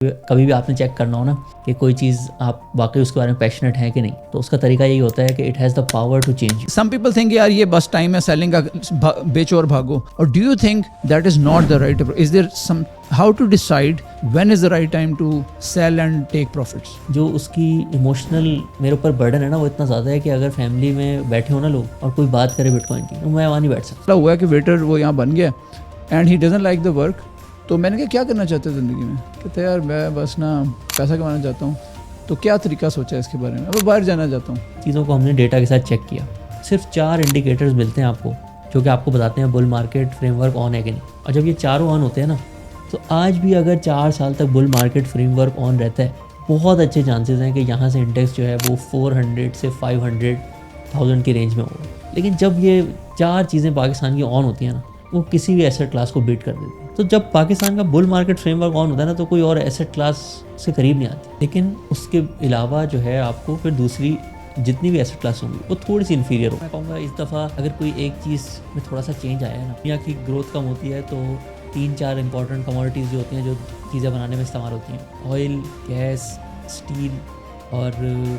कभी भी आपने चेक करना हो ना कि कोई चीज़ आप वाकई उसके बारे में पैशनेट हैं कि नहीं, तो उसका तरीका यही होता है कि it has the power to change you. Some people think यार ये बस टाइम है सेलिंग का, बेचो और भागो। और do you think that is not the right, is there some how to decide when is the right time to sell and take profits? जो उसकी इमोशनल मेरे ऊपर बर्डन है ना, वो इतना ज़्यादा है कि अगर फैमिली में बैठे हो ना लोग और कोई बात करे बिटकॉइन की, तो मैं वहाँ नहीं बैठ सकता। हुआ कि वेटर वो यहाँ बन गया and he doesn't like the work. तो मैंने कहा क्या करना चाहते हो ज़िंदगी में? कहते यार मैं बस ना पैसा कमाना चाहता हूँ। तो क्या तरीका सोचा है इसके बारे में? अब बाहर जाना चाहता हूँ। चीज़ों को हमने डेटा के साथ चेक किया। सिर्फ 4 इंडिकेटर्स मिलते हैं आपको जो कि आपको बताते हैं बुल मार्केट फ्रेमवर्क ऑन है कि नहीं। और जब ये चारों ऑन होते हैं ना, तो आज भी अगर 4 साल तक बुल मार्केट फ्रेमवर्क ऑन रहता है, बहुत अच्छे चांसेस हैं कि यहाँ से इंडेक्स जो है वो 400 से 500,000 की रेंज में होगा। लेकिन जब ये 4 चीज़ें पाकिस्तान की ऑन होती हैं ना, वो किसी भी एसेट क्लास को बीट कर देती है। तो जब पाकिस्तान का बुल मार्केट फ्रेमवर्क ऑन होता है ना, तो कोई और एसेट क्लास से करीब नहीं आती। लेकिन उसके अलावा जो है आपको फिर दूसरी जितनी भी एसेट क्लास होंगी वो थोड़ी सी इन्फीरियर हो। मैं कहूँगा इस दफ़ा अगर कोई एक चीज़ में थोड़ा सा चेंज आया है ना, दुनिया की ग्रोथ कम होती है, तो 3-4 इंपॉर्टेंट कमोडिटीज़ जो होती हैं जो चीज़ें बनाने में इस्तेमाल होती हैं, ऑयल, गैस, स्टील और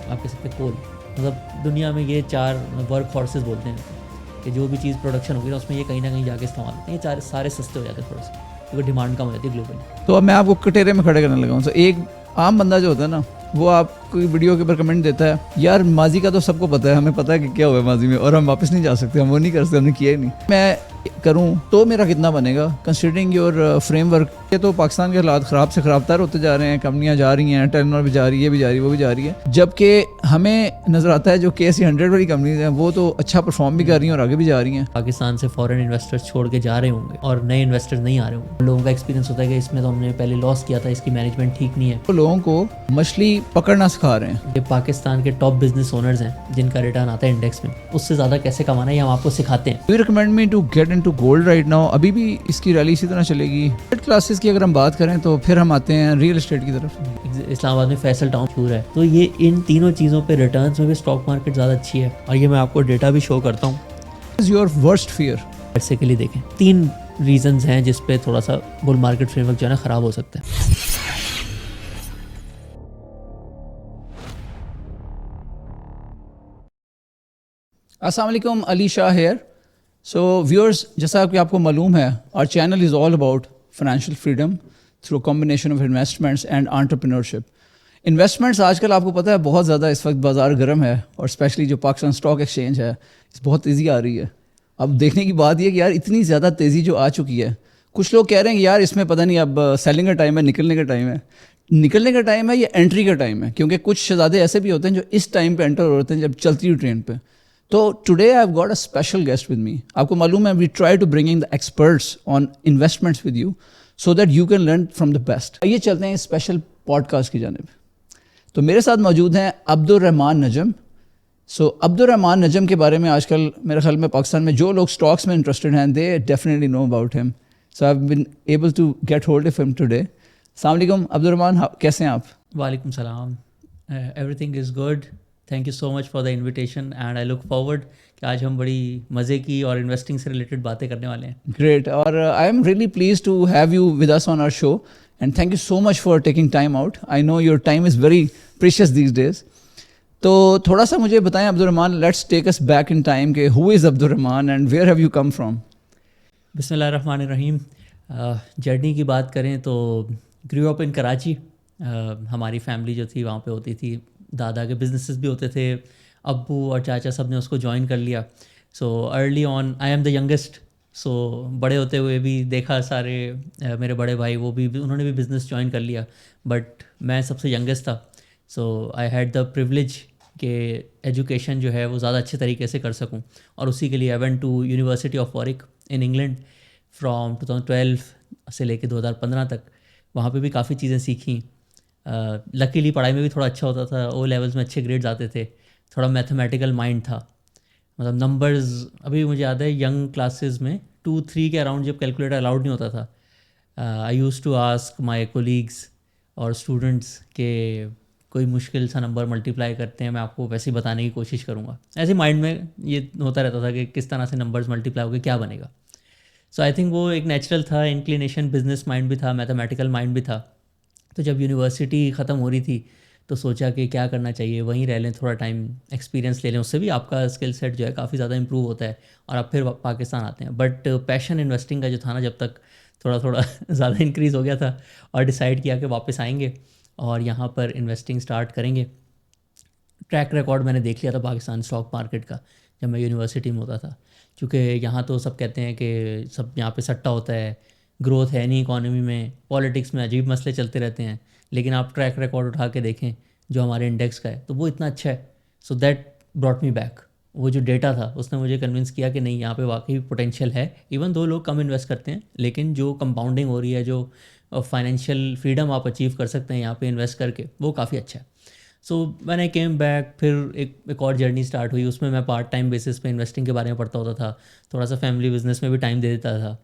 आप कह सकते हैं कोल। मतलब दुनिया में ये 4 वर्क हॉर्सेस बोलते हैं कि जो भी चीज़ प्रोडक्शन होगी ना, उसमें ये कहीं ना कहीं जाके इस्तेमाल होते हैं। ये सारे सस्ते हो जाते हैं थोड़ा सा, क्योंकि डिमांड कम हो जाती है ग्लोबली। तो अब मैं आपको कटेरे में खड़े करने लगा हूँ। तो एक आम बंदा जो होता है ना, वो आपको वीडियो के ऊपर कमेंट देता है यार माजी का तो सबको पता है, हमें पता है कि क्या हुआ है माजी में और हम वापस नहीं जा सकते, हम वो नहीं कर सकते, हमने किया ही नहीं। मैं करूं तो मेरा कितना बनेगा कंसिडरिंग योर फ्रेमवर्क? ये तो पाकिस्तान के हालात ख़राब से ख़राब तर होते जा रहे हैं, कंपनियां जा रही हैं, टेलीनॉर भी जा रही है, भी जा रही है, वो भी जा रही है। जबकि हमें नज़र आता है जो KSE 100 वाली कंपनीज हैं वो तो अच्छा परफॉर्म भी कर रही हैं और आगे भी जा रही हैं। पाकिस्तान से फॉरेन इन्वेस्टर्स छोड़ के जा रहे होंगे और नए इन्वेस्टर्स नहीं आ रहे होंगे। लोगों का एक्सपीरियंस होता है कि इसमें तो हमने पहले लॉस किया था, इसकी मैनेजमेंट ठीक नहीं है। तो लोगों को मछली पकड़ना सिखा रहे हैं। ये पाकिस्तान के टॉप बिजनेस ओनर्स हैं जिनका रिटर्न आता है इंडेक्स में, उससे ज़्यादा कैसे कमाना है ये हम आपको सिखाते हैं। Do you recommend me to get into gold right now? अभी भी इसकी रैली इसी तरह चलेगी? क्लासेस की अगर हम बात करें तो फिर हम आते हैं रियल एस्टेट की तरफ। इस्लामाबाद में फैसल टाउन मशहूर है, तो ये इन तीनों चीज़ों पे रिटर्न्स में भी स्टॉक मार्केट ज़्यादा अच्छी है। और ये मैं आपको डेटा भी शो करता हूँ। Is your worst fear? ऐसे के लिए देखें 3 रीजंस हैं जिस पे थोड़ा सा बुल मार्केट फ्रेमवर्क जो है ना ख़राब हो सकता है। अस्सलाम वालेकुम, Ali Shah here. So viewers, जैसा कि आपको मालूम है, our channel is all about financial freedom through combination of investments and entrepreneurship. Investments आजकल आपको पता है बहुत ज़्यादा इस वक्त बाज़ार गर्म है, और स्पेशली जो पाकिस्तान स्टॉक एक्सचेंज है बहुत तेज़ी आ रही है। अब देखने की बात यह कि यार इतनी ज़्यादा तेज़ी जो आ चुकी है, कुछ लोग कह रहे हैं कि यार इसमें पता नहीं अब सेलिंग का टाइम है, निकलने का टाइम है। निकलने का टाइम है या एंट्री का टाइम है? क्योंकि कुछ शहजादे ऐसे भी होते हैं जो इस टाइम पे एंटर होते हैं जब चलती हुई ट्रेन पे। तो today I have got a special guest with me. आपको मालूम है we try to bringing the experts on investments with you so that you can learn from the best. आइए चलते हैं स्पेशल पॉडकास्ट की जानिब। तो मेरे साथ मौजूद हैं अब्दुर रहमान नजम। सो अब्दुर रहमान नजम के बारे में आजकल मेरे ख्याल में पाकिस्तान में जो लोग स्टॉक्स में इंटरेस्टेड हैं they definitely know about him. So I have been able to get hold of him today. अस्सलाम वालेकुम अब्दुर रहमान, कैसे हैं आप? वालेकुम सलाम, everything is good, thank you so much for the invitation and I look forward कि आज हम बड़ी मज़े की और इन्वेस्टिंग से रिलेटेड बातें करने वाले हैं। ग्रेट, और I am really pleased to have you with us on our show and thank you so much for taking time out. I know your time is very precious these days. तो थोड़ा सा मुझे बताएं Abdur Rahman, let's take us back in time के who is Abdur Rahman and where have you come from? बिस्मिल्लाहिर्रहमानिर्रहीम। Journey की बात करें तो ग्रू अप इन कराची। हमारी फैमिली जो थी वहाँ पे होती थी, दादा के बिजनेसेस भी होते थे, अब्बू और चाचा सब ने उसको ज्वाइन कर लिया। So early on I am the youngest, so बड़े होते हुए भी देखा सारे मेरे बड़े भाई वो भी उन्होंने भी बिज़नेस ज्वाइन कर लिया, बट मैं सबसे यंगेस्ट था। So I had the privilege कि एजुकेशन जो है वो ज़्यादा अच्छे तरीके से कर सकूं, और उसी के लिए I went to university of Warwick in England from 2012 से लेके 2015 तक। वहाँ पे भी काफ़ी चीज़ें सीखी। लकीली पढ़ाई में भी थोड़ा अच्छा होता था, ओ लेवल्स में अच्छे ग्रेड्स आते थे, थोड़ा मैथमेटिकल माइंड था, मतलब नंबर्स। अभी मुझे याद है यंग क्लासेस में 2-3 के अराउंड जब कैलकुलेटर अलाउड नहीं होता था, I use to ask my colleagues और स्टूडेंट्स के कोई मुश्किल सा नंबर मल्टीप्लाई करते हैं, मैं आपको वैसे ही बताने की कोशिश करूँगा। ऐसे माइंड में ये होता रहता था कि किस तरह से नंबर्स मल्टीप्लाई होकर क्या बनेगा। सो आई थिंक वो एक नेचुरल था, इंक्लिनेशन, बिजनेस माइंड भी था, मैथमेटिकल माइंड भी था। तो जब यूनिवर्सिटी ख़त्म हो रही थी तो सोचा कि क्या करना चाहिए, वहीं रह लें, थोड़ा टाइम एक्सपीरियंस ले लें, उससे भी आपका स्किल सेट जो है काफ़ी ज़्यादा इंप्रूव होता है और आप फिर पाकिस्तान आते हैं। बट पैशन इन्वेस्टिंग का जो था ना, जब तक थोड़ा थोड़ा ज़्यादा इंक्रीज़ हो गया था और डिसाइड किया कि वापस आएंगे और यहाँ पर इन्वेस्टिंग स्टार्ट करेंगे। ट्रैक रिकॉर्ड मैंने देख लिया था पाकिस्तान स्टॉक मार्केट का जब मैं यूनिवर्सिटी में होता था, क्योंकि यहाँ तो सब कहते हैं कि सब यहाँ पे सट्टा होता है, ग्रोथ है नहीं इकॉनमी में, पॉलिटिक्स में अजीब मसले चलते रहते हैं। लेकिन आप ट्रैक रिकॉर्ड उठा के देखें जो हमारे इंडेक्स का है, तो वो इतना अच्छा है। So that brought me back. वो जो डेटा था उसने मुझे कन्विंस किया कि नहीं, यहाँ पे वाकई पोटेंशियल है। इवन दो लोग कम इन्वेस्ट करते हैं, लेकिन जो कंपाउंडिंग हो रही है, जो फाइनेंशियल फ्रीडम आप अचीव कर सकते हैं यहाँ पे इन्वेस्ट करके, वो काफ़ी अच्छा है। सो मैंने आई केम बैक, फिर एक और जर्नी स्टार्ट हुई। उसमें मैं पार्ट टाइम बेसिस पे इन्वेस्टिंग के बारे में पढ़ता होता था, थोड़ा सा फैमिली बिजनेस में भी टाइम दे देता था।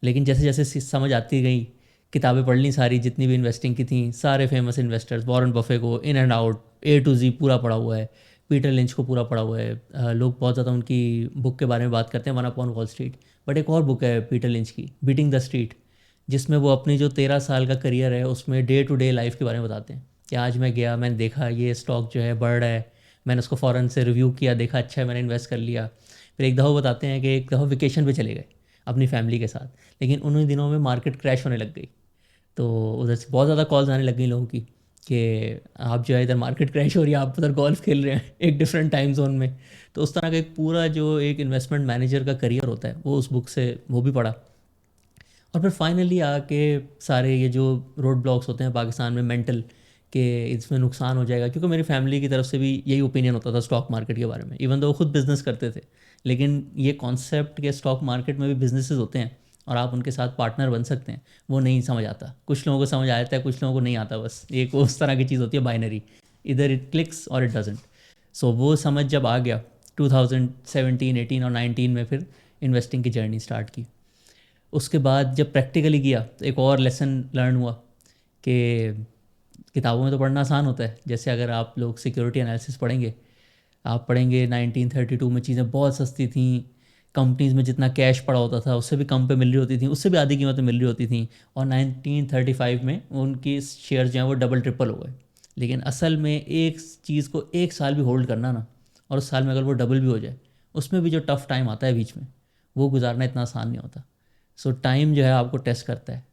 लेकिन जैसे जैसे समझ आती गई, किताबें पढ़ ली सारी जितनी भी इन्वेस्टिंग की थी, सारे फेमस इन्वेस्टर्स, वॉरेन बफे को in and out A to Z पूरा पढ़ा हुआ है, पीटर लिंच को पूरा पढ़ा हुआ है। लोग बहुत ज़्यादा उनकी बुक के बारे में बात करते हैं, one upon wall street. But एक और बुक है पीटर लिंच की, बीटिंग द स्ट्रीट, जिसमें वो अपनी जो 13 साल का करियर है उसमें डे टू डे लाइफ के बारे में बताते हैं कि आज मैं गया, मैंने देखा ये स्टॉक जो है बढ़ रहा है, मैंने उसको फ़ौरन से रिव्यू किया, देखा अच्छा है, मैंने इन्वेस्ट कर लिया। फिर एक दफ़ा बताते हैं कि एक दफ़ा वेकेशन पे चले गए अपनी फैमिली के साथ, लेकिन उन्हीं दिनों में मार्केट क्रैश होने लग गई। तो उधर से बहुत ज़्यादा कॉल्स आने लग गई लोगों की कि आप जो है इधर मार्केट क्रैश हो रही है, आप उधर गोल्फ खेल रहे हैं एक डिफरेंट टाइम जोन में। तो उस तरह का एक पूरा जो एक इन्वेस्टमेंट मैनेजर का करियर होता है वो उस बुक से वो भी पढ़ा। और फिर फाइनली आके सारे ये जो रोड ब्लॉक्स होते हैं पाकिस्तान में मेंटल, कि इसमें नुकसान हो जाएगा, क्योंकि मेरी फैमिली की तरफ से भी यही ओपिनियन होता था स्टॉक मार्केट के बारे में, इवन तो वो खुद बिजनेस करते थे। लेकिन ये कॉन्सेप्ट के स्टॉक मार्केट में भी बिजनेसेस होते हैं और आप उनके साथ पार्टनर बन सकते हैं, वो नहीं समझ आता। कुछ लोगों को समझ आ जाता है, कुछ लोगों को नहीं आता। बस एक उस तरह की चीज़ होती है बाइनरी, इधर इट क्लिक्स और इट डजेंट। सो वो समझ जब आ गया 2017, 18 और 19 में, फिर इन्वेस्टिंग की जर्नी स्टार्ट की। उसके बाद जब प्रैक्टिकली किया तो एक और लेसन लर्न हुआ कि किताबों में तो पढ़ना आसान होता है, जैसे अगर आप लोग सिक्योरिटी एनालिसिस पढ़ेंगे, आप पढ़ेंगे 1932 में चीज़ें बहुत सस्ती थी, कंपनीज़ में जितना कैश पड़ा होता था उससे भी कम पे मिल रही होती थी, उससे भी आधी कीमत में मिल रही होती थी। और 1935 में उनकी शेयर जो हैं वो डबल ट्रिपल हो गए। लेकिन असल में एक चीज़ को एक साल भी होल्ड करना ना, और उस साल में अगर वो डबल भी हो जाए, उसमें भी जो टफ़ टाइम आता है बीच में, वो गुजारना इतना आसान नहीं होता। सो टाइम जो है आपको टेस्ट करता है।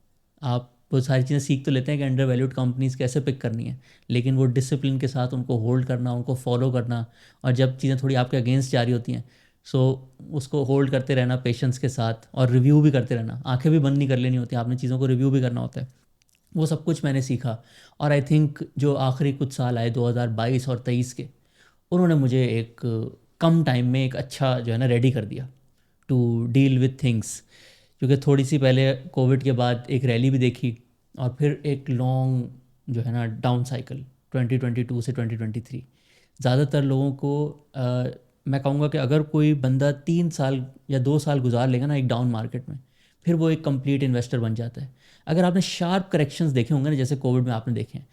आप वो सारी चीज़ें सीख तो लेते हैं कि अंडर वैल्यूड कंपनीज़ कैसे पिक करनी है, लेकिन वो डिसिप्लिन के साथ उनको होल्ड करना, उनको फॉलो करना, और जब चीज़ें थोड़ी आपके अगेंस्ट जा रही होती हैं, सो उसको होल्ड करते रहना पेशेंस के साथ, और रिव्यू भी करते रहना, आंखें भी बंद नहीं कर लेनी होती, आपने चीज़ों को रिव्यू भी करना होता है। वो सब कुछ मैंने सीखा। और आई थिंक जो आखिरी कुछ साल आए 2022 और 23 के, उन्होंने मुझे एक कम टाइम में एक अच्छा जो है ना रेडी कर दिया टू डील विथ थिंग्स। क्योंकि थोड़ी सी पहले कोविड के बाद एक रैली भी देखी, और फिर एक लॉन्ग जो है ना डाउन साइकिल 2022 से 2023। ज़्यादातर लोगों को मैं कहूँगा कि अगर कोई बंदा 3 साल या 2 साल गुजार लेगा ना एक डाउन मार्केट में, फिर वो एक कंप्लीट इन्वेस्टर बन जाता है। अगर आपने शार्प करेक्शंस देखे होंगे ना, जैसे कोविड में आपने देखे हैं,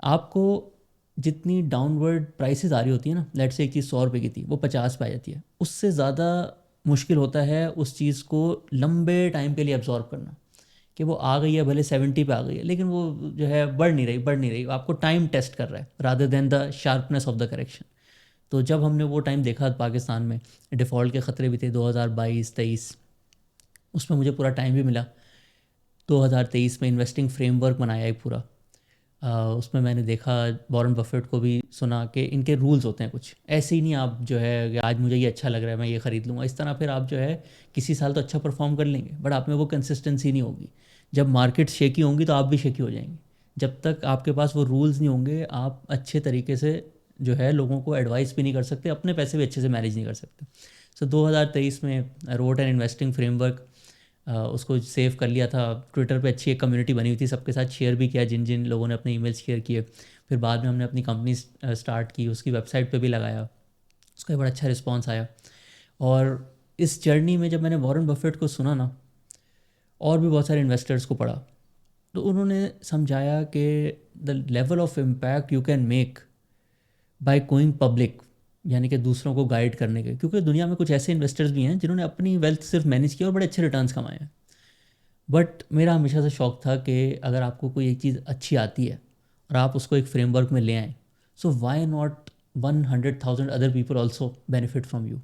आपको जितनी डाउनवर्ड प्राइसेस आ रही होती है ना, लेट से एक चीज़ 100 रुपये की थी वो 50 पे आ जाती है, उससे ज़्यादा मुश्किल होता है उस चीज़ को लंबे टाइम के लिए एब्जॉर्ब करना। कि वो आ गई है, भले 70 पे आ गई है, लेकिन वो जो है बढ़ नहीं रही, आपको टाइम टेस्ट कर रहा है rather than the sharpness of the correction. तो जब हमने वो टाइम देखा पाकिस्तान में डिफ़ॉल्ट के ख़तरे भी थे 2022-23, उसमें मुझे पूरा टाइम भी मिला। 2023 में इन्वेस्टिंग फ्रेमवर्क बनाया एक पूरा। उसमें मैंने देखा, वॉरेन बफेट को भी सुना कि इनके रूल्स होते हैं कुछ ऐसे ही नहीं, आप जो है कि आज मुझे ये अच्छा लग रहा है मैं ये ख़रीद लूँगा, इस तरह फिर आप जो है किसी साल तो अच्छा परफॉर्म कर लेंगे, बट आप में वो कंसिस्टेंसी नहीं होगी। जब मार्केट शेकी होंगी तो आप भी शेकी हो जाएंगे। जब तक आपके पास वो रूल्स नहीं होंगे, आप अच्छे तरीके से जो है लोगों को एडवाइस भी नहीं कर सकते, अपने पैसे भी अच्छे से मैनेज नहीं कर सकते। सो 2023 में रोट एंड इन्वेस्टिंग फ्रेमवर्क, उसको सेव कर लिया था। ट्विटर पे अच्छी एक कम्युनिटी बनी हुई थी, सबके साथ शेयर भी किया जिन जिन लोगों ने अपने ईमेल शेयर किए। फिर बाद में हमने अपनी कंपनी स्टार्ट की, उसकी वेबसाइट पे भी लगाया, उसका बड़ा अच्छा रिस्पांस आया। और इस जर्नी में जब मैंने वॉरेन बफेट को सुना ना, और भी बहुत सारे इन्वेस्टर्स को पढ़ा, तो उन्होंने समझाया कि the level of impact you can make by going public, यानी कि दूसरों को गाइड करने के। क्योंकि दुनिया में कुछ ऐसे इन्वेस्टर्स भी हैं जिन्होंने अपनी वेल्थ सिर्फ मैनेज किया और बड़े अच्छे रिटर्न्स कमाए हैं, बट मेरा हमेशा से शौक था कि अगर आपको कोई एक चीज़ अच्छी आती है और आप उसको एक फ्रेमवर्क में ले आएँ, so why not 100,000 other people also benefit from you.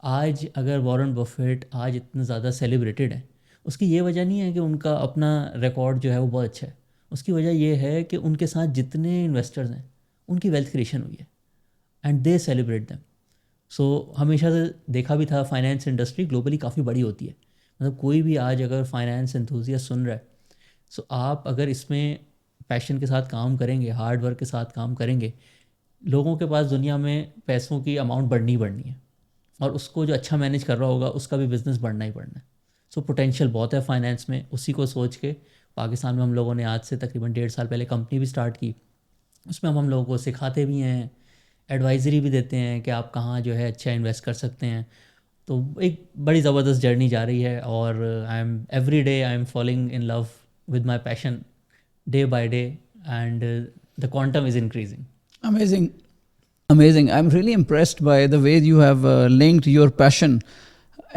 आज अगर वॉरेन बफेट आज इतना ज़्यादा सेलिब्रेटेड है, उसकी ये वजह नहीं है कि उनका अपना रिकॉर्ड जो है वो बहुत अच्छा है। उसकी वजह ये है कि उनके साथ जितने इन्वेस्टर्स हैं उनकी वेल्थ क्रिएशन हुई है एंड दे सेलिब्रेट दैम। सो हमेशा से देखा भी था फाइनेंस इंडस्ट्री ग्लोबली काफ़ी बड़ी होती है। मतलब कोई भी आज अगर फाइनेंस एंथुसियास्ट सुन रहा है, सो आप अगर इसमें पैशन के साथ काम करेंगे, हार्ड वर्क के साथ काम करेंगे, लोगों के पास दुनिया में पैसों की अमाउंट बढ़नी ही बढ़नी है और उसको जो अच्छा मैनेज कर रहा होगा उसका भी बिज़नेस बढ़ना ही बढ़ना है। सो पोटेंशियल बहुत है फाइनेंस में। उसी को सोच के पाकिस्तान में हम लोगों ने आज से तकरीबन 1.5 साल पहले कंपनी भी स्टार्ट की। उसमें हम लोगों को सिखाते भी हैं, एडवाइजरी भी देते हैं कि आप कहाँ जो है अच्छा इन्वेस्ट कर सकते हैं। तो एक बड़ी ज़बरदस्त जर्नी जा रही है और I M every day I am following in love with my passion day by day and the quantum is increasing. Amazing. Amazing. I'm really impressed by the way you have linked your passion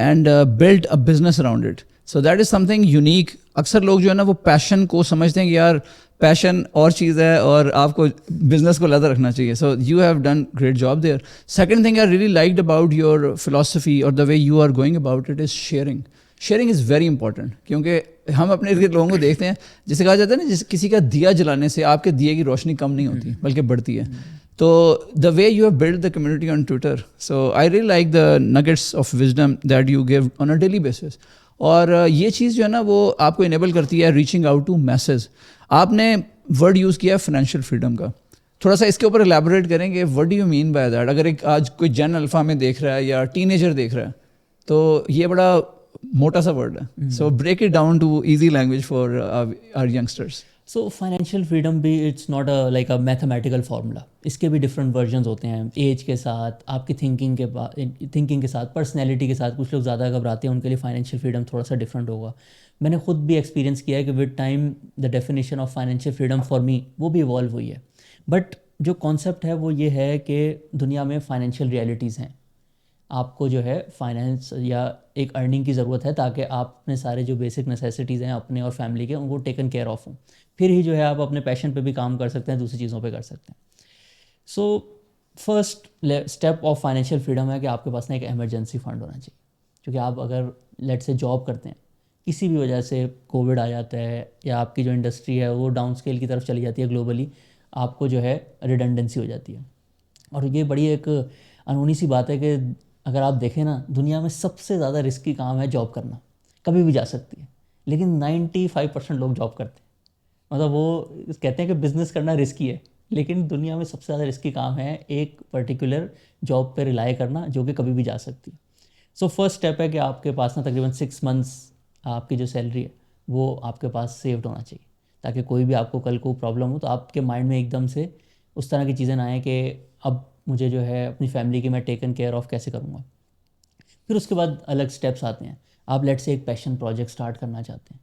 and built a business around it. So that is something unique. अक्सर लोग जो है ना वो passion को समझते हैं कि यार पैशन और चीज़ है और आपको बिजनेस को लगा रखना चाहिए. So you have done great job there. Second thing I really liked about your philosophy or the way you are going about it is sharing. Sharing is very important, क्योंकि हम अपने इर्द गिर्द लोगों को देखते हैं, जिसे कहा जाता है ना, जिस किसी का दिया जलाने से आपके दिए की रोशनी कम नहीं होती बल्कि बढ़ती है. तो the way you have build the community on Twitter, so I really like the nuggets of wisdom that you give on a daily basis. और ये चीज़ जो है ना वो आपको इनेबल करती है रीचिंग आउट टू मैसेज. आपने वर्ड यूज़ किया फाइनेंशियल फ्रीडम का, थोड़ा सा इसके ऊपर एलैबोरेट करेंगे. What do you mean by that? अगर एक आज कोई जेन अल्फा में देख रहा है या टीनेजर देख रहा है तो ये बड़ा मोटा सा वर्ड है. So break it down to easy language for our youngsters. So financial freedom भी it's not a like a mathematical formula. इसके भी डिफरेंट वर्जन्स होते हैं एज के साथ, आपकी थिंकिंग के साथ, पर्सनैलिटी के साथ. कुछ लोग ज़्यादा घबराते हैं, उनके लिए फाइनेंशियल फ्रीडम थोड़ा सा डिफरेंट होगा. मैंने खुद भी एक्सपीरियंस किया है कि with time the definition of financial freedom for me वो भी इवॉल्व हुई है. बट जो कॉन्सेप्ट है वो ये है कि दुनिया में फाइनेंशियल रियलिटीज़ हैं. आपको जो है फाइनेंस या एक अर्निंग की ज़रूरत है ताकि आप अपने सारे जो बेसिक नेसेसिटीज़ हैं अपने और फैमिली के, उनको टेकन केयर ऑफ हों. फिर ही जो है आप अपने पैशन पे भी काम कर सकते हैं, दूसरी चीज़ों पे कर सकते हैं. So first step of financial freedom है कि आपके पास ना एक इमरजेंसी फंड होना चाहिए. क्योंकि आप अगर लेट से जॉब करते हैं, किसी भी वजह से कोविड आ जाता है या आपकी जो इंडस्ट्री है वो डाउन स्केल की तरफ चली जाती है ग्लोबली, आपको जो है रिडंडेंसी हो जाती है. और ये बड़ी एक अनहोनी सी बात है कि अगर आप देखें ना, दुनिया में सबसे ज़्यादा रिस्की काम है जॉब करना. कभी भी जा सकती है, लेकिन 95% लोग जॉब करते हैं. मतलब वो कहते हैं कि बिज़नेस करना रिस्की है, लेकिन दुनिया में सबसे ज़्यादा रिस्की काम है एक पर्टिकुलर जॉब पे रिलाई करना जो कि कभी भी जा सकती है. सो फर्स्ट स्टेप है कि आपके पास ना तकरीबन 6 मंथ्स आपकी जो सैलरी है वो आपके पास सेव्ड होना चाहिए, ताकि कोई भी आपको कल को प्रॉब्लम हो तो आपके माइंड में एकदम से उस तरह की चीज़ें ना आए कि अब मुझे जो है अपनी फैमिली की मैं टेकन केयर ऑफ़ कैसे करूँगा. फिर उसके बाद अलग स्टेप्स आते हैं. आप लेट से एक पैशन प्रोजेक्ट स्टार्ट करना चाहते हैं,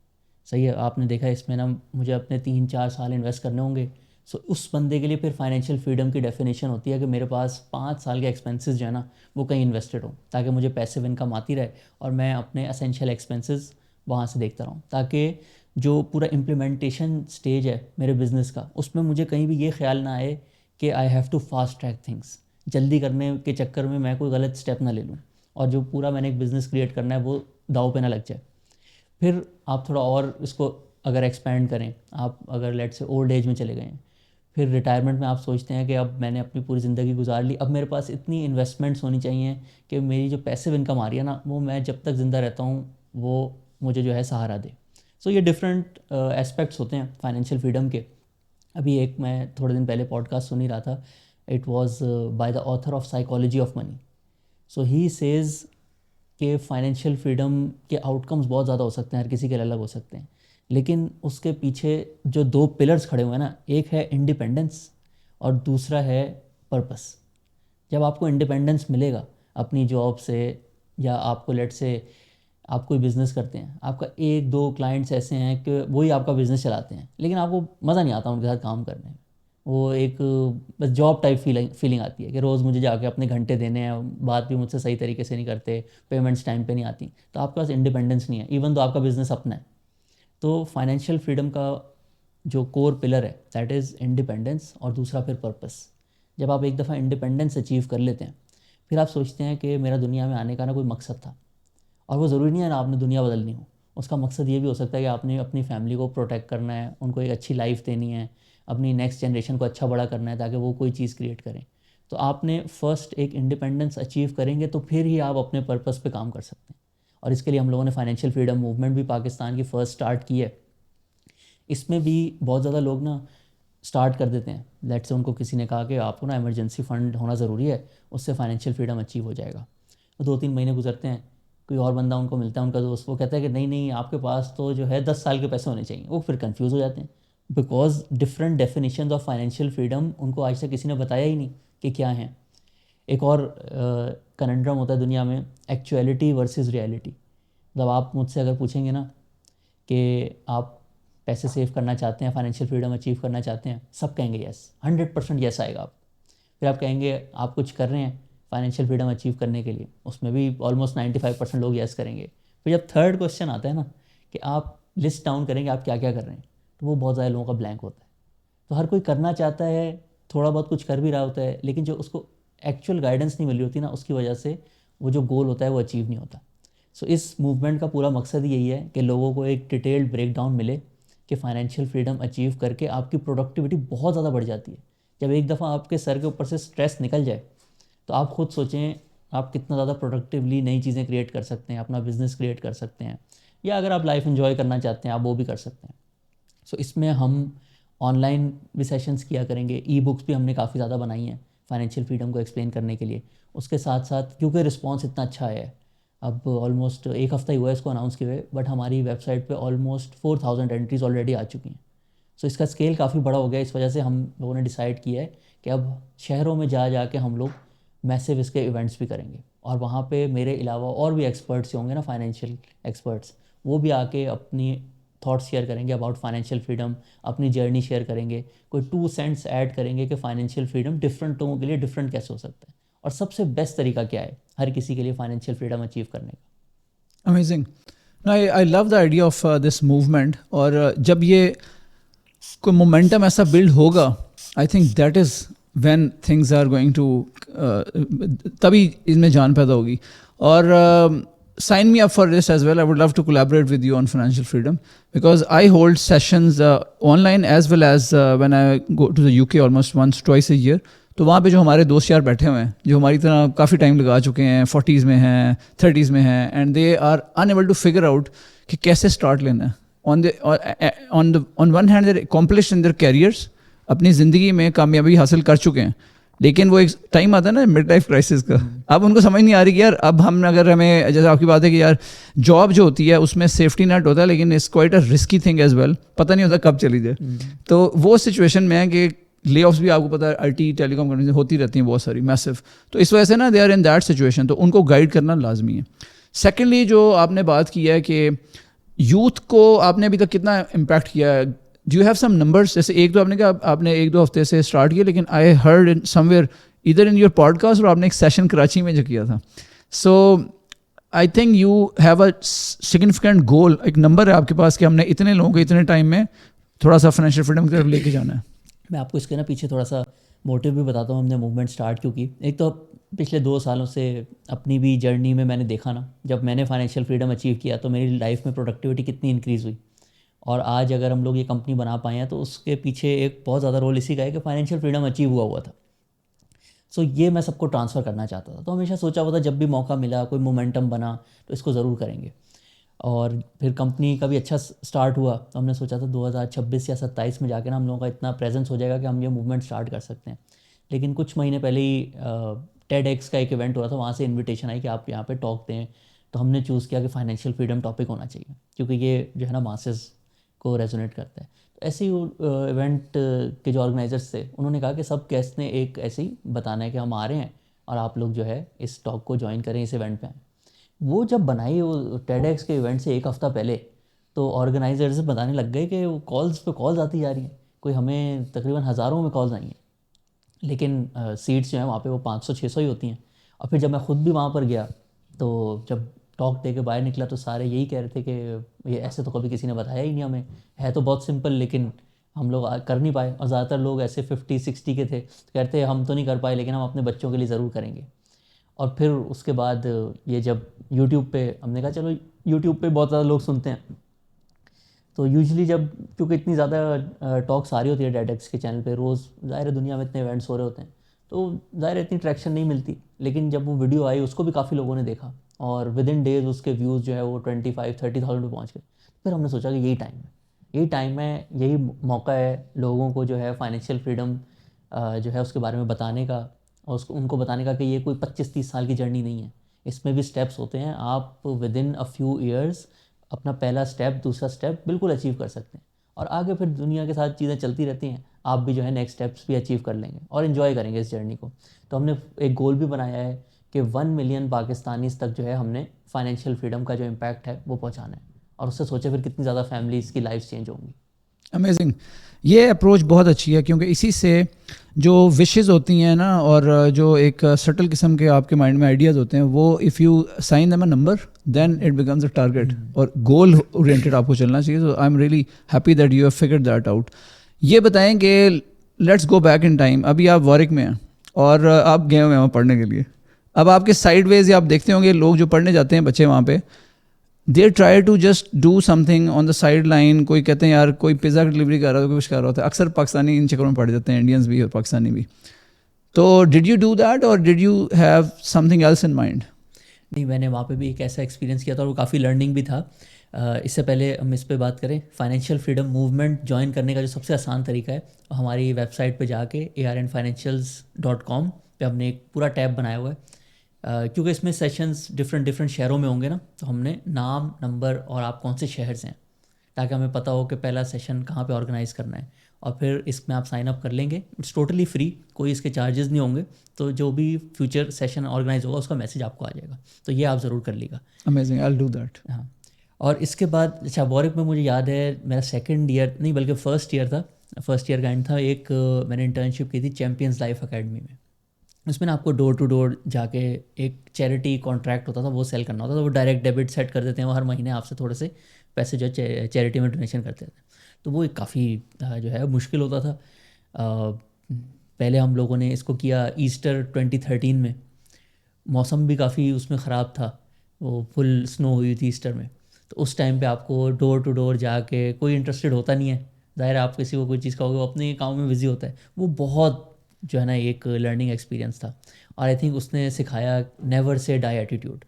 सही है, आपने देखा इसमें ना मुझे अपने 3-4 साल इन्वेस्ट करने होंगे. सो उस बंदे के लिए फिर फाइनेंशियल फ्रीडम की डेफिनेशन होती है कि मेरे पास 5 साल के एक्सपेंसेस जो है ना वो कहीं इन्वेस्टेड हो, ताकि मुझे पैसिव इनकम आती रहे और मैं अपने एसेंशियल एक्सपेंसेस वहाँ से देखता रहूँ, ताकि जो पूरा इम्प्लीमेंटेशन स्टेज है मेरे बिज़नेस का उसमें मुझे कहीं भी ये ख्याल ना आए कि I have to fast track things. जल्दी करने के चक्कर में मैं कोई गलत स्टेप ना ले लूँ और जो पूरा मैंने एक बिज़नेस क्रिएट करना है वो दाव पे ना लग जाए. फिर आप थोड़ा और इसको अगर एक्सपेंड करें, आप अगर लेट से ओल्ड एज में चले गए हैं, फिर रिटायरमेंट में आप सोचते हैं कि अब मैंने अपनी पूरी ज़िंदगी गुजार ली, अब मेरे पास इतनी इन्वेस्टमेंट्स होनी चाहिए कि मेरी जो पैसिव इनकम आ रही है ना वो मैं जब तक ज़िंदा रहता हूँ वो मुझे जो है सहारा दे. सो ये डिफरेंट एस्पेक्ट्स होते हैं फाइनेंशियल फ्रीडम के. अभी एक मैं थोड़े दिन पहले पॉडकास्ट सुन ही रहा था. It was by the author of psychology of money. So he says कि फाइनेंशियल फ्रीडम के आउटकम्स बहुत ज़्यादा हो सकते हैं, हर किसी के अलग हो सकते हैं, लेकिन उसके पीछे जो 2 पिलर्स खड़े हुए हैं ना, एक है इंडिपेंडेंस और दूसरा है पर्पस. जब आपको इंडिपेंडेंस मिलेगा अपनी जॉब से, या आपको लेट से आप कोई बिज़नेस करते हैं, आपका 1-2 क्लाइंट्स ऐसे हैं कि वही आपका बिज़नेस चलाते हैं, लेकिन आपको मज़ा नहीं आता उनके साथ काम करने में. वो एक बस जॉब टाइप फीलिंग आती है कि रोज़ मुझे जाके अपने घंटे देने हैं, बात भी मुझसे सही तरीके से नहीं करते, पेमेंट्स टाइम पे नहीं आती. तो आपके पास इंडिपेंडेंस नहीं है, इवन तो आपका बिज़नेस अपना है. तो फाइनेंशियल फ्रीडम का जो कोर पिलर है दैट इज़ इंडिपेंडेंस, और दूसरा फिर पर्पस। जब आप एक दफ़ा इंडिपेंडेंस अचीव कर लेते हैं, फिर आप सोचते हैं कि मेरा दुनिया में आने का ना कोई मकसद था, और वो ज़रूरी नहीं है ना आपने दुनिया बदलनी हो। उसका मकसद ये भी हो सकता है कि आपने अपनी फैमिली को प्रोटेक्ट करना है, उनको एक अच्छी लाइफ देनी है, अपनी नेक्स्ट जनरेशन को अच्छा बड़ा करना है ताकि वो कोई चीज़ क्रिएट करें। तो आपने फर्स्ट एक इंडिपेंडेंस अचीव करेंगे तो फिर ही आप अपने पर्पस पे काम कर सकते हैं। और इसके लिए हम लोगों ने फाइनेंशियल फ्रीडम मूवमेंट भी पाकिस्तान की फ़र्स्ट स्टार्ट की है। इसमें भी बहुत ज़्यादा लोग ना स्टार्ट कर देते हैं, लेट से उनको किसी ने कहा कि आपको ना इमरजेंसी फ़ंड होना ज़रूरी है, उससे फाइनेंशियल फ्रीडम अचीव हो जाएगा। तो 2-3 महीने गुजरते हैं, कोई और बंदा उनको मिलता है, उनका दोस्त, वो कहता है कि नहीं नहीं आपके पास तो जो है 10 साल के पैसे होने चाहिए। वो फिर कंफ्यूज हो जाते हैं, because different definition of financial freedom उनको आज तक किसी ने बताया ही नहीं कि क्या है। एक और कनंड्रम होता है दुनिया में, एक्चुअलिटी वर्सेस रियलिटी। मतलब आप मुझसे अगर पूछेंगे ना कि आप पैसे सेव करना चाहते हैं, फाइनेंशियल फ्रीडम अचीव करना चाहते हैं, सब कहेंगे यस, 100% यस आएगा आप। फिर आप कहेंगे आप कुछ कर रहे हैं फाइनेंशियल फ्रीडम अचीव करने के लिए, उसमें भी ऑलमोस्ट 95% लोग यस करेंगे। फिर जब थर्ड क्वेश्चन आता है ना कि आप लिस्ट डाउन करेंगे आप क्या क्या कर रहे हैं, तो वो बहुत ज़्यादा लोगों का ब्लैंक होता है। तो हर कोई करना चाहता है, थोड़ा बहुत कुछ कर भी रहा होता है, लेकिन जो उसको एक्चुअल गाइडेंस नहीं मिली होती ना, उसकी वजह से वो जो गोल होता है वो अचीव नहीं होता। सो इस मूवमेंट का पूरा मकसद यही है कि लोगों को एक डिटेल्ड ब्रेक डाउन मिले कि फाइनेंशियल फ्रीडम अचीव करके आपकी प्रोडक्टिविटी बहुत ज़्यादा बढ़ जाती है। जब एक दफ़ा आपके सर के ऊपर से स्ट्रेस निकल जाए तो आप खुद सोचें आप कितना ज़्यादा प्रोडक्टिवली नई चीज़ें क्रिएट कर सकते हैं, अपना बिजनेस क्रिएट कर सकते हैं, या अगर आप लाइफ एंजॉय करना चाहते हैं आप वो भी कर सकते हैं। सो इसमें हम ऑनलाइन भी सेशंस किया करेंगे, ई बुक्स भी हमने काफ़ी ज़्यादा बनाई हैं फाइनेंशियल फ्रीडम को एक्सप्लेन करने के लिए। उसके साथ साथ क्योंकि रिस्पॉन्स इतना अच्छा है, अब ऑलमोस्ट एक हफ़्ता ही हुआ है इसको अनाउंस किए हुए, बट हमारी वेबसाइट पे ऑलमोस्ट 4000 एंट्रीज़ ऑलरेडी आ चुकी हैं। सो इसका स्केल काफ़ी बड़ा हो गया। इस वजह से हम लोगों ने डिसाइड किया है कि अब शहरों में जा जा के हम लोग मैसिव इसके इवेंट्स भी करेंगे, और वहाँ पे मेरे अलावा और भी एक्सपर्ट्स होंगे ना, फाइनेंशियल एक्सपर्ट्स, वो भी आके अपनी थॉट्स शेयर करेंगे अबाउट फाइनेंशियल फ्रीडम, अपनी जर्नी शेयर करेंगे, कोई 2 सेंट्स ऐड करेंगे कि फाइनेंशियल फ्रीडम डिफरेंट लोगों के लिए डिफरेंट कैसे हो सकता है, और सबसे बेस्ट तरीका क्या है हर किसी के लिए फाइनेंशियल फ्रीडम अचीव करने का। Amazing. I love the idea of this movement. और जब ये कोई मोमेंटम ऐसा बिल्ड होगा, I think that is when things are going to, तभी इनमें जान पैदा होगी। और sign me up for this as well. I would love to collaborate with you on financial freedom, because I hold sessions online as well as when I go to the UK almost once twice a year. तो वहाँ पे जो हमारे दोस्त यार बैठे हुए हैं जो हमारी तरह काफ़ी टाइम लगा चुके हैं, 40s में हैं, 30s में हैं, and they are unable to figure out कि कैसे स्टार्ट लेना है। On one hand they're accomplished in their careers, अपनी ज़िंदगी में कामयाबी हासिल कर चुके हैं, लेकिन वो एक टाइम आता है ना मिड लाइफ क्राइसिस का। अब उनको समझ नहीं आ रही कि यार अब हम अगर हमें, जैसे आपकी बात है कि यार जॉब जो होती है उसमें सेफ्टी नेट होता है, लेकिन it's quite a risky thing as well, पता नहीं होता कब चली जाए। तो वो सिचुएशन में है कि ले ऑफ्स भी आपको पता है IT टेलीकॉम कंपनी होती रहती हैं बहुत सारी, मैसिव। तो इस वजह से ना they are in that situation, तो उनको गाइड करना लाजमी है। सेकेंडली जो आपने बात की है कि यूथ को आपने अभी तक कितना इम्पैक्ट किया है, do you have some numbers? जैसे एक तो आपने कहा आपने 1-2 हफ्ते से स्टार्ट किया, लेकिन आई हर्ड इन समवेयर इधर इन योर पॉडकास्ट और आपने एक सेशन कराची में जो किया था। So I think you have a significant goal, एक नंबर है आपके पास कि हमने इतने लोगों को इतने टाइम में थोड़ा सा फाइनेंशियल फ्रीडम की तरफ लेके जाना है। मैं आपको इसके ना पीछे थोड़ा सा मोटिव भी बताता हूँ हमने मूवमेंट स्टार्ट क्यों की। एक तो पिछले 2 सालों से अपनी भी जर्नी में मैंने देखा ना, जब मैंने फाइनेंशियल फ्रीडम अचीव किया तो मेरी लाइफ में प्रोडक्टिविटी कितनी इंक्रीज़ हुई, और आज अगर हम लोग ये कंपनी बना पाए हैं तो उसके पीछे एक बहुत ज़्यादा रोल इसी का है कि फाइनेंशियल फ्रीडम अचीव हुआ था। सो ये मैं सबको ट्रांसफ़र करना चाहता था, तो हमेशा सोचा हुआ था जब भी मौका मिला, कोई मोमेंटम बना तो इसको ज़रूर करेंगे। और फिर कंपनी का भी अच्छा स्टार्ट हुआ, तो हमने सोचा था 2026 या 27 में जाके ना हम लोगों का इतना प्रेजेंस हो जाएगा कि हम ये मूवमेंट स्टार्ट कर सकते हैं। लेकिन कुछ महीने पहले ही TEDx का एक इवेंट हुआ था, वहाँ से इन्विटेशन आई कि आप यहाँ पे टॉक दें, तो हमने चूज़ किया कि फाइनेंशियल फ्रीडम टॉपिक होना चाहिए, क्योंकि ये जो है ना मासेस को रेजोनेट करता है। तो ऐसे ही इवेंट के जो ऑर्गेनाइजर्स थे उन्होंने कहा कि सब गेस्ट ने एक ऐसे ही बताना है कि हम आ रहे हैं और आप लोग जो है इस टॉक को ज्वाइन करें, इस इवेंट पे आएँ। वो जब बनाई वो TEDx के इवेंट से 1 हफ़्ता पहले, तो ऑर्गेनाइजर्स बताने लग गए कि वो कॉल्स पे कॉल्स आती जा रही हैं, कोई हमें तकरीबन हज़ारों में कॉल्स आई हैं, लेकिन सीट्स जो हैं वहाँ पे वो 500-600 ही होती हैं। और फिर जब मैं ख़ुद भी वहाँ पर गया, तो जब टॉक दे के बाहर निकला तो सारे यही कह रहे थे कि ये ऐसे तो कभी किसी ने बताया ही नहीं हमें, है तो बहुत सिंपल लेकिन हम लोग कर नहीं पाए। और ज़्यादातर लोग ऐसे 50-60 के थे, तो कहते हैं हम तो नहीं कर पाए लेकिन हम अपने बच्चों के लिए ज़रूर करेंगे। और फिर उसके बाद ये जब यूट्यूब पे हमने कहा चलो यूट्यूब पे बहुत ज़्यादा लोग सुनते हैं, तो यूजुअली जब क्योंकि इतनी ज़्यादा टॉक्स आ रही होती है डेडेक्स के चैनल पे रोज़, ज़ाहिर है दुनिया में इतने इवेंट्स हो रहे होते हैं, तो ज़ाहिर है इतनी ट्रैक्शन नहीं मिलती। लेकिन जब वो वीडियो आई उसको भी काफ़ी लोगों ने देखा और विद इन डेज उसके व्यूज़ जो है वो 25-30,000 पे पहुँच गए। फिर हमने सोचा कि यही टाइम है, यही टाइम है, यही मौका है लोगों को जो है फाइनेंशियल फ्रीडम जो है उसके बारे में बताने का, और उसको उनको बताने का कि ये कोई 25-30 साल की जर्नी नहीं है, इसमें भी स्टेप्स होते हैं। आप with in a few years अपना पहला स्टेप दूसरा स्टेप बिल्कुल अचीव कर सकते हैं, और आगे फिर दुनिया के साथ चीज़ें चलती रहती हैं, आप भी जो है नेक्स्ट स्टेप्स भी अचीव कर लेंगे और इन्जॉय करेंगे इस जर्नी को। तो हमने एक गोल भी बनाया है कि 1 मिलियन पाकिस्तानीज़ तक जो है हमने फाइनेंशियल फ्रीडम का जो इम्पैक्ट है वो पहुँचाना है, और उससे सोचे फिर कितनी ज़्यादा फैमिलीज़ की लाइफ चेंज होंगी। अमेजिंग। ये अप्रोच बहुत अच्छी है क्योंकि इसी से जो विशेस होती हैं ना, और जो एक सटल किस्म के आपके माइंड में आइडियाज़ होते हैं, वो if you sign them a number then it becomes a target, और गोल ओरिएंटेड आपको चलना चाहिए। तो I am really happy that you have figured that out. ये बताएं कि let's go back in time. अभी आप वारिक में हैं और आप गए हुए हैं वहाँ पढ़ने के लिए। अब आपके साइडवेज या आप देखते होंगे लोग जो पढ़ने जाते हैं बच्चे वहाँ पे, they try to just do something on the side line. कोई कहते हैं यार कोई पिज़्ज़ा डिलीवरी कर रहा है, कोई कुछ कर रहा होता है। अक्सर पाकिस्तानी इन चक्करों में पड़ जाते हैं, इंडियंस भी और पाकिस्तानी भी। तो डिड यू डू दैट और did you have something else in mind? नहीं, मैंने वहाँ पे भी एक ऐसा एक्सपीरियंस किया था और वो काफ़ी लर्निंग भी था। इससे पहले हम इस पे बात करें, फाइनेंशियल फ्रीडम मूवमेंट ज्वाइन करने का जो सबसे आसान तरीका है, हमारी वेबसाइट पे जाके arnfinancials.com पे हमने एक पूरा टैब बनाया हुआ है। क्योंकि इसमें सेशंस डिफरेंट डिफरेंट शहरों में होंगे ना, तो हमने नाम, नंबर और आप कौन से शहर से हैं, ताकि हमें पता हो कि पहला सेशन कहाँ पे ऑर्गेनाइज़ करना है। और फिर इसमें आप साइन अप कर लेंगे, इट्स टोटली फ्री, कोई इसके चार्जेस नहीं होंगे। तो जो भी फ्यूचर सेशन ऑर्गेनाइज होगा उसका मैसेज आपको आ जाएगा, तो ये आप ज़रूर कर लीजिएगा। Amazing, I will do that. हाँ, और इसके बाद अच्छा वॉरिक में मुझे याद है मेरा सेकंड ईयर नहीं बल्कि फर्स्ट ईयर था, फर्स्ट ईयर का एंड था, एक मैंने इंटर्नशिप की थी चैम्पियंस लाइफ अकेडमी में। उसमें ना आपको डोर टू डोर जाके एक चैरिटी कॉन्ट्रैक्ट होता था, वो सेल करना होता था। वो डायरेक्ट डेबिट सेट कर देते हैं, वो हर महीने आपसे थोड़े से पैसे जो है चैरिटी में डोनेशन करते थे। तो वो एक काफ़ी जो है मुश्किल होता था। पहले हम लोगों ने इसको किया ईस्टर 2013 में, मौसम भी काफ़ी उसमें ख़राब था, वो फुल स्नो हुई थी ईस्टर में। तो उस टाइम पे आपको डोर टू डोर जाके, कोई इंटरेस्टेड होता नहीं है, ज़ाहिर है आप किसी को कोई चीज़ कहोगे वो अपने काम में बिज़ी होता है। वो बहुत जो है ना एक लर्निंग एक्सपीरियंस था, और आई थिंक उसने सिखाया नेवर से डाई एटीट्यूड।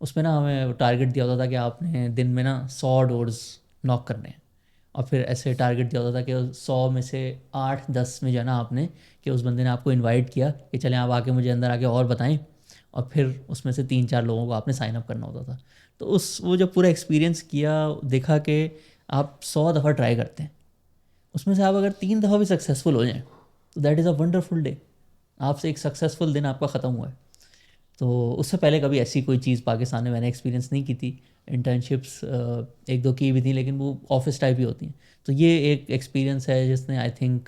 उसमें ना हमें टारगेट दिया होता था कि आपने दिन में ना 100 डोर्स नॉक करने हैं, और फिर ऐसे टारगेट दिया होता था कि 100 में से 8-10 में जो है ना आपने, कि उस बंदे ने आपको इनवाइट किया कि चलें आप आके मुझे अंदर आके और बताएं, और फिर उसमें से 3-4 लोगों को आपने साइन अप करना होता था। तो उस वो जब पूरा एक्सपीरियंस किया, देखा कि आप 100 दफ़ा ट्राई करते हैं, उसमें से आप अगर 3 दफ़ा भी सक्सेसफुल हो जाएं तो that is a wonderful day, आपसे एक सक्सेसफुल दिन आपका ख़त्म हुआ है। तो उससे पहले कभी ऐसी कोई चीज़ पाकिस्तान में मैंने एक्सपीरियंस नहीं की थी। इंटर्नशिप्स एक दो की भी थी लेकिन वो ऑफिस टाइप ही होती हैं। तो ये एक एक्सपीरियंस है जिसने I think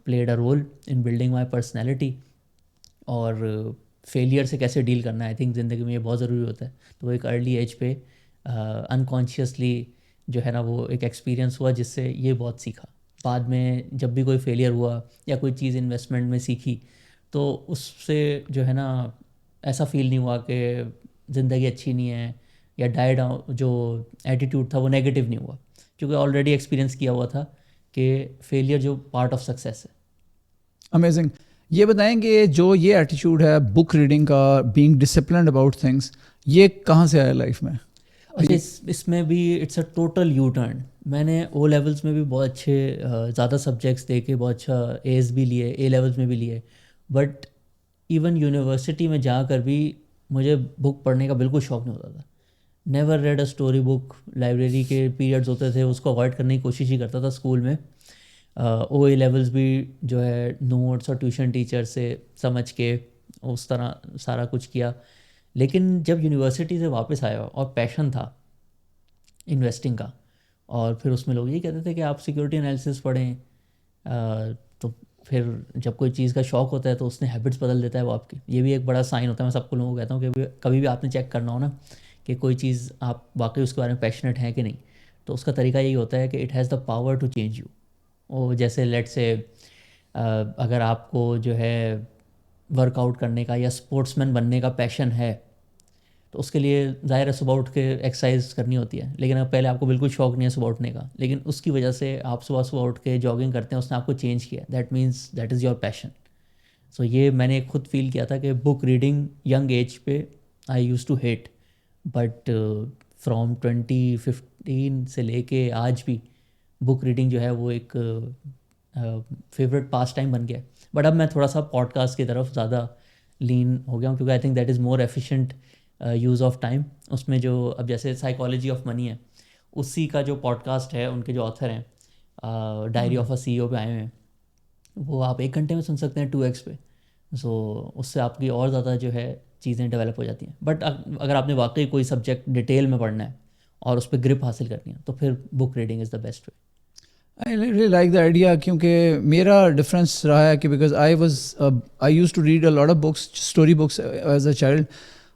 played a role in building my personality, और फेलियर से कैसे डील करना है आई थिंक ज़िंदगी में ये बहुत ज़रूरी होता है। तो वो एक अर्ली एज पे अनकॉन्शियसली जो है ना वो एक एक्सपीरियंस हुआ जिससे ये बहुत सीखा। बाद में जब भी कोई फेलियर हुआ या कोई चीज़ इन्वेस्टमेंट में सीखी, तो उससे जो है ना ऐसा फील नहीं हुआ कि ज़िंदगी अच्छी नहीं है, या डाई डाउन जो एटीट्यूड था वो नेगेटिव नहीं हुआ, क्योंकि ऑलरेडी एक्सपीरियंस किया हुआ था कि फेलियर जो पार्ट ऑफ सक्सेस है। अमेजिंग। ये बताएं कि जो ये एटीट्यूड है बुक रीडिंग का, बीइंग डिसिप्लिन्ड अबाउट थिंग्स, ये कहाँ से आया लाइफ में? अच्छा, इसमें भी it's a total U turn. मैंने ओ लेवल्स में भी बहुत अच्छे ज़्यादा सब्जेक्ट्स देखे, बहुत अच्छा एज भी लिए, ए लेवल्स में भी लिए, बट इवन यूनिवर्सिटी में जाकर भी मुझे बुक पढ़ने का बिल्कुल शौक़ नहीं होता था। Never red a story book. Library के पीरियड्स होते थे उसको अवॉइड करने की कोशिश ही करता था स्कूल में। ओ ए लेवल्स भी जो है नोट्स और ट्यूशन टीचर से समझ के उस तरह सारा कुछ किया। लेकिन जब यूनिवर्सिटी से वापस आया और पैशन था इन्वेस्टिंग का, और फिर उसमें लोग ये कहते थे कि आप सिक्योरिटी एनालिसिस पढ़ें, तो फिर जब कोई चीज़ का शौक़ होता है तो उसने हैबिट्स बदल देता है वो आपकी। ये भी एक बड़ा साइन होता है, मैं सबको लोगों को कहता हूँ कि कभी भी आपने चेक करना हो ना कि कोई चीज़ आप वाकई उसके बारे में पैशनेट हैं कि नहीं, तो उसका तरीका यही होता है कि it has the power to change you. वो जैसे लेट से अगर आपको जो है वर्कआउट करने का या स्पोर्ट्समैन बनने का पैशन है, तो उसके लिए ज़ाहिर है सुबह उठ के एक्सरसाइज करनी होती है, लेकिन अगर पहले आपको बिल्कुल शौक नहीं है सुबह उठने का, लेकिन उसकी वजह से आप सुबह सुबह उठ के जॉगिंग करते हैं, उसने आपको चेंज किया, that means that is your passion. So ये मैंने खुद फील किया था कि बुक रीडिंग यंग एज पे I use to hate, but from 2015 से लेके आज भी बुक रीडिंग जो है वो एक फेवरेट पास टाइम बन गया है। बट अब मैं थोड़ा सा पॉडकास्ट की तरफ ज़्यादा लीन हो गया हूँ, क्योंकि आई think that is more efficient use of time. उसमें जो अब जैसे साइकोलॉजी ऑफ मनी है, उसी का जो पॉडकास्ट है, उनके जो ऑथर हैं डायरी ऑफ अ सीईओ पे आए हुए हैं, वो आप 1 घंटे में सुन सकते हैं 2x पे। सो उससे आपकी और ज़्यादा जो है चीज़ें डेवलप हो जाती हैं। बट अगर आपने वाकई कोई सब्जेक्ट डिटेल में पढ़ना है और उस पर ग्रिप हासिल करनी है, तो फिर book reading is the best way. I really like the idea, क्योंकि मेरा डिफरेंस रहा है कि because I use to read a lot of books, story books as a child,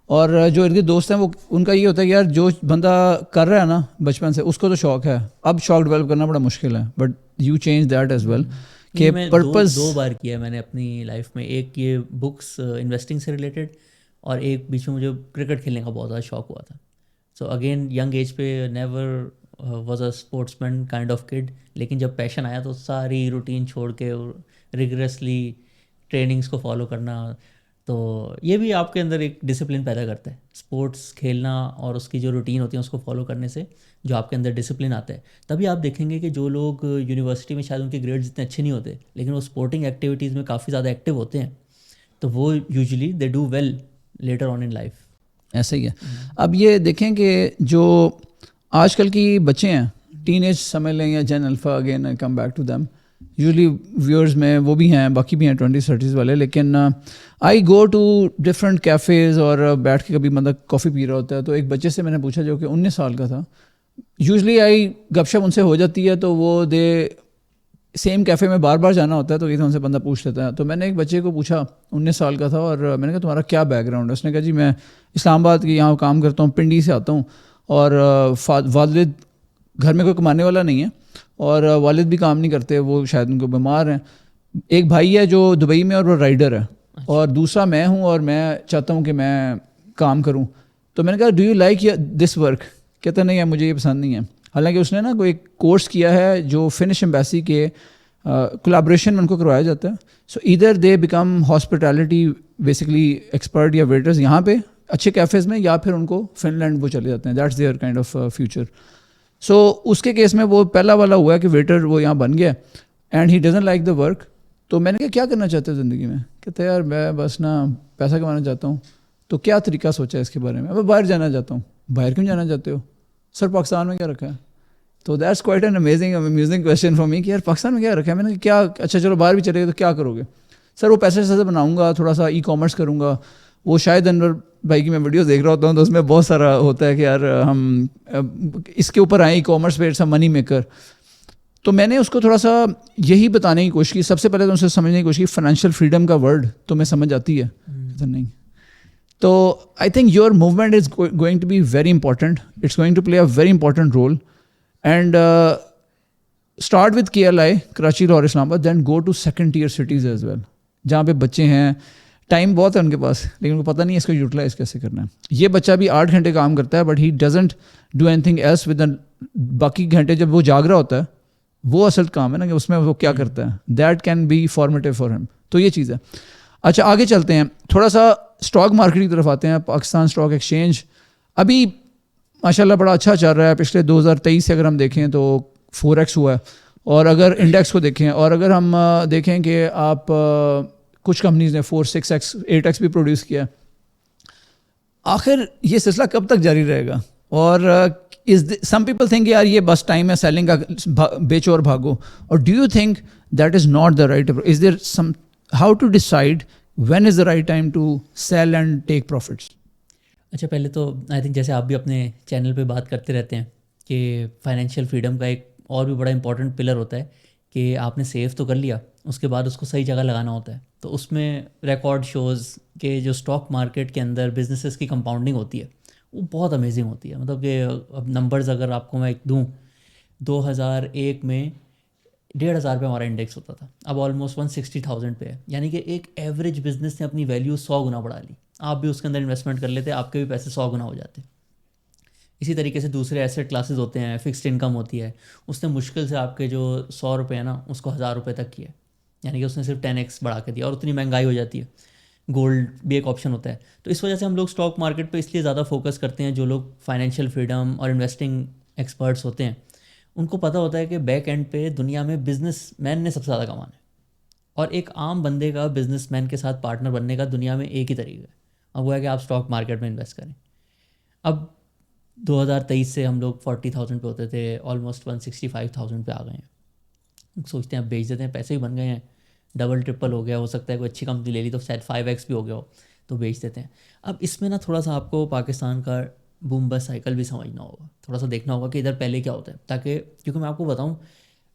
और जो इनके दोस्त हैं वो उनका ये होता है कि यार जो बंदा कर रहा है ना बचपन से, उसको तो शौक है, अब शौक डेवलप करना बड़ा मुश्किल है, but you change that as well कि मैं पर्पस। दो बार किया है मैंने अपनी लाइफ में, एक ये बुक्स इन्वेस्टिंग से रिलेटेड, और एक बीच में मुझे क्रिकेट खेलने का बहुत ज़्यादा शौक हुआ था। सो अगेन यंग एज पे never was a sportsman kind of kid, लेकिन जब पैशन आया तो सारी रूटीन छोड़ के रिगरसली ट्रेनिंग्स को फॉलो करना, तो ये भी आपके अंदर एक डिसिप्लिन पैदा करता है। स्पोर्ट्स खेलना और उसकी जो रूटीन होती है उसको फॉलो करने से जो आपके अंदर डिसिप्लिन आता है, तभी आप देखेंगे कि जो लोग यूनिवर्सिटी में शायद उनके ग्रेड्स इतने अच्छे नहीं होते, लेकिन वो स्पोर्टिंग एक्टिविटीज़ में काफ़ी ज़्यादा एक्टिव होते हैं, तो वो usually they do well later on in life. ऐसा ही है। अब ये देखें कि जो आजकल की बच्चे हैं, टीनेज समझ लें या Gen Alpha, again I come back to them, usually viewers में वो भी हैं, बाकी भी हैं 20-30 वाले, लेकिन आई गो टू डिफरेंट कैफ़ेज़ और बैठ के कभी मतलब कॉफ़ी पी रहा होता है, तो एक बच्चे से मैंने पूछा जो कि 19 साल का था, यूजली आई गपशप उनसे हो जाती है, तो वो दे सेम कैफ़े में बार बार जाना होता है, तो ये उनसे बंदा पूछ लेता है। तो मैंने एक बच्चे को पूछा, 19 साल का था, और मैंने कहा तुम्हारा क्या बैकग्राउंड है? उसने कहा जी मैं इस्लामाबाद की यहाँ काम करता हूँ, पिंडी से आता हूँ, और वालिद घर में कोई कमाने वाला नहीं है, और वालिद भी काम नहीं करते, वो शायद उनको बीमार हैं। एक भाई है जो दुबई में और वो राइडर है, और दूसरा मैं हूँ और मैं चाहता हूँ कि मैं काम करूँ। तो मैंने कहा do you like this work? कहता नहीं है, मुझे ये पसंद नहीं है। हालांकि उसने ना कोई कोर्स किया है जो फिनिश एम्बेसी के कोलैबोरेशन में उनको करवाया जाता है। सो इधर they become hospitality basically expert या वेटर्स यहाँ पे अच्छे कैफ़ेज़ में, या फिर उनको फिनलैंड वो चले जाते हैं, that's their kind of future. So उसके केस में वो पहला वाला हुआ है कि वेटर वो यहाँ बन गया and he doesn't like the work. तो मैंने कहा क्या करना चाहते हो ज़िंदगी में? कहते यार मैं बस ना पैसा कमाना चाहता हूँ। तो क्या तरीका सोचा है इसके बारे में? मैं बाहर जाना चाहता हूँ। बाहर क्यों जाना चाहते हो? सर पाकिस्तान में क्या रखा है? तो that's quite an amazing question for me कि यार पाकिस्तान में क्या रखा है? मैंने कहा क्या, अच्छा चलो बाहर भी चले गए तो क्या करोगे? सर वो पैसे से बनाऊंगा, थोड़ा सा ई कॉमर्स करूँगा। वो शायद अनवर भाई की मैं वीडियोस देख रहा होता हूँ तो उसमें बहुत सारा होता है कि यार हम इसके ऊपर आए, ई कॉमर्स पे इट्स अ मनी मेकर। तो मैंने उसको थोड़ा सा यही बताने की कोशिश की। सबसे पहले तो उनसे समझने की कोशिश की फाइनेंशियल फ्रीडम का वर्ड तो मैं समझ आती है तो नहीं। तो I think your movement is going to be very important, it's going to play a very important role and start with KLI Karachi और Islamabad, then go to second tier cities as well, जहाँ पे बच्चे हैं, टाइम बहुत है उनके पास लेकिन उनको पता नहीं है इसको यूटिलाइज कैसे करना है। ये बच्चा भी 8 घंटे काम करता है but he doesn't do anything else with बाकी घंटे जब वो जाग रहा होता है, वो असल काम है ना कि उसमें वो क्या करता है, that can be formative for him. तो ये चीज़ है। अच्छा आगे चलते हैं, थोड़ा सा स्टॉक मार्केट की तरफ आते हैं। पाकिस्तान स्टॉक एक्सचेंज अभी माशाल्लाह बड़ा अच्छा चल रहा है। पिछले 2023 से अगर हम देखें तो 4x हुआ है, और अगर इंडेक्स को देखें, और अगर हम देखें कि आप कुछ कंपनीज ने 4, 6x, 8x भी प्रोड्यूस किया। आखिर ये सिलसिला कब तक जारी रहेगा? और सम पीपल थिंक यार ये बस टाइम है सेलिंग का, बेचो और भागो, और do you think that is not the right? Is there some how to decide when is the right time to sell and take profits? अच्छा पहले तो आई थिंक जैसे आप भी अपने चैनल पे बात करते रहते हैं कि फाइनेंशियल फ्रीडम का एक और भी बड़ा इंपॉर्टेंट पिलर होता है कि आपने सेव तो कर लिया, उसके बाद उसको सही जगह लगाना होता है। तो उसमें रिकॉर्ड शोज़ के जो स्टॉक मार्केट के अंदर बिजनेसेस की कंपाउंडिंग होती है वो बहुत अमेजिंग होती है। मतलब कि अब नंबर्स अगर आपको मैं एक दूँ, 2001 में 1,500 पे हमारा इंडेक्स होता था, अब ऑलमोस्ट 160,000 पे है। यानी कि एक एवरेज बिजनेस ने अपनी वैल्यू 100 गुना बढ़ा ली। आप भी उसके अंदर इन्वेस्टमेंट कर लेते, आपके भी पैसे 100 गुना हो जाते। इसी तरीके से दूसरे एसेट क्लासेस होते हैं, फिक्स्ड इनकम होती है, उसने मुश्किल से आपके जो 100 रुपये है ना उसको 1000 रुपये तक किया। यानी कि उसने सिर्फ 10x बढ़ा के दिया, और उतनी महंगाई हो जाती है। गोल्ड भी एक ऑप्शन होता है। तो इस वजह से हम लोग स्टॉक मार्केट पे इसलिए ज़्यादा फोकस करते हैं, जो लोग फाइनेंशियल फ्रीडम और इन्वेस्टिंग एक्सपर्ट्स होते हैं उनको पता होता है कि बैक एंड पे दुनिया में बिजनेसमैन ने सबसे ज़्यादा कमाना है, और एक आम बंदे का बिजनेसमैन के साथ पार्टनर बनने का दुनिया में एक ही तरीका है, और वो है कि आप स्टॉक मार्केट में इन्वेस्ट करें। अब 2023 से हम लोग 40,000 पे होते थे, ऑलमोस्ट 165,000 पे आ गए हैं। सोचते हैं अब बेच देते हैं, पैसे ही बन गए हैं, डबल ट्रिपल हो गया, हो सकता है कोई अच्छी कंपनी ले ली तो शायद 5x भी हो गया हो, तो बेच देते हैं। अब इसमें ना थोड़ा सा आपको पाकिस्तान का बूम बस्ट साइकिल भी समझना होगा, थोड़ा सा देखना होगा कि इधर पहले क्या होता है, ताकि क्योंकि मैं आपको बताऊं,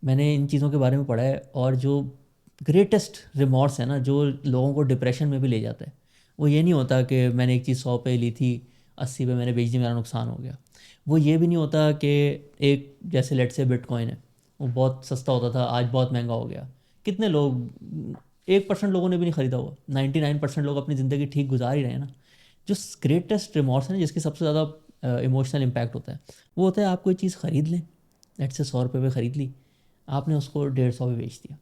मैंने इन चीज़ों के बारे में पढ़ा है, और जो ग्रेटेस्ट रिमॉर्स है ना, जो लोगों को डिप्रेशन में भी ले जाता है, वो ये नहीं होता कि मैंने एक चीज़ 100 पे ली थी, 80 पे मैंने बेच दी, मेरा नुकसान हो गया। वो ये भी नहीं होता कि एक जैसे लेट से बिटकॉइन है, वो बहुत सस्ता होता था, आज बहुत महंगा हो गया। कितने लोग, 1% लोगों ने भी नहीं ख़रीदा हुआ, 99% लोग अपनी ज़िंदगी ठीक गुजार ही रहे हैं ना। जो ग्रेटेस्ट रिमॉर्स है ना, जिसकी सबसे ज़्यादा इमोशनल इम्पैक्ट होता है, वो होता है आप कोई चीज़ ख़रीद लें, लेट से 100 रुपये पे ख़रीद ली, आपने उसको 150 पे बेच दिया,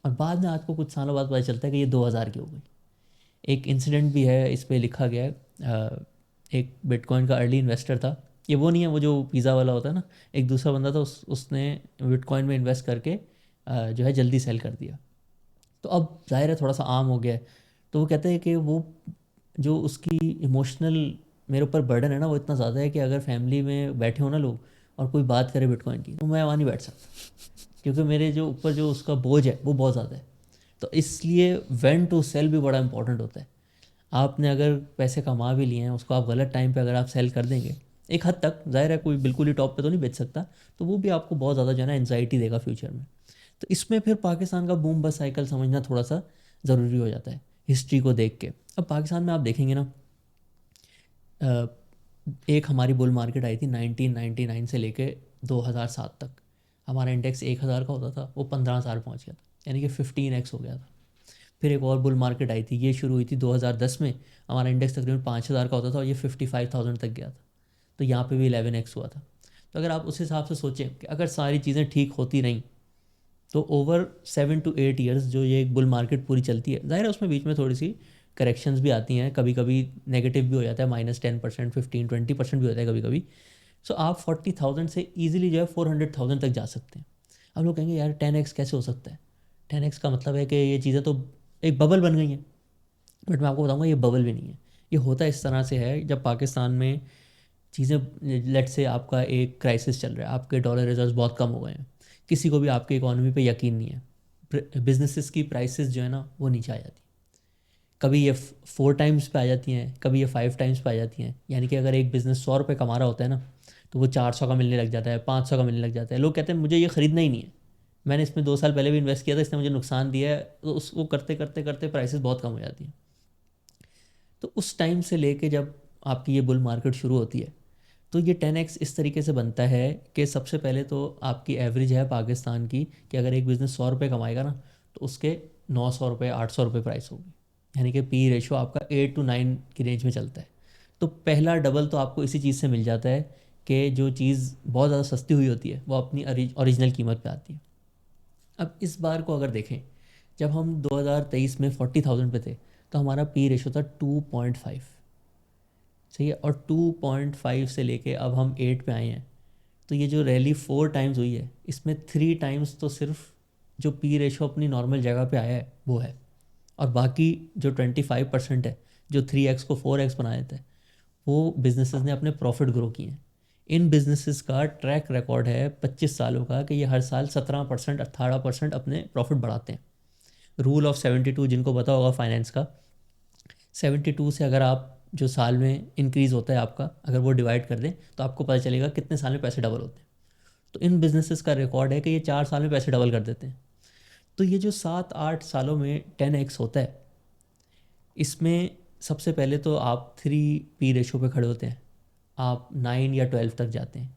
और बाद में आपको कुछ सालों बाद पता चलता है कि ये 2000 की हो गई। एक इंसिडेंट भी है, इस पे लिखा गया है। एक बिटकॉइन का अर्ली इन्वेस्टर था, ये वो नहीं है वो जो पिज़्ज़ा वाला होता है ना, एक दूसरा बंदा था, उसने बिटकॉइन में इन्वेस्ट करके जो है जल्दी सेल कर दिया। तो अब जाहिर है थोड़ा सा आम हो गया है। तो वो कहते हैं कि वो जो उसकी इमोशनल मेरे ऊपर बर्डन है ना, वो इतना ज़्यादा है कि अगर फैमिली में बैठे हो ना लोग और कोई बात करे बिटकॉइन की, तो मैं वहाँ नहीं बैठ सकता, क्योंकि मेरे जो ऊपर जो उसका बोझ है वो बहुत ज़्यादा है। तो इसलिए व्हेन टू सेल भी बड़ा इंपॉर्टेंट होता है। आपने अगर पैसे कमा भी लिए हैं, उसको आप गलत टाइम पे अगर आप सेल कर देंगे, एक हद तक जाहिर है कोई बिल्कुल ही टॉप पे तो नहीं बेच सकता, तो वो भी आपको बहुत ज़्यादा जो है ना एनजाइटी देगा फ्यूचर में। तो इसमें फिर पाकिस्तान का बूम बस साइकिल समझना थोड़ा सा ज़रूरी हो जाता है हिस्ट्री को देख के। अब पाकिस्तान में आप देखेंगे ना, अ, एक हमारी बुल मार्केट आई थी 1999 से लेके 2007 तक, हमारा इंडेक्स 1,000 का होता था, वो 15,000 पहुँच गया था, यानी कि 15x हो गया था। फिर एक और बुल मार्केट आई थी, ये शुरू हुई थी 2010 में, हमारा इंडेक्स तकरीबन 5,000 का होता था और ये 55,000 तक गया था, तो यहाँ पे भी 11x हुआ था। तो अगर आप उस हिसाब से सोचें कि अगर सारी चीज़ें ठीक होती रहीं, तो ओवर 7 to 8 ईयर्स जो ये एक बुल मार्केट पूरी चलती है, ज़ाहिर है उसमें बीच में थोड़ी सी करेक्शंस भी आती हैं, कभी कभी नेगेटिव भी हो जाता है, -10%, 15-20% भी होता है कभी कभी। सो आप 40,000 से ईजिली जो है 400,000 तक जा सकते हैं। अब लोग कहेंगे यार 10x कैसे हो सकता है, 10x का मतलब है कि ये चीज़ें तो एक बबल बन गई हैं। बट मैं आपको बताऊंगा ये बबल भी नहीं है। ये होता इस तरह से है, जब पाकिस्तान में चीज़ें, लेट से आपका एक क्राइसिस चल रहा है, आपके डॉलर रिजर्व्स बहुत कम हो गए हैं, किसी को भी आपके इकोनॉमी पे यकीन नहीं है, बिजनेसेस की प्राइसेस जो है ना वो नीचे आ जाती हैं। कभी ये 4 टाइम्स पे आ जाती हैं, कभी ये 5 टाइम्स पे आ जाती हैं। यानी कि अगर एक बिज़नेस 100 रुपये कमा रहा होता है ना, तो वो 400 का मिलने लग जाता है, 500 का मिलने लग जाता है। लोग कहते हैं मुझे ये ख़रीदना ही नहीं है, मैंने इसमें 2 साल पहले भी इन्वेस्ट किया था, इसने मुझे नुकसान दिया है, तो उसको करते करते करते प्राइसेस बहुत कम हो जाती हैं। तो उस टाइम से लेके जब आपकी ये बुल मार्केट शुरू होती है, तो ये 10x इस तरीके से बनता है कि सबसे पहले तो आपकी एवरेज है पाकिस्तान की कि अगर एक बिज़नेस 100 रुपये कमाएगा ना, तो उसके 900 रुपये 800 रुपये प्राइस होगी। यानी कि पी रेशो आपका 8 to 9 की रेंज में चलता है। तो पहला डबल तो आपको इसी चीज़ से मिल जाता है कि जो चीज़ बहुत ज़्यादा सस्ती हुई होती है वो अपनी ओरिजिनल कीमत पे आती है। अब इस बार को अगर देखें, जब हम 2023 में 40,000 पे थे, तो हमारा पी रेशो था 2.5। सही है, और 2.5 से लेके अब हम 8 पे आए हैं। तो ये जो रैली 4 टाइम्स हुई है, इसमें 3 टाइम्स तो सिर्फ जो पी रेशो अपनी नॉर्मल जगह पे आया है वो है, और बाकी जो 25% है, जो 3x को 4x बना देता है, वो बिजनेसेस ने अपने प्रॉफिट ग्रो किए हैं। इन बिजनेसेस का ट्रैक रिकॉर्ड है 25 सालों का कि ये हर साल 17% 18% अपने प्रॉफिट बढ़ाते हैं। रूल ऑफ 72 जिनको पता होगा फाइनेंस का, 72 से अगर आप जो साल में इंक्रीज़ होता है आपका, अगर वो डिवाइड कर दें तो आपको पता चलेगा कितने साल में पैसे डबल होते हैं। तो इन बिजनेसेस का रिकॉर्ड है कि ये 4 साल में पैसे डबल कर देते हैं। तो ये जो 7-8 सालों में 10x होता है, इसमें सबसे पहले तो आप 3 पी रेशो पे खड़े होते हैं, आप 9 या 12 तक जाते हैं।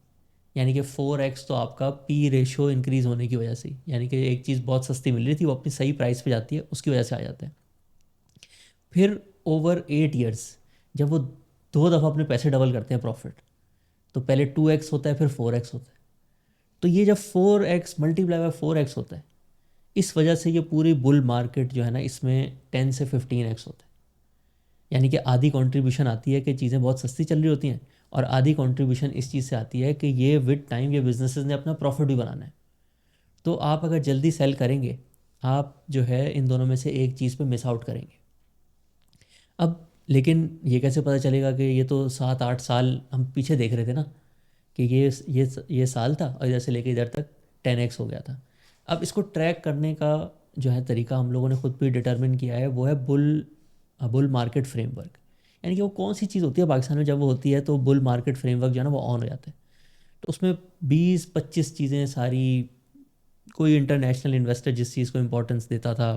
यानी कि 4x तो आपका पी रेशो इंक्रीज़ होने की वजह से ही, यानी कि एक चीज़ बहुत सस्ती मिल रही थी वो अपनी सही प्राइस पे जाती है, उसकी वजह से आ जाता है। फिर ओवर 8 ईयर्स जब वो 2 दफ़ा अपने पैसे डबल करते हैं प्रॉफिट, तो पहले 2x होता है, फिर 4x होता है। तो ये जब 4x मल्टीप्लाई बाय 4x होता है, इस वजह से ये पूरी बुल मार्केट जो है ना, इसमें 10 से 15x होता है। यानी कि आधी कंट्रीब्यूशन आती है कि चीज़ें बहुत सस्ती चल रही होती हैं, और आधी कंट्रीब्यूशन इस चीज़ से आती है कि ये विद टाइम ये बिजनेसेस ने अपना प्रॉफिट भी बनाना है। तो आप अगर जल्दी सेल करेंगे, आप जो है इन दोनों में से एक चीज़ पे मिस आउट करेंगे। अब लेकिन ये कैसे पता चलेगा कि ये तो 7-8 साल हम पीछे देख रहे थे ना, कि ये साल था और इधर से लेके इधर तक 10x हो गया था। अब इसको ट्रैक करने का जो है तरीका हम लोगों ने खुद भी डिटरमिन किया है, वो है बुल मार्केट फ्रेमवर्क। यानी कि वो कौन सी चीज़ होती है पाकिस्तान में, जब वो होती है तो बुल मार्केट फ्रेमवर्क जो है ना वो ऑन हो जाता है। तो उसमें 20-25 चीज़ें सारी, कोई इंटरनेशनल इन्वेस्टर जिस चीज़ को इम्पोर्टेंस देता था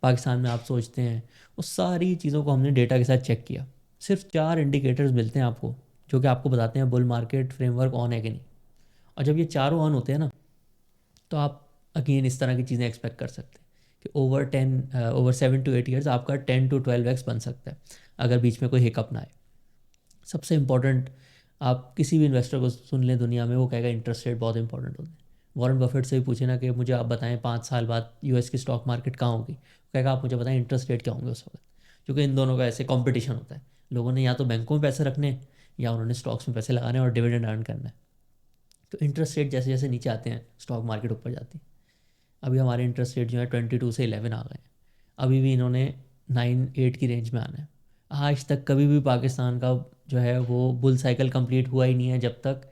पाकिस्तान में, आप सोचते हैं, उस सारी चीज़ों को हमने डेटा के साथ चेक किया। सिर्फ 4 इंडिकेटर्स मिलते हैं आपको जो कि आपको बताते हैं बुल मार्केट फ्रेमवर्क ऑन है कि नहीं। और जब ये चारों ऑन होते हैं ना, तो आप अगेन इस तरह की चीज़ें एक्सपेक्ट कर सकते हैं कि ओवर 7 to 8 ईयर्स आपका 10 to 12x बन सकता है, अगर बीच में कोई हिकअप ना आए। सबसे इम्पॉर्टेंट, आप किसी भी इन्वेस्टर को सुन लें दुनिया में, वो कहेगा इंटरेस्ट रेट बहुत इंपॉर्टेंट होते हैं। वॉरेन बफेट से भी पूछे ना कि मुझे आप बताएं 5 साल बाद यूएस की स्टॉक मार्केट कहाँ होगी, वो कहेगा आप मुझे बताएं इंटरेस्ट रेट क्या होंगे उस वक्त। क्योंकि इन दोनों का ऐसे कॉम्पिटिशन होता है, लोगों ने या तो बैंकों में पैसे रखने हैं या उन्होंने स्टॉक्स में पैसे लगाने और डिविडेंड अर्न करना है। तो इंटरेस्ट रेट जैसे जैसे नीचे आते हैं, स्टॉक मार्केट ऊपर जाती है। अभी हमारे इंटरेस्ट रेट जो है 22 से 11 आ गए हैं, अभी भी इन्होंने 9-8 की रेंज में आना है। आज तक कभी भी पाकिस्तान का जो है वो बुल साइकिल कंप्लीट हुआ ही नहीं है जब तक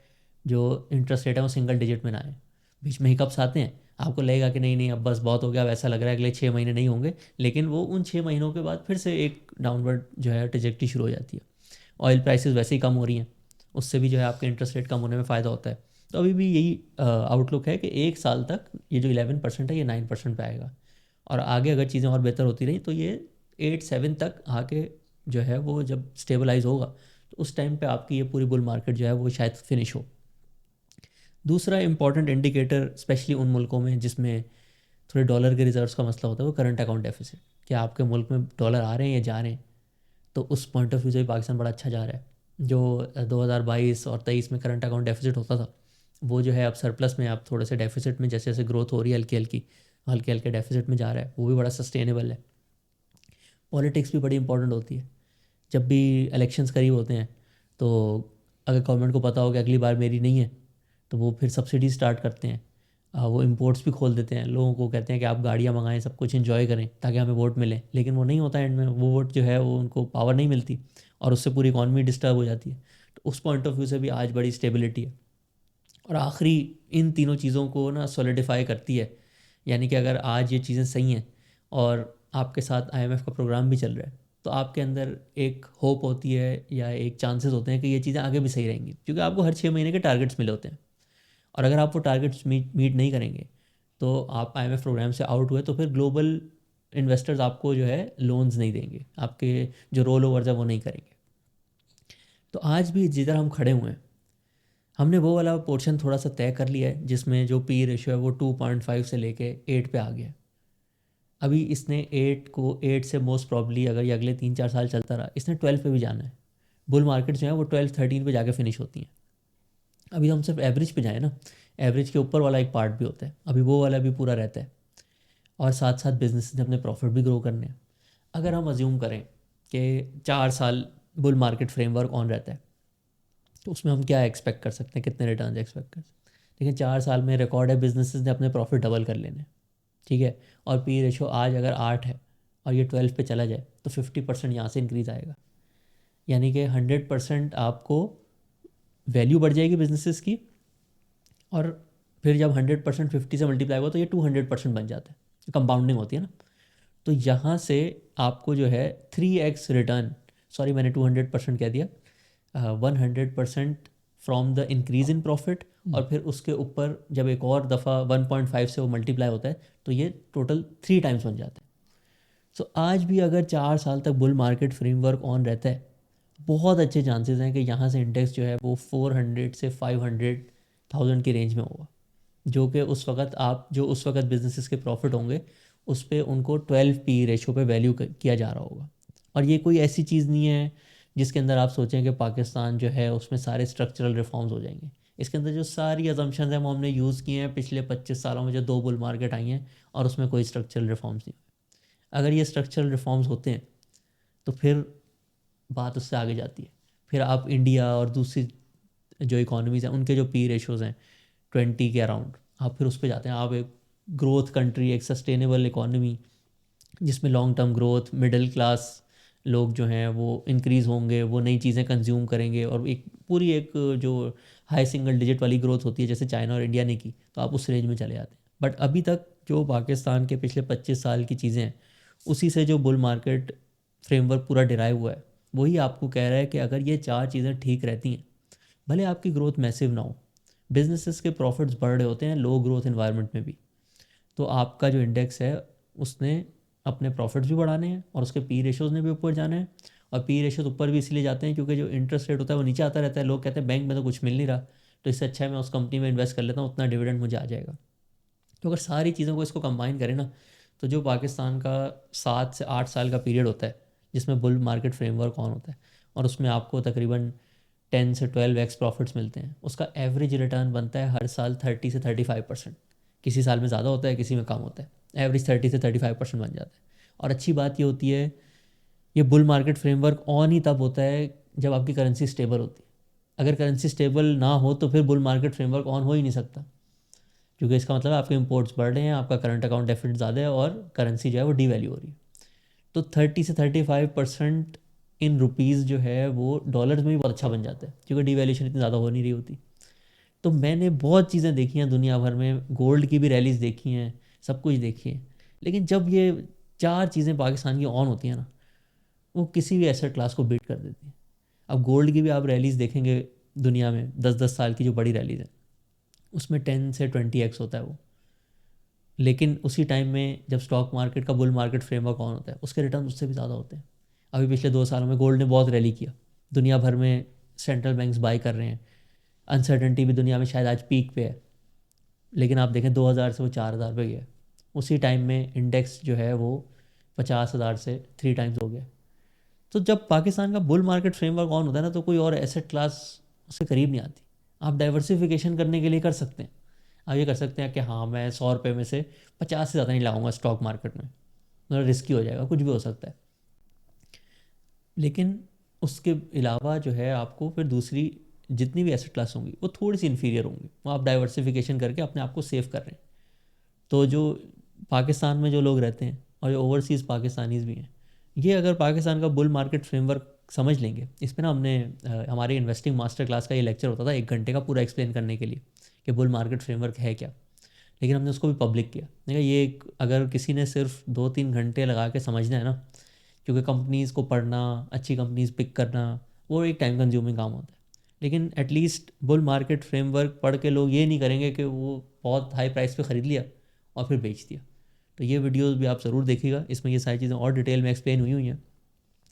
जो इंटरेस्ट रेट है वो सिंगल डिजिट में ना आए। बीच में हिकअप्स आते हैं, आपको लगेगा कि नहीं नहीं अब बस बहुत हो गया, वैसा लग रहा है अगले 6 महीने नहीं होंगे, लेकिन वो उन 6 महीनों के बाद फिर से एक डाउनवर्ड जो है ट्रेजेक्टरी शुरू हो जाती है। ऑयल प्राइसेस वैसे ही कम हो रही हैं, उससे भी जो है आपके इंटरेस्ट रेट कम होने में फ़ायदा होता है। तो अभी भी यही आउटलुक है कि 1 साल तक ये जो 11% है ये 9% पे आएगा, और आगे अगर चीज़ें और बेहतर होती रही तो ये 8-7 तक आके जो है वो जब स्टेबलाइज होगा, तो उस टाइम पे आपकी ये पूरी बुल मार्केट जो है वो शायद फिनिश हो। दूसरा इंपॉर्टेंट इंडिकेटर, स्पेशली उन मुल्कों में जिसमें थोड़े डॉलर के रिजर्व्स का मसला होता है, वो करंट अकाउंट डेफिसिट। क्या आपके मुल्क में डॉलर आ रहे हैं या जा रहे हैं? तो उस पॉइंट ऑफ व्यू से भी पाकिस्तान बड़ा अच्छा जा रहा है। जो 2022 और 23 में करंट अकाउंट डेफिसिट होता था, वो जो है अब सरप्लस में, अब थोड़े से डेफिसिट में जैसे जैसे ग्रोथ हो रही है, हल्की हल्की हल्के हल्के डेफिसिट में जा रहा है, वो भी बड़ा सस्टेनेबल है। पॉलिटिक्स भी बड़ी इंपॉर्टेंट होती है। जब भी इलेक्शंस करीब होते हैं, तो अगर गवर्नमेंट को पता हो कि अगली बार मेरी नहीं है, तो वो फिर सब्सिडी स्टार्ट करते हैं। वो इंपोर्ट्स भी खोल देते हैं, लोगों को कहते हैं कि आप गाड़ियाँ मंगाएं, सब कुछ एंजॉय करें ताकि हमें वोट मिले। लेकिन वो नहीं होता एंड में, वो वोट जो है वो उनको पावर नहीं मिलती, और उससे पूरी इकॉनमी डिस्टर्ब हो जाती है। तो उस पॉइंट ऑफ व्यू से भी आज बड़ी स्टेबिलिटी है। और आखिरी, इन तीनों चीज़ों को ना सॉलिडिफाई करती है। यानी कि अगर आज ये चीज़ें सही हैं और आपके साथ आईएमएफ का प्रोग्राम भी चल रहा है, तो आपके अंदर एक होप होती है या एक चांसेस होते हैं कि ये चीज़ें आगे भी सही रहेंगी, क्योंकि आपको हर 6 महीने के टारगेट्स मिले होते हैं। और अगर आप वो टारगेट्स मीट नहीं करेंगे, तो आप आईएमएफ प्रोग्राम से आउट हुए, तो फिर ग्लोबल इन्वेस्टर्स आपको जो है लोन्स नहीं देंगे, आपके जो रोल ओवर्स है वो नहीं करेंगे। तो आज भी जिधर हम खड़े हुए हैं, हमने वो वाला पोर्शन थोड़ा सा तय कर लिया है जिसमें जो पी रेशियो है वो 2.5 से लेके 8 पे आ गया है। अभी इसने 8 से मोस्ट प्रॉब्ली, अगर ये अगले 3-4 साल चलता रहा, इसने 12 पे भी जाना है। बुल मार्केट जो है वो 12-13 पे जाके फिनिश होती हैं। अभी हम सिर्फ एवरेज पे जाए ना, एवरेज के ऊपर वाला एक पार्ट भी होता है, अभी वो वाला भी पूरा रहता है। और साथ साथ बिजनेस ने अपने प्रॉफिट भी ग्रो करने हैं। अगर हम अज्यूम करें कि 4 साल बुल मार्केट फ्रेमवर्क ऑन रहता है, तो उसमें हम क्या एक्सपेक्ट कर सकते हैं, कितने रिटर्न एक्सपेक्ट कर सकते हैं? लेकिन 4 साल में रिकॉर्ड है बिजनेसेस ने अपने प्रॉफिट डबल कर लेने, ठीक है। और पी रेशो आज अगर 8 है और ये 12 पे चला जाए, तो 50% यहाँ से इंक्रीज़ आएगा। यानी कि 100% आपको वैल्यू बढ़ जाएगी बिजनेसेस की, और फिर जब 100% 50 से मल्टीप्लाई होगा तो ये 200% बन जाता है, कंपाउंडिंग होती है ना। तो यहाँ से आपको जो है 3x रिटर्न, सॉरी मैंने 200% कह दिया, 100% from the increase in profit, और फिर उसके ऊपर जब एक और दफ़ा 1.5 से वो मल्टीप्लाई होता है, तो ये टोटल 3 टाइम्स बन जाता है। सो आज भी अगर 4 साल तक बुल मार्केट फ्रेमवर्क ऑन रहता है बहुत अच्छे चांसेस हैं कि यहाँ से इंडेक्स जो है वो 400 से 500,000 की रेंज में होगा, जो कि उस वक्त आप जो उस वक्त बिजनेसेस के प्रॉफिट होंगे उस पे उनको 12 पी रेशो पे वैल्यू किया जा रहा होगा। और ये कोई ऐसी चीज़ नहीं है जिसके अंदर आप सोचें कि पाकिस्तान जो है उसमें सारे स्ट्रक्चरल रिफॉर्म्स हो जाएंगे। इसके अंदर जो सारी अजम्पशंस हैं वो हमने यूज़ किए हैं पिछले 25 सालों में, जो 2 बुल मार्केट आई हैं, और उसमें कोई स्ट्रक्चरल रिफॉर्म्स नहीं हुए। अगर ये स्ट्रक्चरल रिफॉर्म्स होते हैं तो फिर बात उससे आगे जाती है। फिर आप इंडिया और दूसरी जो इकोनॉमीज़ हैं उनके जो पी रेशोज़ हैं 20 के अराउंड, आप फिर उस पर जाते हैं। आप एक ग्रोथ कंट्री, एक सस्टेनेबल इकोनॉमी जिसमें long term growth, middle class लोग जो हैं वो इंक्रीज़ होंगे, वो नई चीज़ें कंज्यूम करेंगे, और एक पूरी एक जो हाई सिंगल डिजिट वाली ग्रोथ होती है जैसे चाइना और इंडिया ने की, तो आप उस रेंज में चले जाते हैं। बट अभी तक जो पाकिस्तान के पिछले 25 साल की चीज़ें हैं उसी से जो बुल मार्केट फ्रेमवर्क पूरा डिराइव हुआ है, वही आपको कह रहा है कि अगर ये 4 चीज़ें ठीक रहती हैं, भले आपकी ग्रोथ मैसिव ना हो, बिजनेसेस के प्रॉफिट्स बढ़ रहे होते हैं लो ग्रोथ इन्वायरमेंट में भी, तो आपका जो इंडेक्स है उसने अपने प्रॉफिट्स भी बढ़ाने हैं और उसके पी रेशोज़ ने भी ऊपर जाना है। और पी रेशोज़ ऊपर भी इसलिए जाते हैं क्योंकि जो इंटरेस्ट रेट होता है वो नीचे आता रहता है। लोग कहते हैं बैंक में तो कुछ मिल नहीं रहा, तो इससे अच्छा है मैं उस कंपनी में इन्वेस्ट कर लेता हूँ, उतना डिविडेंड मुझे आ जाएगा। तो अगर सारी चीज़ों को इसको कंबाइन करें ना, तो जो पाकिस्तान का 7 से 8 साल का पीरियड होता है जिसमें बुल मार्केट फ्रेमवर्क ऑन होता है और उसमें आपको तकरीबन 10 से 12x प्रॉफिट्स मिलते हैं, उसका एवरेज रिटर्न बनता है हर साल 30 से 35%। किसी साल में ज़्यादा होता है, किसी में कम होता है, एवरेज 30 से 35% बन जाता है। और अच्छी बात ये होती है, ये बुल मार्केट फ्रेमवर्क ऑन ही तब होता है जब आपकी करेंसी स्टेबल होती है। अगर करेंसी स्टेबल ना हो तो फिर बुल मार्केट फ्रेमवर्क ऑन हो ही नहीं सकता, क्योंकि इसका मतलब आपके इंपोर्ट्स बढ़ रहे हैं, आपका करंट अकाउंट डेफिसिट ज़्यादा है और करेंसी जो है वो डी वैल्यू हो रही है। तो 30 से 35% इन रुपीज़ जो है वो डॉलर्स में भी बहुत अच्छा बन जाता है, क्योंकि डी वैल्यूशन इतनी ज़्यादा हो नहीं रही होती। तो मैंने बहुत चीज़ें देखी हैं दुनिया भर में, गोल्ड की भी रैलीज़ देखी हैं, सब कुछ देखी है, लेकिन जब ये 4 चीज़ें पाकिस्तान की ऑन होती हैं ना, वो किसी भी एसेट क्लास को बीट कर देती हैं। अब गोल्ड की भी आप रैलीज़ देखेंगे दुनिया में, 10-10 साल की जो बड़ी रैलीज़ हैं उसमें 10 से 20x होता है वो। लेकिन उसी टाइम में जब स्टॉक मार्केट का बुल मार्केट फ्रेमवर्क ऑन होता है उसके रिटर्न उससे भी ज़्यादा होते हैं। अभी पिछले 2 सालों में गोल्ड ने बहुत रैली किया, दुनिया भर में सेंट्रल बैंक्स बाई कर रहे हैं, अनसर्टेनिटी भी दुनिया में शायद आज पीक पे है, लेकिन आप देखें 2000 से वो 4000 पे गया। उसी टाइम में इंडेक्स जो है वो 50,000 से 3 टाइम्स हो गया। तो जब पाकिस्तान का बुल मार्केट फ्रेमवर्क ऑन होता है ना, तो कोई और एसेट क्लास उसके करीब नहीं आती। आप डाइवर्सिफिकेशन करने के लिए कर सकते हैं, आप ये कर सकते हैं कि हाँ मैं 100 रुपये में से 50 से ज़्यादा नहीं लाऊंगा स्टॉक मार्केट में, मतलब रिस्की हो जाएगा, कुछ भी हो सकता है। लेकिन उसके अलावा जो है आपको फिर दूसरी जितनी भी एसेट क्लास होंगी वो थोड़ी सी इन्फीरियर होंगी, वो आप डाइवर्सिफिकेशन करके अपने आप को सेव कर रहे हैं। तो जो पाकिस्तान में जो लोग रहते हैं और जो ओवरसीज़ पाकिस्तानीज़ भी हैं, ये अगर पाकिस्तान का बुल मार्केट फ्रेमवर्क समझ लेंगे, इस पर ना हमने हमारे इन्वेस्टिंग मास्टर क्लास का ये लेक्चर होता था 1 घंटे का, पूरा एक्सप्लेन करने के लिए कि बुल मार्केट फ्रेमवर्क है क्या। लेकिन हमने उसको भी पब्लिक किया, देखा ये अगर किसी ने सिर्फ 2-3 घंटे लगा के समझना है ना, क्योंकि कंपनीज़ को पढ़ना, अच्छी कंपनीज़ पिक करना, वो एक टाइम कंज्यूमिंग काम होता है। लेकिन एटलीस्ट बुल मार्केट फ्रेमवर्क पढ़ के लोग ये नहीं करेंगे कि वो बहुत हाई प्राइस पे ख़रीद लिया और फिर बेच दिया। तो ये वीडियोस भी आप ज़रूर देखिएगा, इसमें ये सारी चीज़ें और डिटेल में एक्सप्लेन हुई हैं।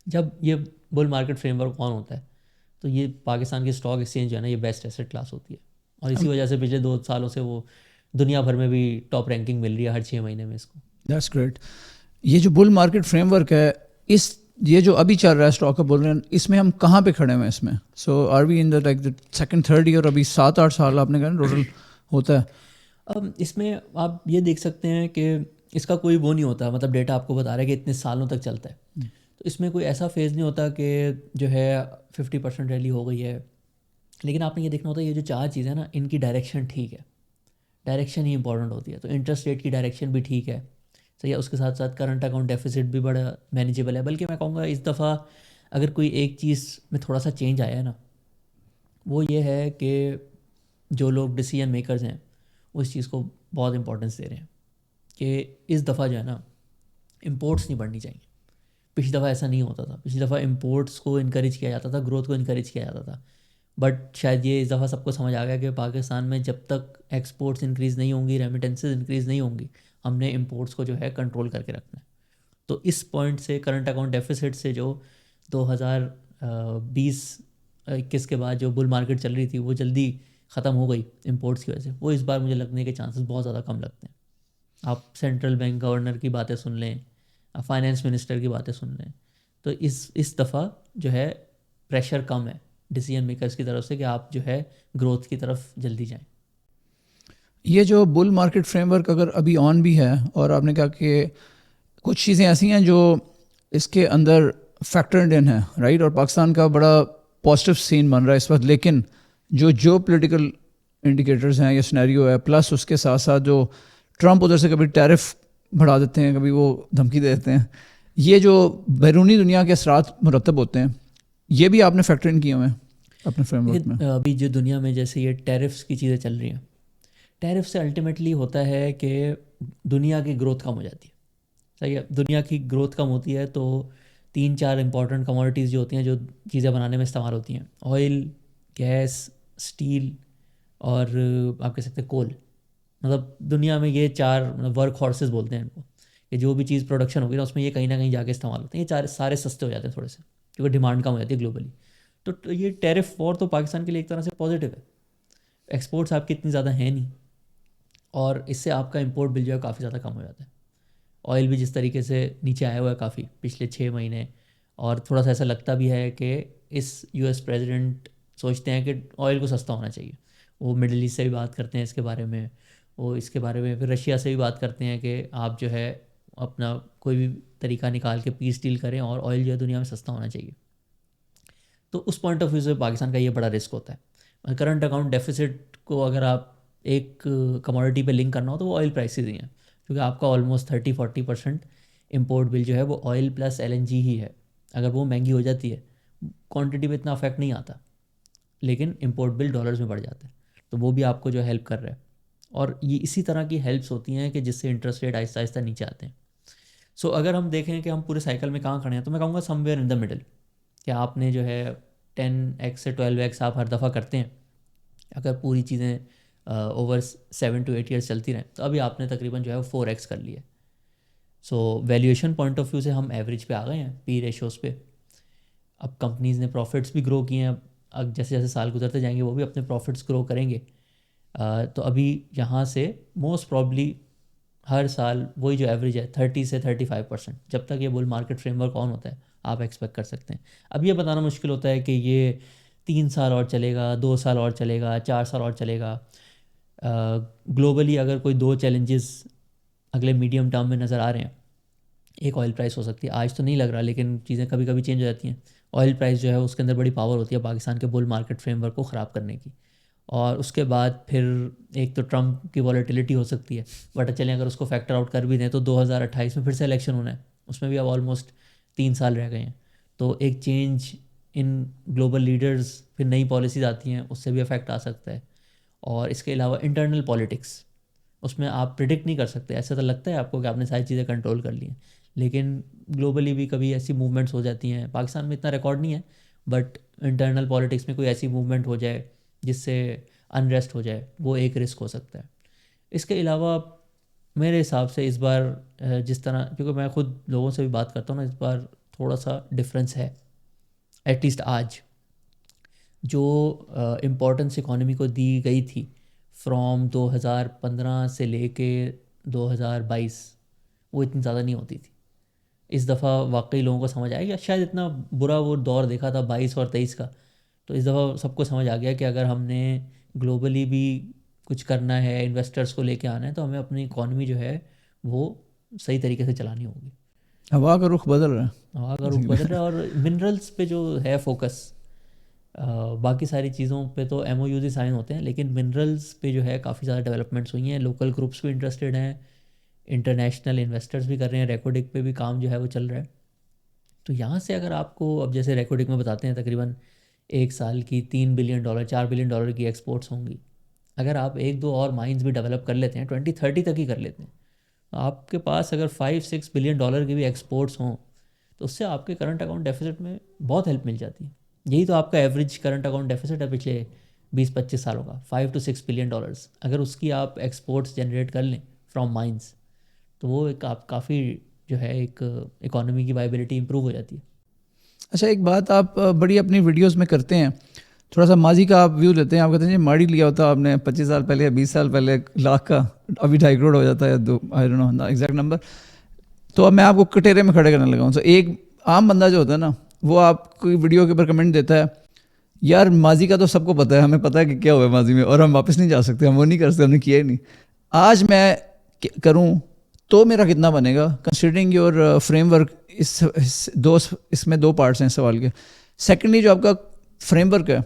जब ये बुल मार्केट फ्रेमवर्क ऑन होता है तो ये पाकिस्तान की स्टॉक एक्सचेंज जो है ना, ये बेस्ट एसेट क्लास होती है, और इसी वजह से पिछले 2 सालों से वो दुनिया भर में भी टॉप रैंकिंग मिल रही है हर 6 महीने में इसको। That's great. ये जो बुल मार्केट फ्रेमवर्क है, इस ये जो अभी चल रहा है स्टॉक का बुल रन, इसमें हम कहाँ पे खड़े हुए हैं इसमें? So are we in the like the second third year? अभी 7-8 साल आपने कहा टोटल होता है। अब इसमें आप ये देख सकते हैं कि इसका कोई वो नहीं होता, मतलब डेटा आपको बता रहा है कि इतने सालों तक चलता है, तो इसमें कोई ऐसा फेज़ नहीं होता कि जो है 50% रैली हो गई है। लेकिन आपने ये देखना होता है ये जो 4 चीज़ें ना, इनकी डायरेक्शन ठीक है, डायरेक्शन ही इंपॉर्टेंट होती है। तो इंटरेस्ट रेट की डायरेक्शन भी ठीक है, सही है, उसके साथ साथ करंट अकाउंट डेफिसिट भी बड़ा मैनेजेबल है। बल्कि मैं कहूँगा इस दफ़ा अगर कोई एक चीज़ में थोड़ा सा चेंज आया है ना, वो ये है कि जो लोग डिसीजन मेकर्स हैं वो इस चीज़ को बहुत इंपॉर्टेंस दे रहे हैं कि इस दफ़ा जो है ना इंपोर्ट्स नहीं बढ़नी चाहिए। पिछली दफ़ा ऐसा नहीं होता था, पिछली दफ़ा इंपोर्ट्स को इनकरेज किया जाता था, ग्रोथ को इनकरेज किया जाता था। बट शायद ये इस दफ़ा सबको समझ आ गया कि पाकिस्तान में जब तक एक्सपोर्ट्स इंक्रीज़ नहीं होंगी, रेमिटेंसेज इंक्रीज़ नहीं होंगी, हमने इंपोर्ट्स को जो है कंट्रोल करके रखना है। तो इस पॉइंट से करंट अकाउंट डेफिसिट से जो 2021 के बाद जो बुल मार्केट चल रही थी वो जल्दी ख़त्म हो गई इंपोर्ट्स की वजह से, वो इस बार मुझे लगने के चांसेस बहुत ज़्यादा कम लगते हैं। आप सेंट्रल बैंक गवर्नर की बातें सुन लें, आप फाइनेंस मिनिस्टर की बातें सुन लें, तो इस दफ़ा जो है प्रेशर कम है डिसीजन मेकर्स की तरफ से कि आप जो है ग्रोथ की तरफ जल्दी जाएं। ये जो बुल मार्केट फ्रेमवर्क अगर अभी ऑन भी है, और आपने कहा कि कुछ चीज़ें ऐसी हैं जो इसके अंदर फैक्टर्ड इन है, राइट, और पाकिस्तान का बड़ा पॉजिटिव सीन बन रहा है इस वक्त, लेकिन जो पॉलिटिकल इंडिकेटर्स हैं या सिनेरियो है, प्लस उसके साथ साथ जो ट्रंप उधर से कभी टैरिफ बढ़ा देते हैं, कभी वो धमकी दे देते हैं, ये जो बैरूनी दुनिया के असरात मुरतब होते हैं, ये भी आपने फैक्टर इन किए हुए हैं अपने फ्रेमवर्क में? अभी जो दुनिया में जैसे ये टैरिफ्स की चीज़ें चल रही हैं, टैरिफ से अल्टीमेटली होता है कि दुनिया की ग्रोथ कम हो जाती है। सही है, दुनिया की ग्रोथ कम होती है तो 3-4 इंपॉर्टेंट कमोडिटीज़ जो होती हैं, जो चीज़ें बनाने में इस्तेमाल होती हैं, ऑयल, गैस, स्टील और आप कह सकते हैं कोल, मतलब दुनिया में ये 4 वर्क हॉर्सेस बोलते हैं इनको, कि जो भी चीज़ प्रोडक्शन होगी ना उसमें ये कहीं ना कहीं जाके इस्तेमाल होते हैं। ये सारे सस्ते हो जाते हैं थोड़े से, क्योंकि डिमांड कम हो जाती है ग्लोबली। तो ये टैरिफ वॉर तो पाकिस्तान के लिए एक तरह से पॉजिटिव है। एक्सपोर्ट्स आपकी इतनी ज़्यादा हैं नहीं, और इससे आपका इंपोर्ट बिल जो है काफ़ी ज़्यादा कम हो जाता है। ऑयल भी जिस तरीके से नीचे आया हुआ है काफ़ी पिछले 6 महीने, और थोड़ा सा ऐसा लगता भी है कि इस यूएस प्रेसिडेंट सोचते हैं कि ऑयल को सस्ता होना चाहिए। वो मिडल ईस्ट से भी बात करते हैं इसके बारे में, वो इसके बारे में फिर रशिया से भी बात करते हैं कि आप जो है अपना कोई भी तरीका निकाल के पीस डील करें और ऑयल जो है दुनिया में सस्ता होना चाहिए। तो उस पॉइंट ऑफ व्यू से पाकिस्तान का ये बड़ा रिस्क होता है। करंट अकाउंट डेफिसिट को अगर आप एक कमोडिटी पे लिंक करना हो तो वो ऑयल प्राइसेस ही हैं, क्योंकि आपका ऑलमोस्ट 30-40% इम्पोर्ट बिल जो है वो ऑयल प्लस एलएनजी ही है। अगर वो महंगी हो जाती है, क्वांटिटी पे इतना अफेक्ट नहीं आता, लेकिन इम्पोर्ट बिल डॉलर्स में बढ़ जाता है, तो वो भी आपको जो हेल्प कर रहा है। और ये इसी तरह की हेल्प्स होती हैं कि जिससे इंटरेस्ट रेट आहिस्ता आहिस्ता नीचे आते हैं। सो अगर हम देखें कि हम पूरे साइकिल में कहाँ खड़े हैं, तो मैं कहूँगा समवेयर इन द मिडल, कि आपने जो है 10x से 12x आप हर दफ़ा करते हैं। अगर पूरी चीज़ें ओवर 7 to 8 ईयर्स चलती रहें, तो अभी आपने तकरीबन जो है 4x कर लिया। सो वैल्यूएशन पॉइंट ऑफ व्यू से हम एवरेज पे आ गए हैं पी रेशोज़ पे। अब कंपनीज़ ने प्रॉफिट्स भी ग्रो किए हैं, अब जैसे जैसे साल गुजरते जाएंगे वो भी अपने प्रॉफिट्स ग्रो करेंगे। तो अभी यहाँ से मोस्ट प्रॉब्ली हर साल वही जो एवरेज है 30 से 35%, जब तक ये बुल मार्केट फ्रेमवर्क ऑन होता है आप एक्सपेक्ट कर सकते हैं। अब ये बताना मुश्किल होता है कि ये 3 साल और चलेगा, 2 साल और चलेगा, 4 साल और चलेगा। ग्लोबली अगर कोई 2 चैलेंजेस अगले मीडियम टर्म में नज़र आ रहे हैं, एक ऑयल प्राइस हो सकती है, आज तो नहीं लग रहा लेकिन चीज़ें कभी कभी चेंज हो जाती हैं। ऑयल प्राइस जो है उसके अंदर बड़ी पावर होती है पाकिस्तान के बुल मार्केट फ्रेमवर्क को ख़राब करने की। और उसके बाद फिर एक तो ट्रंप की वॉलेटिलिटी हो सकती है, बट चलें अगर उसको फैक्टर आउट कर भी दें तो 2028 में फिर से इलेक्शन होना है, उसमें भी अब ऑलमोस्ट 3 साल रह गए हैं। तो एक चेंज इन ग्लोबल लीडर्स, फिर नई पॉलिसीज़ आती हैं, उससे भी अफेक्ट आ सकता है। और इसके अलावा इंटरनल पॉलिटिक्स, उसमें आप प्रिडिक्ट नहीं कर सकते। ऐसा तो लगता है आपको कि आपने सारी चीज़ें कंट्रोल कर ली हैं, लेकिन ग्लोबली भी कभी ऐसी मूवमेंट्स हो जाती हैं। पाकिस्तान में इतना रिकॉर्ड नहीं है, बट इंटरनल पॉलिटिक्स में कोई ऐसी मूवमेंट हो जाए जिससे अनरेस्ट हो जाए, वो एक रिस्क हो सकता है। इसके अलावा मेरे हिसाब से इस बार जिस तरह, क्योंकि मैं खुद लोगों से भी बात करता हूँ ना, इस बार थोड़ा सा डिफरेंस है। एटलीस्ट आज जो इम्पोर्टेंस इकॉनमी को दी गई थी फ्रॉम 2015 से लेके 2022, वो इतनी ज़्यादा नहीं होती थी। इस दफ़ा वाकई लोगों को समझ आया कि शायद इतना बुरा वो दौर देखा था 22 और 23 का, तो इस दफ़ा सबको समझ आ गया कि अगर हमने ग्लोबली भी कुछ करना है, इन्वेस्टर्स को लेके आना है, तो हमें अपनी इकॉनमी जो है वो सही तरीके से चलानी होगी। हवा का रुख बदल रहा है। हवा का रुख बदल रहा है, और मिनरल्स पे जो है फोकस, बाकी सारी चीज़ों पे तो MOUs ही साइन होते हैं, लेकिन मिनरल्स पे जो है काफ़ी ज़्यादा डेवलपमेंट्स हुई हैं। लोकल ग्रुप्स भी इंटरेस्टेड हैं, इंटरनेशनल इन्वेस्टर्स भी कर रहे हैं, रेकोडिक पे भी काम जो है वो चल रहा है। तो यहाँ से अगर आपको, अब जैसे रेकोडिक में बताते हैं तकरीबन एक साल की $3 बिलियन 4 बिलियन की एक्सपोर्ट्स होंगी। अगर आप एक दो और माइंस भी डेवलप कर लेते हैं, 2030 तक ही कर लेते हैं, तो आपके पास अगर $5-6 बिलियन की भी एक्सपोर्ट्स हों, तो उससे आपके करंट अकाउंट डेफिसिट में बहुत हेल्प मिल जाती है। यही तो आपका एवरेज करंट अकाउंट डेफिसिट है पिछले 20-25 सालों का, $5 to $6 बिलियन। अगर उसकी आप एक्सपोर्ट्स जनरेट कर लें फ्रॉम माइंस, तो वो एक आप काफ़ी जो है एक इकोनॉमी की वाइबिलिटी इंप्रूव हो जाती है। अच्छा, एक बात आप बड़ी अपनी वीडियोस में करते हैं, थोड़ा सा माजी का आप व्यू लेते हैं। आप कहते हैं जी माड़ी लिया होता आपने 25 साल पहले या 20 साल पहले लाख का, अभी 2.5 करोड़ हो जाता है, या 2, I don't know exact number. तो अब मैं आपको कटेरे में खड़े करने लगा हूँ। तो एक आम बंदा जो होता है ना, वो आपको वीडियो के ऊपर कमेंट देता है, यार माजी का तो सबको पता है, हमें पता है कि क्या हुआ है माजी में, और हम वापस नहीं जा सकते, हम वो नहीं कर सकते, हमने किया ही नहीं। आज मैं करूँ तो मेरा कितना बनेगा, कंसिडरिंग योर फ्रेमवर्क। इसमें दो पार्ट्स हैं सवाल के। सेकेंडली, जो आपका फ्रेमवर्क है,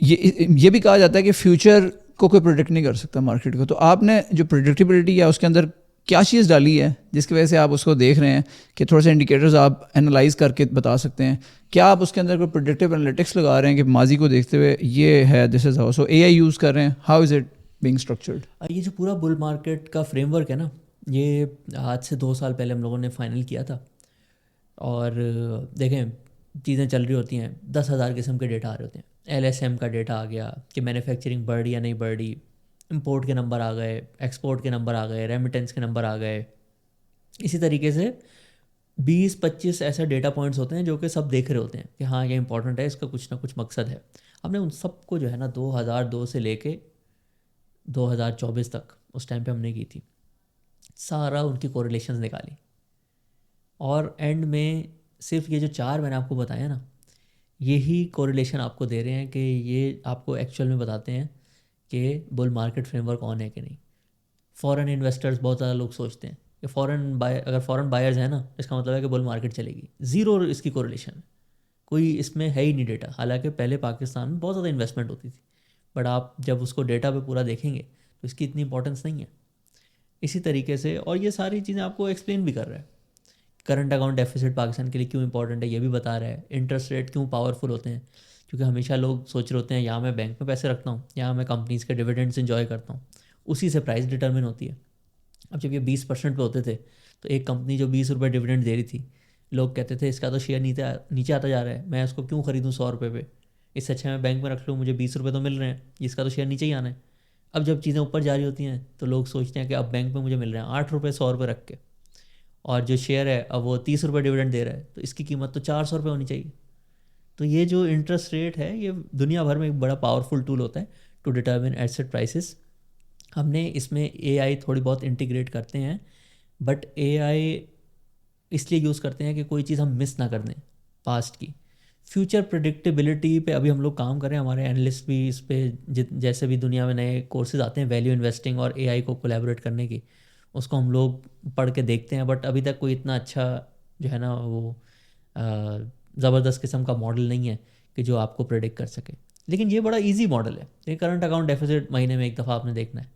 ये भी कहा जाता है कि फ्यूचर को कोई प्रोडिक्ट नहीं कर सकता मार्केट को। तो आपने जो प्रोडिक्टिबिलिटी है उसके अंदर क्या चीज़ डाली है जिसकी वजह से आप उसको देख रहे हैं कि थोड़े से इंडिकेटर्स आप एनालाइज करके बता सकते हैं? क्या आप उसके अंदर कोई प्रोडिक्टिव एनालिटिक्स लगा रहे हैं कि माजी को देखते हुए ये है, this is how, so AI use कर रहे हैं, how is it being structured? ये जो पूरा बुल मार्केट का फ्रेमवर्क है ना, ये आज से 2 साल पहले हम लोगों ने फाइनल किया था। और देखें, चीज़ें चल रही होती हैं, 10,000 किस्म के डेटा आ रहे होते हैं। LSM का डेटा आ गया कि मैन्युफैक्चरिंग बढ़ी या नहीं बढ़ी, इंपोर्ट के नंबर आ गए, एक्सपोर्ट के नंबर आ गए, रेमिटेंस के नंबर आ गए। इसी तरीके से 20-25 ऐसे डेटा पॉइंट्स होते हैं जो कि सब देख रहे होते हैं कि हाँ ये इंपॉर्टेंट है, इसका कुछ ना कुछ मकसद है। हमने उन सबको जो है ना 2002 से लेके 2024 तक, उस टाइम पे हमने की थी, सारा उनकी कोरिलेशंस निकाली। और एंड में सिर्फ ये जो 4 मैंने आपको बताया ना, यही कोरिलेशन आपको दे रहे हैं कि ये आपको एक्चुअल में बताते हैं कि बुल मार्केट फ्रेमवर्क ऑन है कि नहीं। फॉरेन इन्वेस्टर्स, बहुत ज़्यादा लोग सोचते हैं कि अगर फॉरेन बायर्स हैं ना, इसका मतलब है कि बुल मार्केट चलेगी। ज़ीरो इसकी कोरिलेशन, कोई इसमें है ही नहीं डेटा। हालांकि पहले पाकिस्तान में बहुत ज़्यादा इन्वेस्टमेंट होती थी, बट आप जब उसको डेटा पे पूरा देखेंगे तो इसकी इतनी इंपॉर्टेंस नहीं है। इसी तरीके से, और ये सारी चीज़ें आपको एक्सप्लेन भी कर रहा है। करंट अकाउंट डेफिसिट पाकिस्तान के लिए क्यों इंपॉर्टेंट है ये भी बता रहा है। इंटरेस्ट रेट क्यों पावरफुल होते हैं, क्योंकि हमेशा लोग सोच रहे होते हैं यहाँ मैं बैंक में पैसे रखता हूँ, यहाँ मैं कंपनीज़ के डिविडेंड्स इंजॉय करता हूँ, उसी से प्राइस डिटर्मिन होती है। अब जब ये 20% पे होते थे तो एक कंपनी जो 20 रुपये डिविडेंड दे रही थी, लोग कहते थे इसका तो शेयर नीचे आता जा रहा है, मैं उसको क्यों खरीदूँ 100 रुपये पे, इससे अच्छा मैं बैंक में रख लूँ, मुझे 20 रुपये तो मिल रहे हैं, इसका तो शेयर नीचे ही आना है। अब जब चीज़ें ऊपर जा रही होती हैं तो लोग सोचते हैं कि अब बैंक में मुझे मिल रहे हैं 8 रुपये 100 रुपये रख के, और जो शेयर है अब वो 30 रुपये डिविडेंड दे रहा है, तो इसकी कीमत तो 400 रुपये होनी चाहिए। तो ये जो इंटरेस्ट रेट है, ये दुनिया भर में एक बड़ा पावरफुल टूल होता है टू डिटर्मिन एसेट प्राइसेस। हमने इसमें AI थोड़ी बहुत इंटीग्रेट करते हैं, बट AI इसलिए यूज़ करते हैं कि कोई चीज़ हम मिस ना कर दें पास्ट की। फ्यूचर प्रिडिक्टेबिलिटी पे अभी हम लोग काम कर रहे हैं, हमारे एनालिस्ट भी इस पे, जैसे भी दुनिया में नए कोर्सेज आते हैं वैल्यू इन्वेस्टिंग और AI को कोलैबोरेट करने की, उसको हम लोग पढ़ के देखते हैं। बट अभी तक कोई इतना अच्छा जो है ना वो ज़बरदस्त किस्म का मॉडल नहीं है कि जो आपको प्रेडिक्ट कर सके। लेकिन ये बड़ा इजी मॉडल है। ये करंट अकाउंट डेफिसिट महीने में एक दफ़ा आपने देखना है,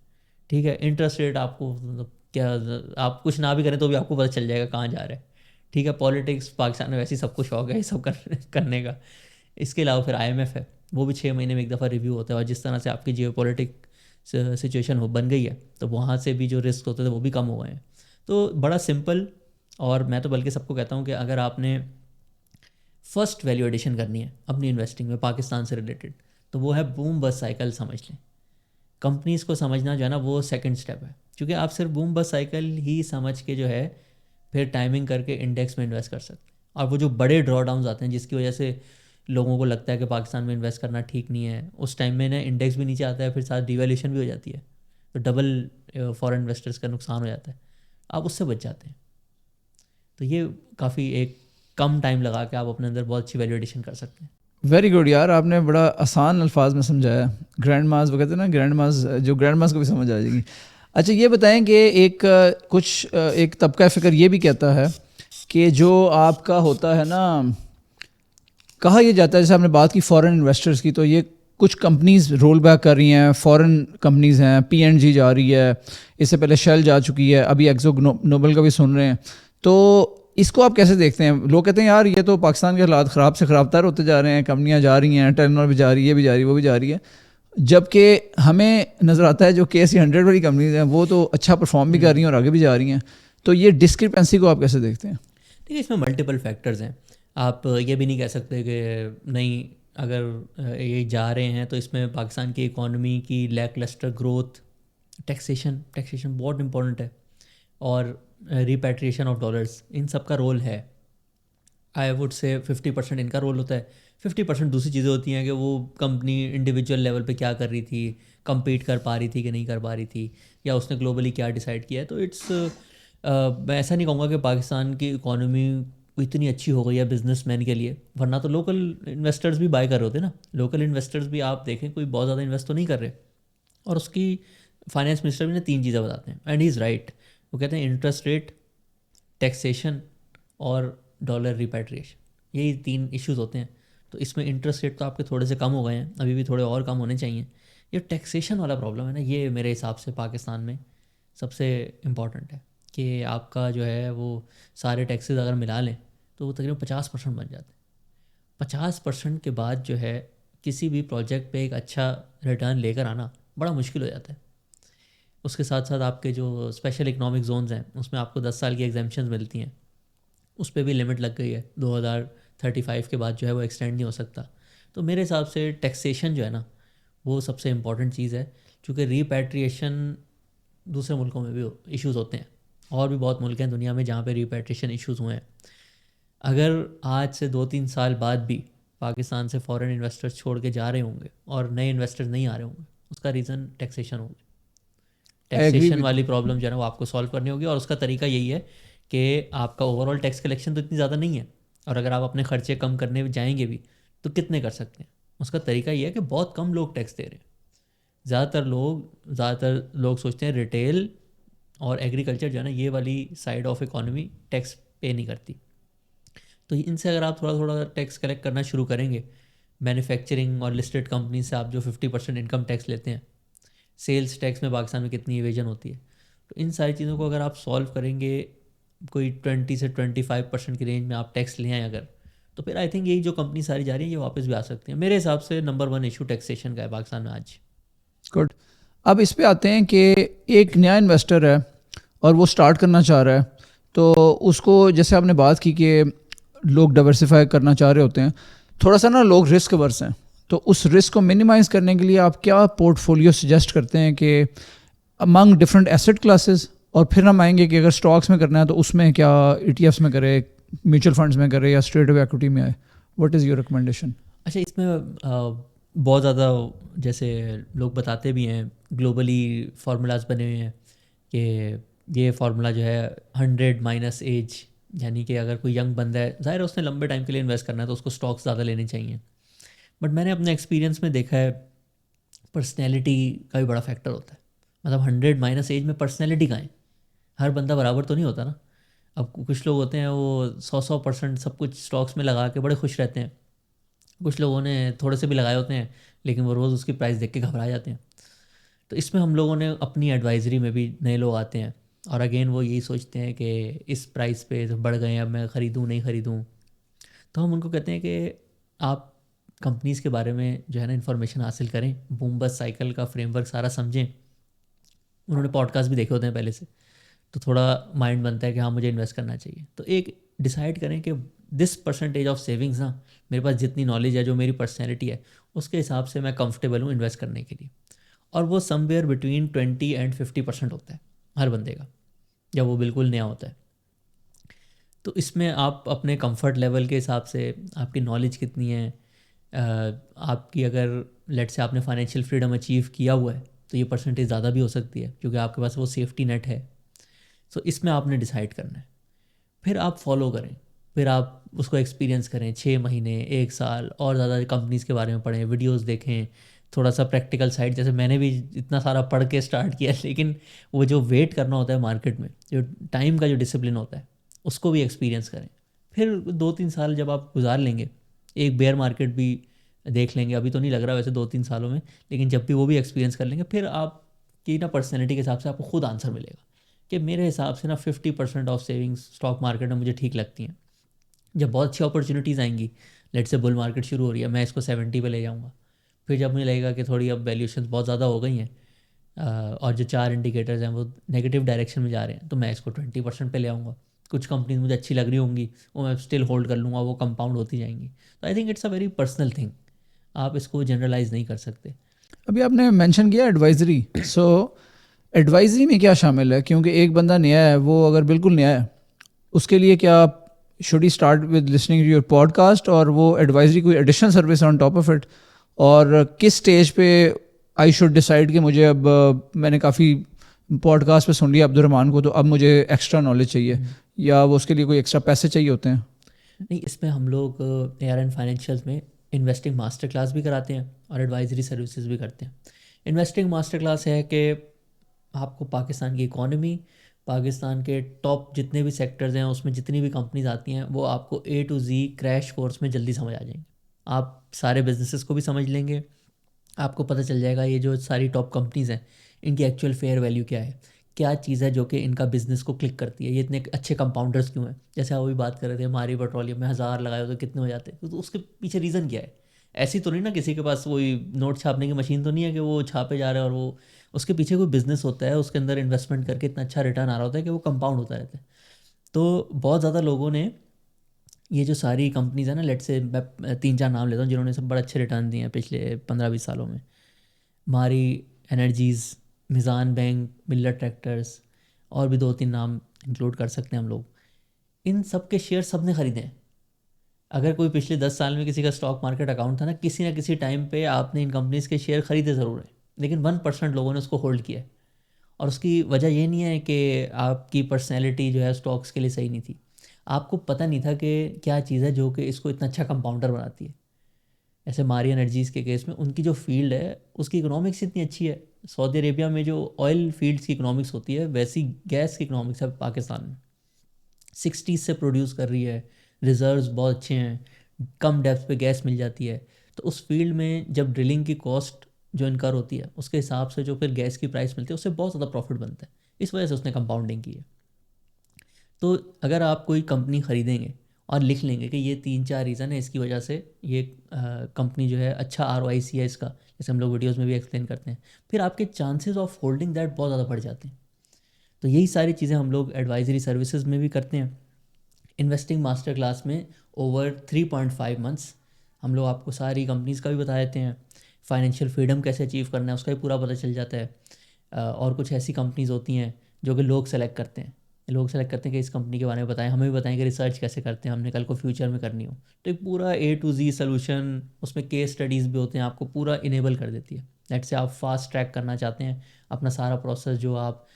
ठीक है। इंटरेस्ट रेट आपको मतलब क्या, आप कुछ ना भी करें तो भी आपको पता चल जाएगा कहाँ जा रहा है, ठीक है। पॉलिटिक्स पाकिस्तान में वैसे ही सबको शौक है ये सब करने का। इसके अलावा फिर IMF है, वो भी 6 महीने में एक दफ़ा रिव्यू होता है, और जिस तरह से आपकी जियोपॉलिटिक सिचुएशन हो बन गई है तो वहाँ से भी जो रिस्क होते थे वो भी कम हो गए हैं। तो बड़ा सिंपल, और मैं तो बल्कि सबको कहता हूँ कि अगर आपने फर्स्ट वैल्यू एडिशन करनी है अपनी इन्वेस्टिंग में पाकिस्तान से रिलेटेड, तो वो है बूम बस साइकिल समझ लें। कंपनीज़ को समझना जो है ना वो सेकंड स्टेप है, क्योंकि आप सिर्फ बूम बस साइकिल ही समझ के जो है फिर टाइमिंग करके इंडेक्स में इन्वेस्ट कर सकते हैं। और वो जो बड़े ड्रॉ डाउन्स आते हैं जिसकी वजह से लोगों को लगता है कि पाकिस्तान में इन्वेस्ट करना ठीक नहीं है, उस टाइम में ना इंडेक्स भी नीचे आता है, फिर साथ डिवैल्यूएशन भी हो जाती है, तो डबल फॉरेन इन्वेस्टर्स का नुकसान हो जाता है, आप उससे बच जाते हैं। तो ये काफ़ी एक कम टाइम लगा के आप अपने अंदर बहुत अच्छी वैल्यू एडिशन कर सकते हैं। वेरी गुड यार, आपने बड़ा आसान अल्फाज में समझाया। ग्रैंड मास वो कहते हैं ना, ग्रैंड मास, जो ग्रैंड मास को भी समझ आ जाएगी। अच्छा ये बताएं कि एक तबका फ़िक्र ये भी कहता है कि जो आपका होता है ना, कहा यह जाता है, जैसे आपने बात की फॉरेन इन्वेस्टर्स की, तो ये कुछ कंपनीज़ रोल बैक कर रही हैं, फॉरेन कंपनीज़ हैं, PNG जा रही है, इससे पहले शेल जा चुकी है, अभी एक्सो नोबल का भी सुन रहे हैं। तो इसको आप कैसे देखते हैं? लोग कहते हैं यार ये तो पाकिस्तान के हालात ख़राब से ख़राब तर होते जा रहे हैं, कंपनियां जा रही हैं, टेलीनॉर भी जा रही है, ये भी जा रही है, वो भी जा रही है, जबकि हमें नज़र आता है जो KSE 100 वाली कंपनीज हैं वो तो अच्छा परफॉर्म भी कर रही हैं और आगे भी जा रही हैं। तो ये डिस्क्रिपेंसी को आप कैसे देखते हैं? देखिए, इसमें मल्टीपल फैक्टर्स हैं। आप ये भी नहीं कह सकते कि नहीं, अगर ये जा रहे हैं तो इसमें पाकिस्तान की इकॉनमी की लैक लस्टर ग्रोथ, टैक्सेशन बहुत इंपॉर्टेंट है, और रिपैट्रिएशन ऑफ डॉलर्स, इन सब का रोल है। आई वुड से 50% इनका रोल होता है, 50% दूसरी चीज़ें होती हैं कि वो कंपनी इंडिविजुअल लेवल पे क्या कर रही थी, compete कर पा रही थी कि नहीं कर पा रही थी, या उसने ग्लोबली क्या डिसाइड किया है। तो मैं ऐसा नहीं कहूँगा कि पाकिस्तान की इकॉनमी इतनी अच्छी हो गई है बिजनेसमैन के लिए, वरना तो लोकल इन्वेस्टर्स भी बाय कर रहे होते ना। लोकल इन्वेस्टर्स भी आप देखें कोई बहुत ज़्यादा इन्वेस्ट तो नहीं कर रहे, और उसकी फाइनेंस मिनिस्टर भी ने 3 चीज़ें बताते हैं, एंड ही इज़ राइट। वो कहते हैं इंटरेस्ट रेट, टैक्सेशन और डॉलर रिपैट्रिएशन, यही 3 इश्यूज़ होते हैं। तो इसमें इंटरेस्ट रेट तो आपके थोड़े से कम हो गए हैं, अभी भी थोड़े और कम होने चाहिए। ये टैक्सेशन वाला प्रॉब्लम है ना, ये मेरे हिसाब से पाकिस्तान में सबसे इम्पॉर्टेंट है कि आपका जो है वो सारे टैक्सेस अगर मिला लें तो वो तकरीबन 50% बन जाते हैं। 50% के बाद जो है किसी भी प्रोजेक्ट पे एक अच्छा रिटर्न लेकर आना बड़ा मुश्किल हो जाता है। उसके साथ साथ आपके जो स्पेशल इकनॉमिक जोन्स हैं उसमें आपको 10 साल की एग्जाम्पशंस मिलती हैं, उस पर भी लिमिट लग गई है, 2035 के बाद जो है वो एक्सटेंड नहीं हो सकता। तो मेरे हिसाब से टैक्सेशन जो है ना वो सबसे इम्पॉर्टेंट चीज़ है, क्योंकि रीपैट्रिएशन दूसरे मुल्कों में भी इश्यूज़ होते हैं, और भी बहुत मुल्क हैं दुनिया में जहाँ पे रीपैट्रिएशन इश्यूज़ हुए हैं। अगर आज से 2-3 साल बाद भी पाकिस्तान से फॉरेन इन्वेस्टर्स छोड़ के जा रहे होंगे और नए इन्वेस्टर्स नहीं आ रहे होंगे, उसका रीज़न टैक्सेशन होगी। आई एग्री टैक्सेशन विद वाली प्रॉब्लम जो है ना वो आपको सॉल्व करनी होगी, और उसका तरीका यही है कि आपका ओवरऑल टैक्स कलेक्शन तो इतनी ज़्यादा नहीं है, और अगर आप अपने खर्चे कम करने जाएंगे भी तो कितने कर सकते हैं। उसका तरीका ये है कि बहुत कम लोग टैक्स दे रहे हैं। ज़्यादातर लोग सोचते हैं रिटेल और एग्रीकल्चर जो है ना ये वाली साइड ऑफ इकोनॉमी टैक्स पे नहीं करती। तो इनसे अगर आप थोड़ा थोड़ा टैक्स कलेक्ट करना शुरू करेंगे, मैन्युफैक्चरिंग और लिस्टेड कंपनी से आप जो 50% इनकम टैक्स लेते हैं, सेल्स टैक्स में पाकिस्तान में कितनी इवेजन होती है, तो इन सारी चीज़ों को अगर आप सॉल्व करेंगे, कोई 20 से 25% की रेंज में आप टैक्स ले आएँ अगर, तो फिर आई थिंक यही जो कंपनी सारी जा रही है ये वापस भी आ सकती है। मेरे हिसाब से नंबर 1 इशू टैक्सेशन का है पाकिस्तान में आज। गुड। अब इस पे आते हैं कि एक नया इन्वेस्टर है और वो स्टार्ट करना चाह रहा है, तो उसको जैसे आपने बात की कि लोग डाइवर्सिफाई करना चाह रहे होते हैं, थोड़ा सा ना लोग रिस्क वर्स हैं, तो उस रिस्क को मिनिमाइज़ करने के लिए आप क्या पोर्टफोलियो सजेस्ट करते हैं कि अमंग डिफरेंट एसेट क्लासेस, और फिर हम आएंगे कि अगर स्टॉक्स में करना है तो उसमें क्या ETFs में करे, म्यूचुअल फंड्स में करे, या स्ट्रेट अवे इक्विटी में आए? What is your recommendation? अच्छा, इसमें बहुत ज़्यादा जैसे लोग बताते भी हैं, ग्लोबली फार्मूलाज बने हुए हैं कि ये फार्मूला जो है 100 माइनस एज, यानी कि अगर कोई यंग बंदा है, ज़ाहिर है उसने लंबे टाइम के लिए इन्वेस्ट करना है तो उसको स्टॉक्स ज़्यादा लेने चाहिए। बट मैंने अपने एक्सपीरियंस में देखा है पर्सनैलिटी का भी बड़ा फैक्टर होता है। मतलब 100 माइनस एज में पर्सनैलिटी कहाँ है, हर बंदा बराबर तो नहीं होता ना। अब कुछ लोग होते हैं वो 100% सब कुछ स्टॉक्स में लगा के बड़े खुश रहते हैं, कुछ लोगों ने थोड़े से भी लगाए होते हैं लेकिन वो रोज़ उसकी प्राइस देख के घबरा जाते हैं। तो इसमें हम लोगों ने अपनी एडवाइजरी में भी नए लोग आते हैं और अगेन वो यही सोचते हैं कि इस प्राइस पे तो बढ़ गए हैं, अब मैं ख़रीदूँ नहीं ख़रीदूँ। तो हम उनको कहते हैं कि आप कंपनीज़ के बारे में जो है ना इन्फॉर्मेशन हासिल करें, बूम बस्ट साइकिल का फ्रेमवर्क सारा समझें। उन्होंने पॉडकास्ट भी देखे होते हैं पहले से, तो थोड़ा माइंड बनता है कि हाँ मुझे इन्वेस्ट करना चाहिए। तो एक डिसाइड करें कि दिस परसेंटेज ऑफ सेविंग्स ना, मेरे पास जितनी नॉलेज है, जो मेरी पर्सनैलिटी है, उसके हिसाब से मैं कंफर्टेबल हूँ इन्वेस्ट करने के लिए। और वो समवेयर बिटवीन 20 एंड 50% होता है हर बंदे का, जब वो बिल्कुल नया होता है। तो इसमें आप अपने कंफर्ट लेवल के हिसाब से, आपकी नॉलेज कितनी है, आपकी अगर लेट से आपने फाइनेंशियल फ्रीडम अचीव किया हुआ है तो ये परसेंटेज ज़्यादा भी हो सकती है क्योंकि आपके पास वो सेफ्टी नेट है। तो इसमें आपने डिसाइड करना है, फिर आप फॉलो करें, फिर आप उसको एक्सपीरियंस करें 6 महीने 1 साल, और ज़्यादा कंपनीज़ के बारे में पढ़ें, वीडियोस देखें, थोड़ा सा प्रैक्टिकल साइड, जैसे मैंने भी इतना सारा पढ़ के स्टार्ट किया, लेकिन वो जो वेट करना होता है मार्केट में, जो टाइम का जो डिसिप्लिन होता है, उसको भी एक्सपीरियंस करें। फिर 2-3 साल जब आप गुजार लेंगे, एक बेयर मार्केट भी देख लेंगे, अभी तो नहीं लग रहा वैसे 2-3 सालों में, लेकिन जब भी वो भी एक्सपीरियंस कर लेंगे, फिर आपकी ना पर्सनैलिटी के हिसाब से आपको खुद आंसर मिलेगा कि मेरे हिसाब से ना 50% ऑफ सेविंग्स स्टॉक मार्केट में मुझे ठीक लगती हैं। जब बहुत अच्छी अपॉर्चुनिटीज़ आएंगी, लेट से बुल मार्केट शुरू हो रही है, मैं इसको 70 पे ले जाऊंगा। फिर जब मुझे लगेगा कि थोड़ी अब वैल्यूएशंस बहुत ज़्यादा हो गई हैं और जो 4 इंडिकेटर्स हैं वो नेगेटिव डायरेक्शन में जा रहे हैं, तो मैं इसको 20% पे ले आऊँगा। कुछ कंपनीज मुझे अच्छी लग रही होंगी, वो मैं स्टिल होल्ड कर लूँगा, वो कंपाउंड होती जाएंगी। तो I think it's a very personal thing, आप इसको जनरलाइज नहीं कर सकते। अभी आपने मेंशन किया एडवाइजरी, सो एडवाइजरी में क्या शामिल है? क्योंकि एक बंदा नया है, वो अगर बिल्कुल नया है, उसके लिए क्या should he start with listening to your podcast, और वो एडवाइजरी कोई additional service on top of it, और किस स्टेज पे आई शुड डिसाइड कि मुझे अब मैंने काफ़ी पॉडकास्ट पे सुन लिया अब्दुलरहमान को, तो अब मुझे एक्स्ट्रा नॉलेज चाहिए, या वो उसके लिए कोई एक्स्ट्रा पैसे चाहिए होते हैं? नहीं, इसमें हम लोग ARN फाइनेंशियल्स में इन्वेस्टिंग मास्टर क्लास भी कराते हैं और एडवाइजरी सर्विसेज भी करते हैं। इन्वेस्टिंग मास्टर क्लास है कि आपको पाकिस्तान की इकॉनमी, पाकिस्तान के टॉप जितने भी सेक्टर्स हैं उसमें जितनी भी कंपनीज आती हैं वो आपको A to Z crash course में जल्दी समझ आ जाएंगे। आप सारे बिजनेसेस को भी समझ लेंगे, आपको पता चल जाएगा ये जो सारी टॉप कंपनीज़ हैं इनकी एक्चुअल फेयर वैल्यू क्या है, क्या चीज़ है जो कि इनका बिज़नेस को क्लिक करती है, ये इतने अच्छे कंपाउंडर्स क्यों हैं। जैसे आप अभी बात कर रहे थे हमारी पेट्रोलियम में 1000 लगाए तो कितने हो जाते, तो उसके पीछे रीज़न क्या है। ऐसी तो नहीं ना किसी के पास वही नोट छापने की मशीन तो नहीं है कि वो छापे जा रहे हैं, और वो उसके पीछे कोई बिज़नेस होता है, उसके अंदर इन्वेस्टमेंट करके इतना अच्छा रिटर्न आ रहा होता है कि वो कंपाउंड होता रहता है। तो बहुत ज़्यादा लोगों ने ये जो सारी कंपनीज़ है ना, लेट से मैं 3-4 नाम लेता हूँ जिन्होंने सब बड़े अच्छे रिटर्न दिए हैं पिछले 15-20 सालों में। मारी एनर्जीज़, मिज़ान बैंक, मिल्लत ट्रैक्टर्स, और भी 2-3 नाम इंक्लूड कर सकते हैं हम लोग। इन सब के शेयर सब ने ख़रीदे हैं। अगर कोई पिछले 10 साल में किसी का स्टॉक मार्केट अकाउंट था ना किसी टाइम पे आपने इन कंपनीज़ के शेयर ख़रीदे ज़रूर हैं, लेकिन 1% लोगों ने उसको होल्ड किया है। और उसकी वजह ये नहीं है कि आपकी पर्सनैलिटी जो है स्टॉक्स के लिए सही नहीं थी, आपको पता नहीं था कि क्या चीज़ है जो कि इसको इतना अच्छा कंपाउंडर बनाती है। ऐसे मारी एनर्जीज़ के केस में उनकी जो फील्ड है उसकी इकोनॉमिक्स इतनी अच्छी है। सऊदी अरेबिया में जो ऑयल फील्ड्स की इकोनॉमिक्स होती है वैसी गैस की इकोनॉमिक्स है पाकिस्तान में। 60s से प्रोड्यूस कर रही है, रिजर्व्स बहुत अच्छे हैं, कम डेप्थ पे गैस मिल जाती है। तो उस फील्ड में जब ड्रिलिंग की कॉस्ट जो इनकर होती है उसके हिसाब से जो फिर गैस की प्राइस मिलती है उससे बहुत ज़्यादा प्रॉफिट बनता है। इस वजह से उसने कंपाउंडिंग की है। तो अगर आप कोई कंपनी ख़रीदेंगे और लिख लेंगे कि ये 3-4 रीज़न है इसकी वजह से ये कंपनी जो है अच्छा ROIC है इसका, जैसे हम लोग वीडियोस में भी एक्सप्लेन करते हैं, फिर आपके चांसेस ऑफ होल्डिंग दैट बहुत ज़्यादा बढ़ जाते हैं। तो यही सारी चीज़ें हम लोग एडवाइजरी सर्विसेज में भी करते हैं। इन्वेस्टिंग मास्टर क्लास में ओवर 3.5 मंथ्स हम लोग आपको सारी कंपनीज़ का भी बता देते हैं, फाइनेंशियल फ्रीडम कैसे अचीव करना है उसका भी पूरा पता चल जाता है। और कुछ ऐसी कंपनीज़ होती हैं जो कि लोग सेलेक्ट करते हैं, कि इस कंपनी के बारे में बताएं, हमें भी बताएं कि रिसर्च कैसे करते हैं, हमने कल को फ्यूचर में करनी हो। तो एक पूरा A to Z सोल्यूशन, उसमें केस स्टडीज़ भी होते हैं, आपको पूरा इनेबल कर देती है। लेट से आप फास्ट ट्रैक करना चाहते हैं अपना सारा प्रोसेस जो आप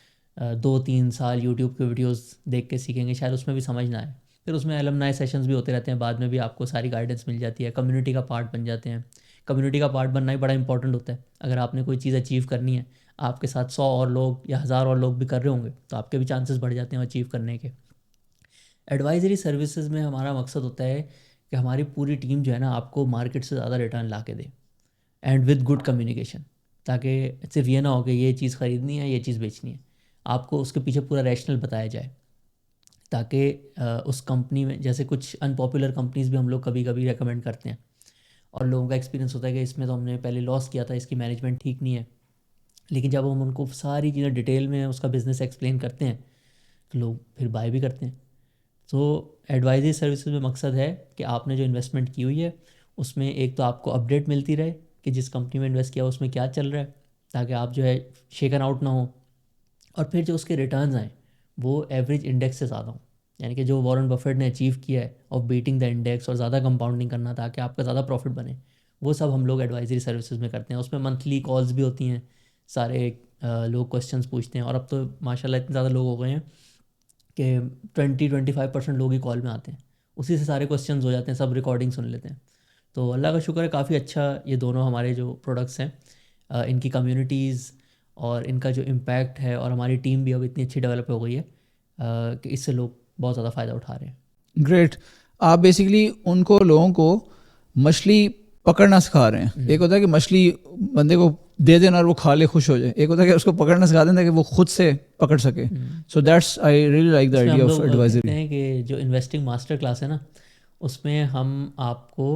2-3 साल यूट्यूब के वीडियोस देख के सीखेंगे, शायद उसमें भी समझ ना आए, फिर उसमें एलुमनाई सेशंस भी होते रहते हैं, बाद में भी आपको सारी गाइडेंस मिल जाती है, कम्युनिटी का पार्ट बन जाते हैं। कम्युनिटी का पार्ट बनना ही बड़ा इंपॉर्टेंट होता है। अगर आपने कोई चीज़ अचीव करनी है, आपके साथ 100 और लोग या 1000 और लोग भी कर रहे होंगे तो आपके भी चांसेस बढ़ जाते हैं अचीव करने के। एडवाइजरी सर्विसेज में हमारा मकसद होता है कि हमारी पूरी टीम जो है ना आपको मार्केट से ज़्यादा रिटर्न ला के दे, एंड विद गुड कम्युनिकेशन, ताकि सिर्फ ये ना हो कि ये चीज़ ख़रीदनी है ये चीज़ बेचनी है, आपको उसके पीछे पूरा रैशनल बताया जाए, ताकि उस कंपनी में, जैसे कुछ अनपॉपुलर कंपनीज़ भी हम लोग कभी कभी रेकमेंड करते हैं और लोगों का एक्सपीरियंस होता है कि इसमें तो हमने पहले लॉस किया था, इसकी मैनेजमेंट ठीक नहीं है, लेकिन जब हम उनको सारी चीज़ें डिटेल में उसका बिज़नेस एक्सप्लेन करते हैं तो लोग फिर बाय भी करते हैं। तो एडवाइजरी सर्विसेज में मकसद है कि आपने जो इन्वेस्टमेंट की हुई है उसमें एक तो आपको अपडेट मिलती रहे कि जिस कंपनी में इन्वेस्ट किया उसमें क्या चल रहा है, ताकि आप जो है शेकन आउट ना हो, और फिर जो उसके रिटर्न्स आएँ वो एवरेज इंडेक्स से ज़्यादा हों, यानी कि जो वॉरेन बफेट ने अचीव किया है ऑफ बीटिंग द इंडेक्स और ज़्यादा कंपाउंडिंग करना ताकि आपका ज़्यादा प्रॉफिट बने, वो सब हम लोग एडवाइजरी सर्विसेज में करते हैं। उसमें मंथली कॉल्स भी होती हैं, सारे लोग क्वेश्चंस पूछते हैं, और अब तो माशाल्लाह इतने ज़्यादा लोग हो गए हैं कि 20-25% लोग ही कॉल में आते हैं, उसी से सारे क्वेश्चंस हो जाते हैं, सब रिकॉर्डिंग सुन लेते हैं। तो अल्लाह का शुक्र है काफ़ी अच्छा ये दोनों हमारे जो प्रोडक्ट्स हैं, इनकी कम्युनिटीज़ और इनका जो इम्पैक्ट है, और हमारी टीम भी अब इतनी अच्छी डेवलप हो गई है कि इससे लोग बहुत ज़्यादा फ़ायदा उठा रहे हैं। ग्रेट। आप बेसिकली उनको लोगों को मछली पकड़ना सिखा रहे हैं। एक होता है कि मछली बंदे को दे देना और वो खा ले खुश हो जाए, एक होता है कि उसको पकड़ना सिखा देना कि वो खुद से पकड़ सके। So that's I really like the इसमें आइडिया हम ऑफ लोग एडवाइजरी। कहते हैं कि जो इन्वेस्टिंग मास्टर क्लास है ना, उसमें हम आपको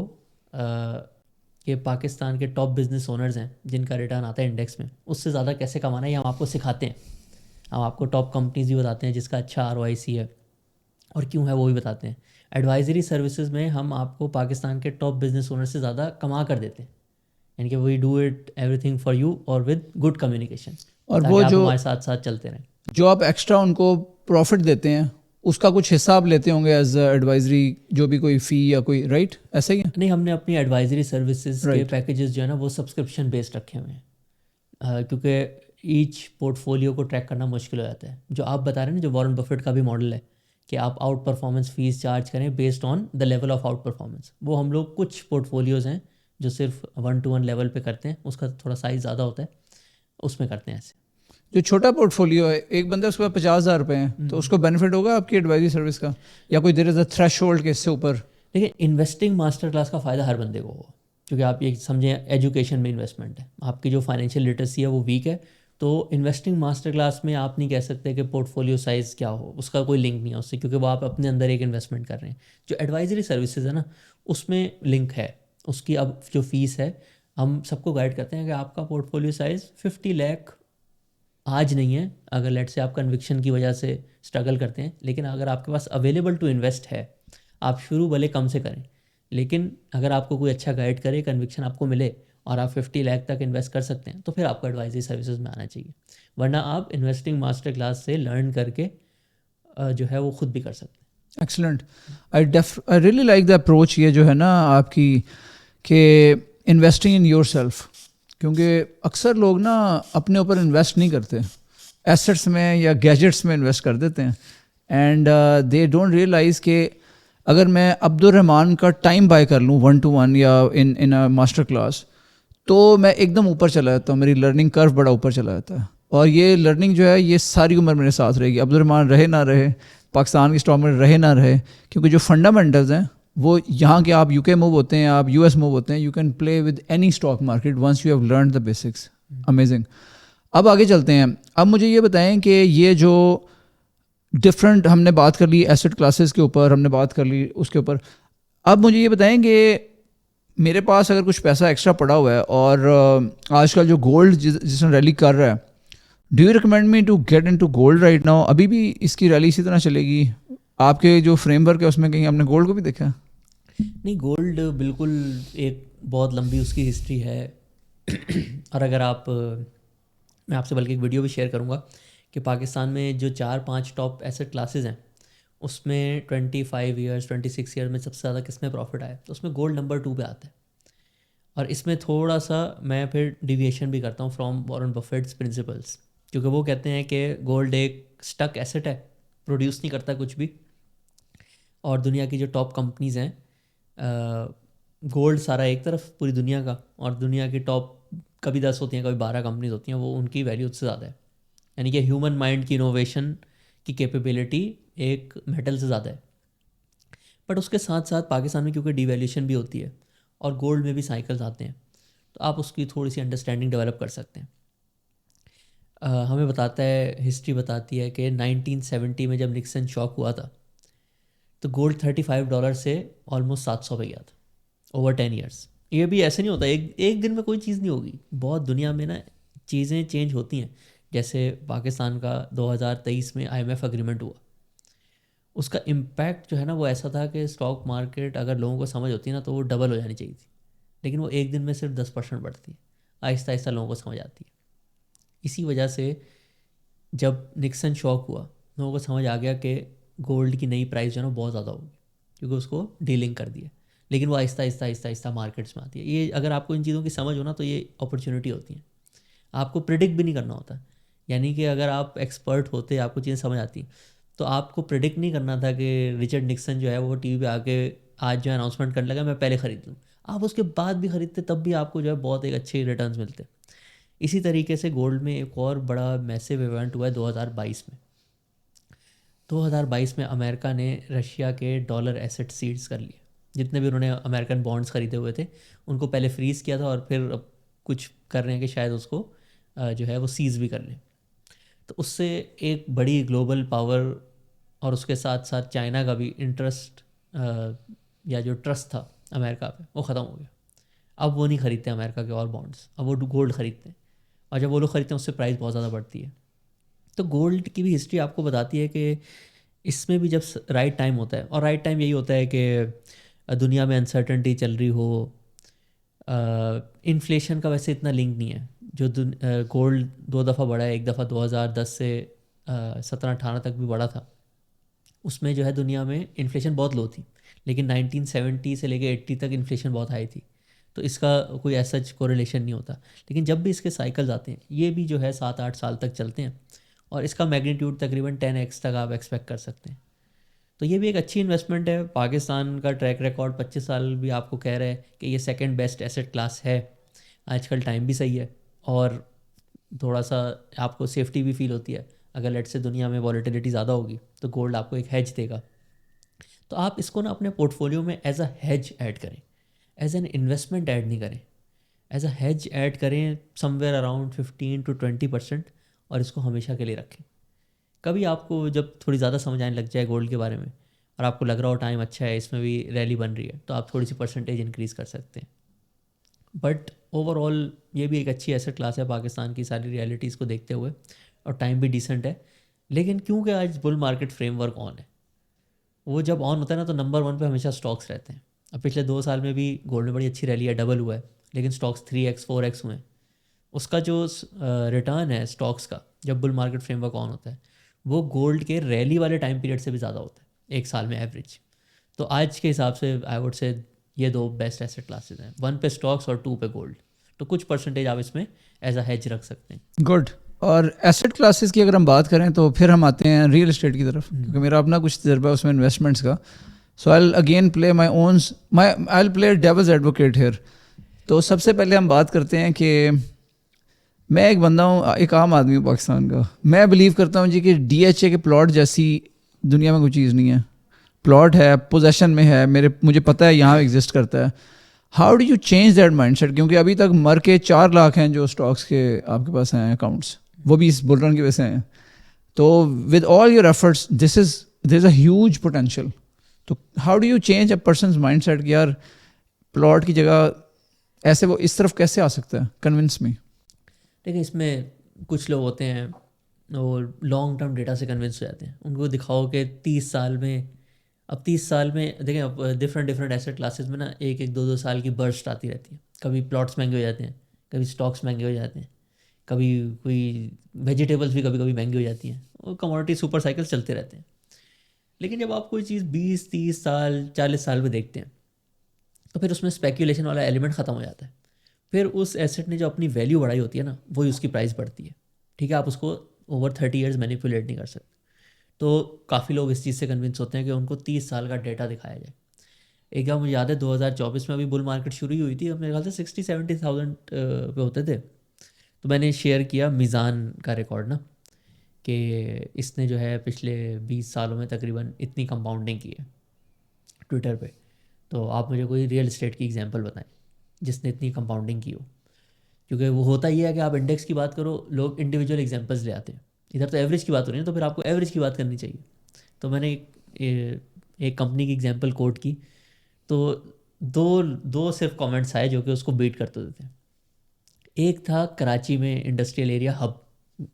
कि पाकिस्तान के टॉप बिजनेस ओनर्स हैं जिनका रिटर्न आता है इंडेक्स में, उससे ज़्यादा कैसे कमाना है ये हम आपको सिखाते हैं। हम आपको टॉप कंपनीज भी बताते हैं जिसका अच्छा ROIC है और क्यों है वो भी बताते हैं। एडवाइजरी सर्विसेज में हम आपको पाकिस्तान के टॉप बिजनेस ओनर से ज़्यादा कमा कर देते हैं, यानी कि we do it everything for you और विद गुड कम्युनिकेशन, और ताकि वो आप जो हमारे साथ साथ चलते रहें। जो आप एक्स्ट्रा उनको प्रॉफिट देते हैं उसका कुछ हिस्सा आप लेते होंगे एज एडवाइजरी, जो भी कोई फ़ी या कोई, राइट, ऐसा ही है? नहीं, हमने अपनी एडवाइजरी सर्विसेज के राइट। पैकेजेस जो है ना वो सब्सक्रिप्शन बेस्ड रखे हुए हैं, क्योंकि ईच पोर्टफोलियो को ट्रैक करना मुश्किल हो जाता है। जो आप बता रहे हैं ना, जो वॉरेन बफेट का भी मॉडल है कि आप आउट परफॉर्मेंस फीस चार्ज करें based on the level of out performance, वो हम लोग कुछ पोर्टफोलियोज़ हैं जो सिर्फ 1-to-1 लेवल पे करते हैं, उसका थोड़ा साइज़ ज़्यादा होता है, उसमें करते हैं ऐसे। जो छोटा पोर्टफोलियो है, एक बंदा उसके पास 50,000 रुपये हैं, तो उसको बेनिफिट होगा आपकी एडवाइजरी सर्विस का, या कोई देर इज अ थ्रेशोल्ड के इससे ऊपर? देखिए, इन्वेस्टिंग मास्टर क्लास का फ़ायदा हर बंदे को हो, क्योंकि आप ये समझें एजुकेशन में इन्वेस्टमेंट है, आपकी जो फाइनेंशियल लिटरेसी है वो वीक है, तो इन्वेस्टिंग मास्टर क्लास में आप नहीं कह सकते कि पोर्टफोलियो साइज़ क्या हो, उसका कोई लिंक नहीं है उससे, क्योंकि वो आप अपने अंदर एक इन्वेस्टमेंट कर रहे हैं। जो एडवाइजरी सर्विसेज है ना, उसमें लिंक है, उसकी अब जो फ़ीस है, हम सबको गाइड करते हैं कि आपका पोर्टफोलियो साइज़ 50 लाख आज नहीं है, अगर लेट से आप कन्विक्शन की वजह से स्ट्रगल करते हैं, लेकिन अगर आपके पास अवेलेबल टू इन्वेस्ट है, आप शुरू भले कम से करें, लेकिन अगर आपको कोई अच्छा गाइड करे, कन्विक्शन आपको मिले और आप 50 लाख तक इन्वेस्ट कर सकते हैं, तो फिर आपको एडवाइजरी सर्विसेज में आना चाहिए। वरना आप इन्वेस्टिंग मास्टर क्लास से लर्न करके जो है वो खुद भी कर सकते हैं। Excellent. I really like the approach ये जो है ना आपकी, कि इन्वेस्टिंग इन योर सेल्फ, क्योंकि अक्सर लोग ना अपने ऊपर इन्वेस्ट नहीं करते, एसेट्स में या गैजेट्स में इन्वेस्ट कर देते हैं, एंड दे डोंट रियलाइज़ कि अगर मैं अब्दुलरहमान का टाइम बाय कर लूँ 1-to-1 या इन अ मास्टर क्लास, तो मैं एकदम ऊपर चला जाता हूँ, मेरी लर्निंग कर्व बड़ा ऊपर चला जाता है, और ये लर्निंग जो है ये सारी उम्र मेरे साथ रहेगी, अब्दुलरहमान रहे ना रहे, पाकिस्तान की स्टॉक मार्केट रहे ना रहे, क्योंकि जो फंडामेंटल्स हैं वो यहाँ के, आप यूके मूव होते हैं, आप यूएस मूव होते हैं, you can play with any stock market once you have learn the basics. Amazing. अब आगे चलते हैं। अब मुझे ये बताएं कि ये जो डिफरेंट हमने बात कर ली एसेट क्लासेस के ऊपर, हमने बात कर ली उसके ऊपर, अब मुझे ये बताएं कि मेरे पास अगर कुछ पैसा एक्स्ट्रा पड़ा हुआ है और आजकल जो गोल्ड जिसमें रैली कर रहा है, do you recommend me to get into gold right now? अभी भी इसकी रैली इसी तरह चलेगी? आपके जो फ्रेमवर्क है उसमें कहीं आपने गोल्ड को भी देखा? नहीं, गोल्ड बिल्कुल एक बहुत लंबी उसकी हिस्ट्री है। और अगर आप मैं आपसे बल्कि एक वीडियो भी शेयर करूँगा कि पाकिस्तान में जो 4-5 टॉप एसेट क्लासेस हैं, उसमें 25 ईयर्स 26 ईयर में सबसे ज़्यादा किस में प्रॉफिट आया, तो उसमें गोल्ड नंबर 2 पे आता है। और इसमें थोड़ा सा मैं फिर डिविएशन भी करता हूँ फ्रॉम वॉरेन बफेट्स प्रिंसिपल्स, क्योंकि वो कहते हैं कि गोल्ड एक स्टक एसेट है, प्रोड्यूस नहीं करता कुछ भी, और दुनिया की जो टॉप कंपनीज़ हैं, गोल्ड सारा एक तरफ पूरी दुनिया का, और दुनिया की टॉप कभी 10 होती हैं, कभी 12 कंपनीज होती हैं, वो उनकी वैल्यू उससे ज़्यादा है। यानी कि ह्यूमन माइंड की इनोवेशन की कैपेबिलिटी एक मेटल से ज़्यादा है। बट उसके साथ साथ पाकिस्तान में क्योंकि डिवैल्यूशन भी होती है और गोल्ड में भी साइकिल्स आते हैं, तो आप उसकी थोड़ी सी अंडरस्टैंडिंग डेवलप कर सकते हैं। हमें बताता है, हिस्ट्री बताती है कि 1970 में जब निक्सन शॉक हुआ था, तो गोल्ड $35 से ऑलमोस्ट 700 पे गया था ओवर 10 ईयर्स। ये भी ऐसे नहीं होता, एक दिन में कोई चीज़ नहीं होगी, बहुत दुनिया में ना चीज़ें चेंज होती हैं। जैसे पाकिस्तान का 2023 में IMF एग्रीमेंट हुआ, उसका इम्पैक्ट जो है ना वो ऐसा था कि स्टॉक मार्केट अगर लोगों को समझ होती है ना तो वो डबल हो जानी चाहिए थी, लेकिन वो एक दिन में सिर्फ 10% बढ़ती है, आहिस्ता आहिस्ता लोगों को समझ आती है। इसी वजह से जब निक्सन शॉक हुआ, लोगों को समझ आ गया कि गोल्ड की नई प्राइस जो है ना बहुत ज़्यादा होगी, क्योंकि उसको डीलिंग कर दिया, लेकिन वो आहिस्ता आहिस्ता आहिस्ता आहिस्ता मार्केट्स में आती है। ये अगर आपको इन चीज़ों की समझ हो ना, तो ये अपॉर्चुनिटी होती है, आपको प्रिडिक्ट भी नहीं करना होता। यानी कि अगर आप एक्सपर्ट होते, आपको चीज़ें समझ आती, तो आपको प्रिडिक्ट नहीं करना था कि रिचर्ड निक्सन जो है वो टीवी पे आके आज जो अनाउंसमेंट करने लगा मैं पहले ख़रीद लूँ। आप उसके बाद भी ख़रीदते, तब भी आपको जो है बहुत एक अच्छे रिटर्न्स मिलते। इसी तरीके से गोल्ड में एक और बड़ा मैसिव इवेंट हुआ है 2022 में। 2022 में अमेरिका ने रशिया के डॉलर एसेट सीड्स कर लिए, जितने भी उन्होंने अमेरिकन बॉन्ड्स ख़रीदे हुए थे उनको पहले फ्रीज़ किया था, और फिर अब कुछ कर रहे हैं कि शायद उसको जो है वो सीज़ भी कर लें। तो उससे एक बड़ी ग्लोबल पावर और उसके साथ साथ चाइना का भी इंटरेस्ट या जो ट्रस्ट था अमेरिका पे, वो ख़त्म हो गया। अब वो नहीं ख़रीदते अमेरिका के और बॉन्ड्स, अब वो गोल्ड ख़रीदते हैं, और जब वो लोग ख़रीदते हैं उससे प्राइस बहुत ज़्यादा बढ़ती है। तो गोल्ड की भी हिस्ट्री आपको बताती है कि इसमें भी जब राइट टाइम होता है, और राइट टाइम यही होता है कि दुनिया में अनसर्टनटी चल रही हो, इन्फ्लेशन का वैसे इतना लिंक नहीं है। जो गोल्ड 2 दफ़ा बढ़ा है, एक दफ़ा 2010 से 17-18 तक भी बढ़ा था, उसमें जो है दुनिया में इन्फ्लेशन बहुत लो थी, लेकिन 1970 से लेके 80 तक इन्फ्लेशन बहुत हाई थी। तो इसका कोई ऐसा कोरिलेशन नहीं होता। लेकिन जब भी इसके साइकिल्स आते हैं, ये भी जो है 7-8 साल तक चलते हैं, और इसका मैग्नीट्यूड तकरीबन 10x तक आप एक्सपेक्ट कर सकते हैं। तो ये भी एक अच्छी इन्वेस्टमेंट है। पाकिस्तान का ट्रैक रिकॉर्ड 25 साल भी आपको कह रहा है कि ये सेकंड बेस्ट एसेट क्लास है। आजकल टाइम भी सही है, और थोड़ा सा आपको सेफ्टी भी फील होती है। अगर लेट से दुनिया में वॉलेटिलिटी ज़्यादा होगी तो गोल्ड आपको एक हेज देगा। तो आप इसको ना अपने पोर्टफोलियो में एज अ हेज ऐड करें, एज एन इन्वेस्टमेंट ऐड नहीं करें। एज अ हेज ऐड करें समवेयर अराउंड 15 to 20%, और इसको हमेशा के लिए रखें। कभी आपको जब थोड़ी ज़्यादा समझ आने लग जाए गोल्ड के बारे में, और आपको लग रहा हो टाइम अच्छा है, इसमें भी रैली बन रही है, तो आप थोड़ी सी परसेंटेज इंक्रीज़ कर सकते हैं। बट ओवरऑल ये भी एक अच्छी एसेट क्लास है पाकिस्तान की सारी रियलिटीज़ को देखते हुए, और टाइम भी डिसेंट है। लेकिन क्योंकि आज बुल मार्केट फ्रेमवर्क ऑन है, वो जब ऑन होता है ना तो नंबर 1 पे हमेशा स्टॉक्स रहते हैं। अब पिछले 2 साल में भी गोल्ड में बड़ी अच्छी रैली है, डबल हुआ है, लेकिन स्टॉक्स 3x 4x हुए हैं। उसका जो रिटर्न है स्टॉक्स का जब बुल मार्केट फ्रेमवर्क ऑन होता है, वो गोल्ड के रैली वाले टाइम पीरियड से भी ज़्यादा होता है एक साल में एवरेज। तो आज के हिसाब से आई वुड से ये 2 बेस्ट एसेट क्लासेस हैं, 1 पे स्टॉक्स और 2 पे गोल्ड। तो कुछ परसेंटेज आप इसमें एज अ हेज रख सकते हैं। गुड। और एसेट क्लासेस की अगर हम बात करें तो फिर हम आते हैं रियल एस्टेट की तरफ, क्योंकि मेरा अपना कुछ तजर्बा है उसमें इन्वेस्टमेंट्स का। So I again play my own I play devil's advocate here. तो सबसे पहले हम बात करते हैं कि मैं एक बंदा हूँ, एक आम आदमी हूँ पाकिस्तान का। मैं बिलीव करता हूँ जी कि DHA के प्लॉट जैसी दुनिया में कोई चीज़ नहीं है। प्लॉट है, पोजेशन में है, मुझे पता है यहाँ एग्जिस्ट करता है। How do you change that mindset? क्योंकि अभी तक मर के 4 लाख हैं जो स्टॉक्स के आपके पास हैं अकाउंट्स, वो भी इस बुल रन की वजह से हैं। तो with all your efforts there is a huge potential. तो how do you change a person's mindset कि यार प्लॉट की जगह ऐसे वो इस तरफ कैसे आ सकता है? Convince me. देखिए, इसमें कुछ लोग होते हैं वो लॉन्ग टर्म डेटा से कन्विंस हो जाते हैं। उनको दिखाओ कि 30 साल में, अब 30 साल में देखें, अब डिफरेंट डिफरेंट एसेट क्लासेस में ना 1-1, 2-2 साल की बर्स्ट आती रहती है। कभी प्लॉट्स महंगे हो जाते हैं, कभी स्टॉक्स महंगे हो जाते हैं, कभी कोई वेजिटेबल्स भी कभी कभी महंगी हो जाती हैं। वो कमोडिटी सुपर साइकिल्स चलते रहते हैं। लेकिन जब आप कोई चीज़ 20-30 साल 40 साल में देखते हैं, तो फिर उसमें स्पेक्यूलेशन वाला एलिमेंट ख़त्म हो जाता है। फिर उस एसेट ने जो अपनी वैल्यू बढ़ाई होती है ना, वही उसकी प्राइस बढ़ती है। ठीक है, आप उसको ओवर 30 ईयर्स मैनिपुलेट नहीं कर सकते। तो काफ़ी लोग इस चीज़ से कन्विंस होते हैं कि उनको 30 साल का डेटा दिखाया जाए। एक बार मुझे याद है 2024 में अभी बुल मार्केट शुरू ही हुई थी, अब मेरे ख्याल से 60-70 थाउजेंड पे होते थे। तो मैंने शेयर किया मीज़ान का रिकॉर्ड ना, कि इसने जो है पिछले 20 सालों में तकरीबन इतनी कंपाउंडिंग की है ट्विटर पे। तो आप मुझे कोई रियल एस्टेट की एग्जांपल बताएं जिसने इतनी कंपाउंडिंग की हो। क्योंकि वो होता ही है कि आप इंडेक्स की बात करो, लोग इंडिविजुअल एग्जांपल्स ले आते हैं। इधर तो एवरेज की बात हो रही है, तो फिर आपको एवरेज की बात करनी चाहिए। तो मैंने एक कंपनी की एग्जांपल कोट की, तो दो दो सिर्फ कमेंट्स आए जो कि उसको बीट करते थे। एक था कराची में industrial area hub,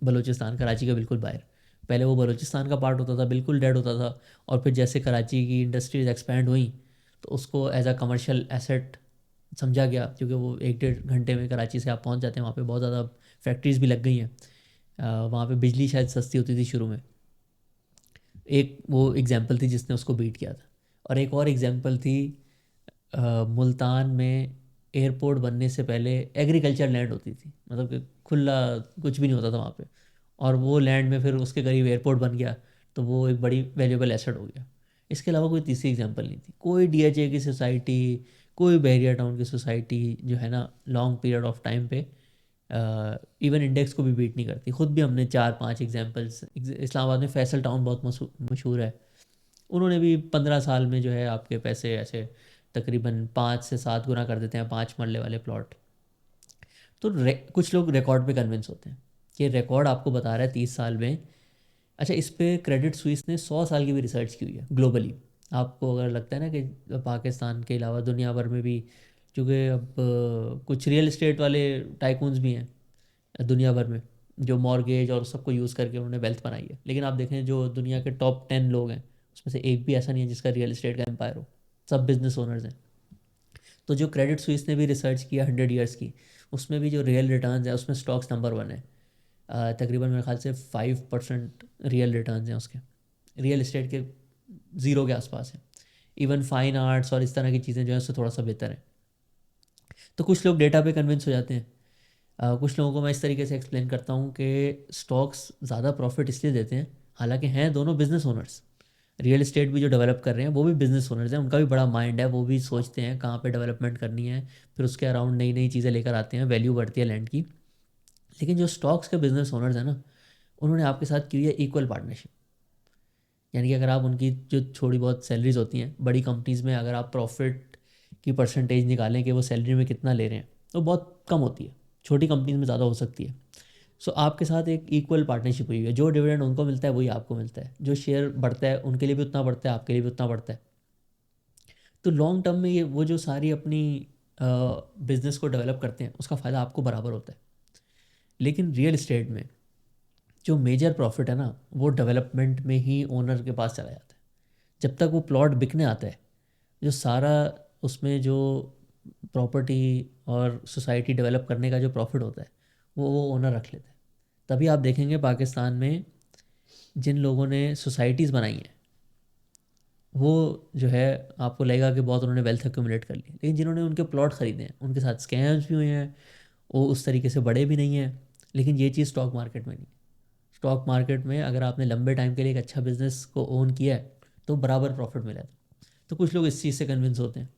Balochistan, Karachi का बिल्कुल बाहर। पहले वो बलूचिस्तान का पार्ट होता था, बिल्कुल डेड होता था, और फिर जैसे कराची की इंडस्ट्रीज एक्सपैंड हुई तो उसको एज अ कमर्शियल एसेट समझा गया, क्योंकि वो 1-1.5 घंटे में कराची से आप पहुंच जाते हैं। वहाँ पे बहुत ज़्यादा फैक्ट्रीज़ भी लग गई हैं। वहाँ पे बिजली शायद सस्ती होती थी शुरू में। एक वो एग्ज़ाम्पल थी जिसने उसको बीट किया था। और एक और एग्ज़ाम्पल थी, मुल्तान में एयरपोर्ट बनने से पहले एग्रीकल्चर लैंड होती थी, मतलब कि खुला कुछ भी नहीं होता था वहाँ पे, और वो लैंड में फिर उसके करीब एयरपोर्ट बन गया, तो वो एक बड़ी वैल्यूएबल एसेट हो गया। इसके अलावा कोई तीसरी एग्जांपल नहीं थी। कोई DHA की सोसाइटी, कोई बहरिया टाउन की सोसाइटी जो है ना लॉन्ग पीरियड ऑफ टाइम पे इवन इंडेक्स को भी बीट नहीं करती। ख़ुद भी हमने 4-5 एग्जांपल्स, इस्लामाबाद में फैसल टाउन बहुत मशहूर है, उन्होंने भी 15 साल में जो है आपके पैसे ऐसे तकरीबन 5 से 7 गुना कर देते हैं, 5 मरले वाले प्लॉट। तो कुछ लोग रिकॉर्ड पे कन्विंस होते हैं कि रिकॉर्ड आपको बता रहा है 30 साल में। अच्छा, इस पे क्रेडिट स्विस ने 100 साल की भी रिसर्च की हुई है ग्लोबली। आपको अगर लगता है ना कि पाकिस्तान के अलावा दुनिया भर में भी, क्योंकि अब कुछ रियल इस्टेट वाले टाइकून्स भी हैं दुनिया भर में, जो मॉर्गेज और सबको यूज़ करके उन्होंने वेल्थ बनाई है। लेकिन आप देखें जो दुनिया के टॉप 10 लोग हैं, उसमें से एक भी ऐसा नहीं है जिसका रियल इस्टेट का एम्पायर हो। सब बिजनेस ओनर्स हैं। तो जो क्रेडिट स्विस ने भी रिसर्च किया 100 ईयर्स की, उसमें भी जो रियल रिटर्न्स है उसमें स्टॉक्स नंबर 1 है। तकरीबन मेरे ख्याल से 5% रियल रिटर्न्स हैं उसके। रियल इस्टेट के ज़ीरो के आसपास है। इवन फाइन आर्ट्स और इस तरह की चीज़ें जो है उससे थोड़ा सा बेहतर है। तो कुछ लोग डेटा पे कन्विंस हो जाते हैं। कुछ लोगों को मैं इस तरीके से एक्सप्लेन करता हूँ कि स्टॉक्स ज़्यादा प्रॉफिट इसलिए देते हैं, हालांकि हैं दोनों बिजनेस ओनर्स। रियल इस्टेट भी जो डेवलप कर रहे हैं वो भी बिजनेस ओनर्स हैं, उनका भी बड़ा माइंड है, वो भी सोचते हैं कहाँ पे डेवलपमेंट करनी है, फिर उसके अराउंड नई नई चीज़ें लेकर आते हैं, वैल्यू बढ़ती है लैंड की। लेकिन जो स्टॉक्स के बिजनेस ओनर्स हैं ना, उन्होंने आपके साथ की हुई है इक्वल पार्टनरशिप। यानी कि अगर आप उनकी जो थोड़ी बहुत सैलरीज होती हैं बड़ी कंपनीज़ में, अगर आप प्रॉफिट की परसेंटेज निकालें कि वो सैलरी में कितना ले रहे हैं, तो बहुत कम होती है। छोटी कंपनीज में ज़्यादा हो सकती है। सो आपके साथ एक इक्वल पार्टनरशिप हुई है, जो डिविडेंड उनको मिलता है वही आपको मिलता है, जो शेयर बढ़ता है उनके लिए भी उतना बढ़ता है, आपके लिए भी उतना बढ़ता है। तो लॉन्ग टर्म में ये वो जो सारी अपनी बिजनेस को डेवलप करते हैं उसका फ़ायदा आपको बराबर होता है। लेकिन रियल इस्टेट में जो मेजर प्रॉफिट है ना, वो डेवलपमेंट में ही ओनर के पास चला जाता है। जब तक वो प्लॉट बिकने आता है, जो सारा उसमें जो प्रॉपर्टी और सोसाइटी डेवलप करने का जो प्रॉफिट होता है वो ओनर रख लेता है। तभी आप देखेंगे पाकिस्तान में जिन लोगों ने सोसाइटीज़ बनाई हैं वो जो है आपको लगेगा कि बहुत उन्होंने वेल्थ एक्यूमुलेट कर ली, लेकिन जिन्होंने उनके प्लॉट ख़रीदे हैं उनके साथ स्कैम्स भी हुए हैं, वो उस तरीके से बड़े भी नहीं हैं। लेकिन ये चीज़ स्टॉक मार्केट में नहीं। स्टॉक मार्केट में अगर आपने लंबे टाइम के लिए एक अच्छा बिजनेस को ओन किया है तो बराबर प्रॉफिट मिला है। तो कुछ लोग इस चीज़ से कन्विंस होते हैं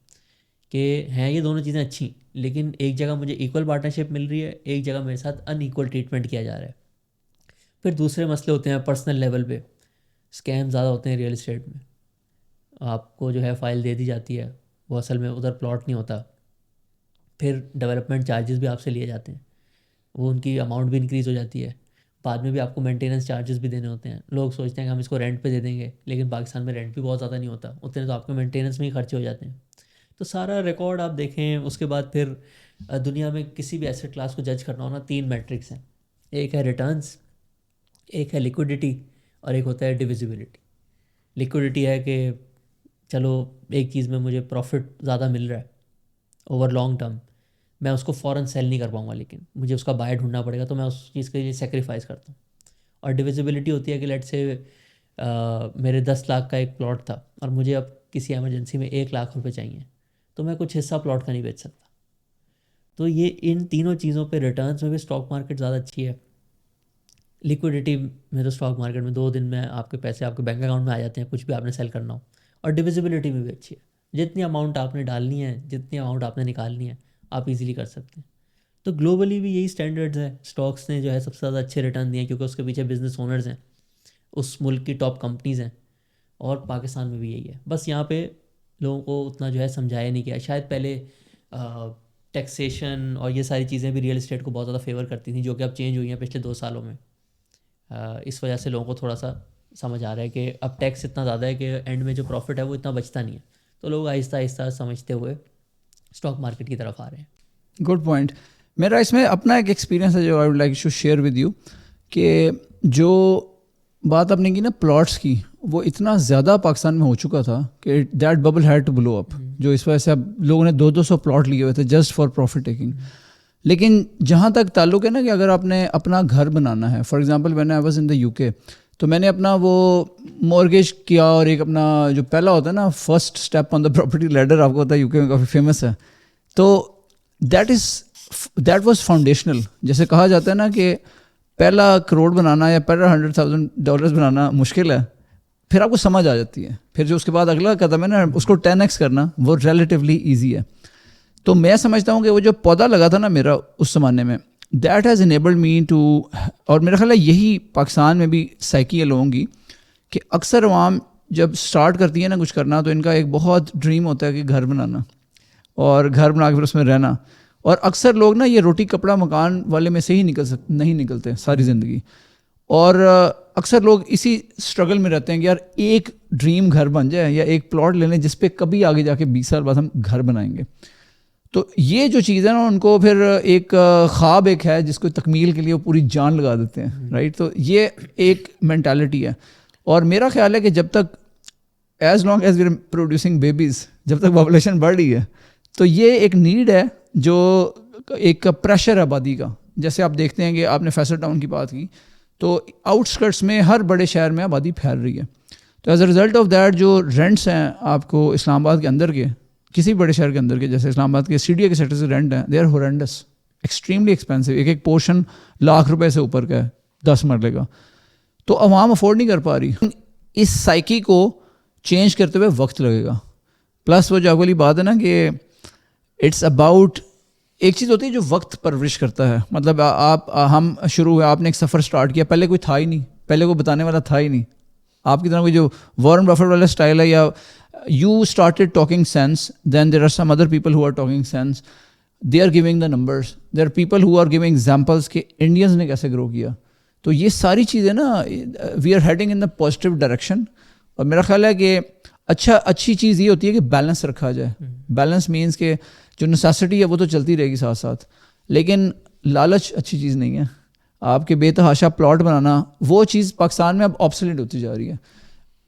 कि हैं ये दोनों चीज़ें अच्छी, लेकिन एक जगह मुझे इक्वल पार्टनरशिप मिल रही है, एक जगह मेरे साथ अनइक्वल ट्रीटमेंट किया जा रहा है। फिर दूसरे मसले होते हैं पर्सनल लेवल पे, स्कैम ज़्यादा होते हैं रियल इस्टेट में। आपको जो है फ़ाइल दे दी जाती है, वो असल में उधर प्लॉट नहीं होता। फिर डेवलपमेंट चार्जेस भी आपसे लिए जाते हैं, वो उनकी अमाउंट भी इंक्रीज़ हो जाती है। बाद में भी आपको मेंटेनेंस चार्जेस भी देने होते हैं। लोग सोचते हैं कि हम इसको रेंट पे दे देंगे, लेकिन पाकिस्तान में रेंट भी बहुत ज़्यादा नहीं होता, उतने तो आपके मेंटेनेंस में ही खर्चे हो जाते हैं। तो सारा रिकॉर्ड आप देखें, उसके बाद फिर दुनिया में किसी भी एसेट क्लास को जज करना हो ना, 3 मैट्रिक्स हैं। एक है रिटर्न्स, एक है लिक्विडिटी, और एक होता है डिविजिबिलिटी। लिक्विडिटी है कि चलो एक चीज़ में मुझे प्रॉफिट ज़्यादा मिल रहा है ओवर लॉन्ग टर्म, मैं उसको फ़ौरन सेल नहीं कर पाऊँगा, लेकिन मुझे उसका बाय ढूंढना पड़ेगा, तो मैं उस चीज़ के लिए सेक्रीफाइस करता हूँ। और डिविजिबिलिटी होती है कि लेट से मेरे 10 लाख का एक प्लॉट था और मुझे अब किसी एमरजेंसी में 1 लाख रुपए चाहिए, तो मैं कुछ हिस्सा प्लॉट का नहीं बेच सकता। तो ये इन तीनों चीज़ों पे रिटर्न्स में भी स्टॉक मार्केट ज़्यादा अच्छी है। लिक्विडिटी में तो स्टॉक मार्केट में 2 दिन में आपके पैसे आपके बैंक अकाउंट में आ जाते हैं, कुछ भी आपने सेल करना हो। और डिविजिबिलिटी में भी अच्छी है, जितनी अमाउंट आपने डालनी है, जितनी अमाउंट आपने निकालनी है, आप इजीली कर सकते हैं। तो ग्लोबली भी यही स्टैंडर्ड्स है। स्टॉक्स ने जो है सबसे ज़्यादा अच्छे रिटर्न दिए हैं क्योंकि उसके पीछे बिजनेस ओनर्स हैं, उस मुल्क की टॉप कंपनीज़ हैं। और पाकिस्तान में भी यही है, बस यहाँ पे लोगों को उतना जो है समझाया नहीं गया। शायद पहले टैक्सेशन और ये सारी चीज़ें भी रियल इस्टेट को बहुत ज़्यादा फेवर करती थी, जो कि अब चेंज हुई हैं पिछले 2 सालों में। इस वजह से लोगों को थोड़ा सा समझ आ रहा है कि अब टैक्स इतना ज़्यादा है कि एंड में जो प्रॉफिट है वो इतना बचता नहीं है। तो लोग आहिस्ता आहिस्ता समझते हुए स्टॉक मार्केट की तरफ आ रहे हैं। Good point. मेरा इसमें अपना एक एक्सपीरियंस है जो I would like to share with you, कि जो बात आपने की ना प्लॉट्स की, वो इतना ज़्यादा पाकिस्तान में हो चुका था कि that bubble had to blow up, जो इस वजह से अब लोगों ने 200 प्लॉट लिए हुए थे जस्ट फॉर प्रॉफिट टेकिंग। लेकिन जहाँ तक ताल्लुक है ना कि अगर आपने अपना घर बनाना है, for example when I was in the UK, तो मैंने अपना वो मॉर्गेज किया, और एक अपना जो पहला होता है ना first step on the property ladder, आपको पता है यूके में काफ़ी फेमस है, तो दैट वाज फाउंडेशनल। जैसे कहा जाता है ना कि पहला करोड़ बनाना या पहला $100,000 बनाना मुश्किल है, फिर आपको समझ आ जाती है, फिर जो उसके बाद अगला कदम है ना उसको 10x करना, वो रिलेटिवली ईजी है। तो मैं समझता हूँ कि वो जो पौधा लगा था ना मेरा उस ज़माने में, that has enabled me to, और मेरा ख्याल है यही पाकिस्तान में भी साइकी है लोगों की, कि अक्सर अवाम जब स्टार्ट करती है ना कुछ करना, तो इनका एक बहुत ड्रीम होता है कि घर बनाना, और घर बना के फिर उसमें रहना। और अक्सर लोग ना ये रोटी कपड़ा मकान वाले में से ही नहीं निकलते सारी ज़िंदगी, और अक्सर लोग इसी स्ट्रगल में रहते हैं कि यार एक ड्रीम घर बन जाए या एक प्लॉट ले लें जिस पे कभी आगे जाके 20 साल बाद हम घर बनाएंगे। तो ये जो चीज़ है ना, उनको फिर एक ख्वाब एक है जिसको तकमील के लिए वो पूरी जान लगा देते हैं, राइट। तो ये एक मेंटालिटी है, और मेरा ख्याल है कि जब तक as long as we are producing babies, जब तक पॉपुलेशन बढ़ रही है, तो ये एक नीड है, जो एक प्रेशर है आबादी का। जैसे आप देखते हैं कि आपने फैसल टाउन की बात की, तो आउटस्कर्ट्स में हर बड़े शहर में आबादी फैल रही है, तो as a result of that जो रेंट्स हैं आपको इस्लामाबाद के अंदर के, किसी बड़े शहर के अंदर के, जैसे इस्लामाबाद के सीडीए के सेक्टर से रेंट हैं, they are horrendous, extremely expensive. एक एक पोर्शन लाख रुपए से ऊपर का है 10 मरले का, तो अवाम अफोर्ड नहीं कर पा रही। इस साइकी को चेंज करते हुए वक्त लगेगा। प्लस वो जो आपको वाली बात है ना कि इट्स अबाउट, एक चीज़ होती है जो वक्त परवरिश करता है। मतलब आप हम शुरू हुए, आपने एक सफ़र स्टार्ट किया, पहले कोई था ही नहीं, पहले कोई बताने वाला था ही नहीं। आपकी तरह कोई जो वॉरेन बफेट वाला स्टाइल है, या you started talking sense, then there are some other people who are talking sense, they are giving the numbers, there are people who are giving examples कि इंडियंस ने कैसे ग्रो किया। तो ये सारी चीज़ें ना, we are heading in the positive direction. और मेरा ख्याल है कि अच्छी चीज़ ये होती है कि बैलेंस रखा जाए। बैलेंस मीन्स के जो नेसेसिटी है वो तो चलती रहेगी साथ साथ, लेकिन लालच अच्छी चीज़ नहीं है। आपके बेतहाशा प्लॉट बनाना, वो चीज़ पाकिस्तान में अब ऑब्सोलेट होती जा रही है।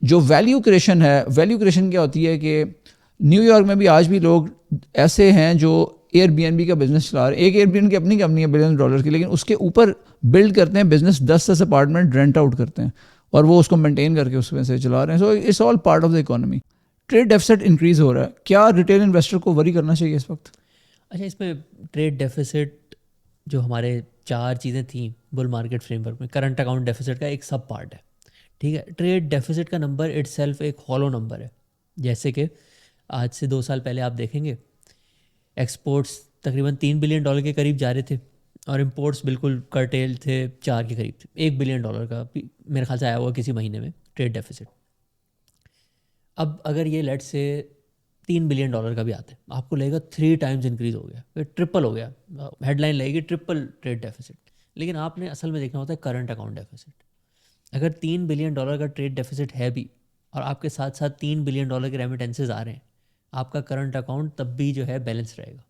जो वैल्यू क्रिएशन है, वैल्यू क्रिएशन क्या होती है कि न्यूयॉर्क में भी आज भी लोग ऐसे हैं जो एयरबीएनबी का बिजनेस चला रहे हैं। एक एयरबीएनबी की अपनी कंपनी है $1 बिलियन की, लेकिन उसके ऊपर बिल्ड करते हैं बिजनेस, 10 अपार्टमेंट रेंट आउट करते हैं और वो उसको मेंटेन करके उसमें से चला रहे हैं। So it's all part of the economy. Trade deficit increase हो रहा है, क्या रिटेल इन्वेस्टर को वरी करना चाहिए इस वक्त? अच्छा, इसमें ट्रेड डेफिसिट जो हमारे 4 चीज़ें थी बुल मार्केट फ्रेमवर्क में, करंट अकाउंट डेफिसिट का एक सब पार्ट है, ठीक है। ट्रेड डेफिसिट का नंबर इटसेल्फ एक हॉलो नंबर है। जैसे कि आज से 2 साल पहले आप देखेंगे एक्सपोर्ट्स तकरीबन $3 बिलियन के करीब जा रहे थे और इंपोर्ट्स बिल्कुल कर्टेल थे, 4 के करीब थे। $1 बिलियन का मेरे ख्याल से आया हुआ किसी महीने में ट्रेड डेफिसिट। अब अगर ये लेट से $3 बिलियन का भी आता है, आपको लगेगा 3 टाइम्स इंक्रीज हो गया, फिर ट्रिपल हो गया, हेडलाइन लगेगी ट्रिपल ट्रेड डेफिसिट। लेकिन आपने असल में देखना होता है करंट अकाउंट डेफिसिट। अगर $3 बिलियन का ट्रेड डेफिसिट है भी और आपके साथ साथ $3 बिलियन के रेमिटेंसेज आ रहे हैं, आपका करंट अकाउंट तब भी जो है बैलेंस रहेगा।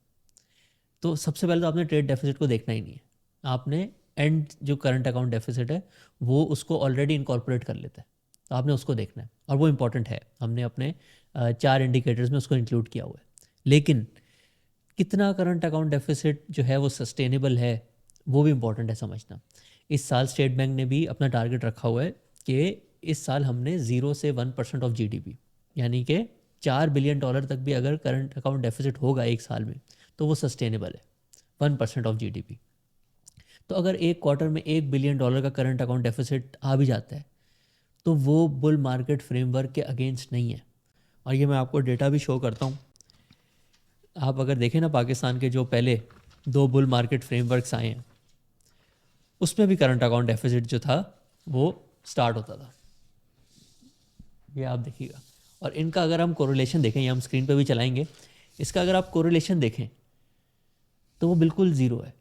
तो सबसे पहले तो आपने ट्रेड डेफिसिट को देखना ही नहीं है, आपने एंड जो करंट अकाउंट डेफिसिट है वो उसको ऑलरेडी इनकॉर्पोरेट कर लेता है, तो आपने उसको देखना है और वो इंपॉर्टेंट है। हमने अपने 4 इंडिकेटर्स में उसको इंक्लूड किया हुआ है। लेकिन कितना करंट अकाउंट डेफिसिट जो है वो सस्टेनेबल है, वो भी इम्पॉर्टेंट है समझना। इस साल स्टेट बैंक ने भी अपना टारगेट रखा हुआ है कि इस साल हमने 0 से 1% ऑफ जीडीपी, यानी कि $4 बिलियन तक भी अगर करंट अकाउंट डेफिसिट होगा एक साल में तो वो सस्टेनेबल है, 1% ऑफ जीडीपी। तो अगर एक क्वार्टर में $1 बिलियन का करंट अकाउंट डेफिसिट आ भी जाता है तो वो बुल मार्केट फ्रेमवर्क के अगेंस्ट नहीं है। और ये मैं आपको डेटा भी शो करता हूँ। आप अगर देखें ना, पाकिस्तान के जो पहले 2 बुल मार्केट फ्रेमवर्क्स आए हैं उसमें भी करंट अकाउंट डेफिसिट जो था वो स्टार्ट होता था, ये आप देखिएगा। और इनका अगर हम कोरिलेशन देखें, ये हम स्क्रीन पे भी चलाएंगे, इसका अगर आप कोरिलेशन देखें तो वो बिल्कुल ज़ीरो है।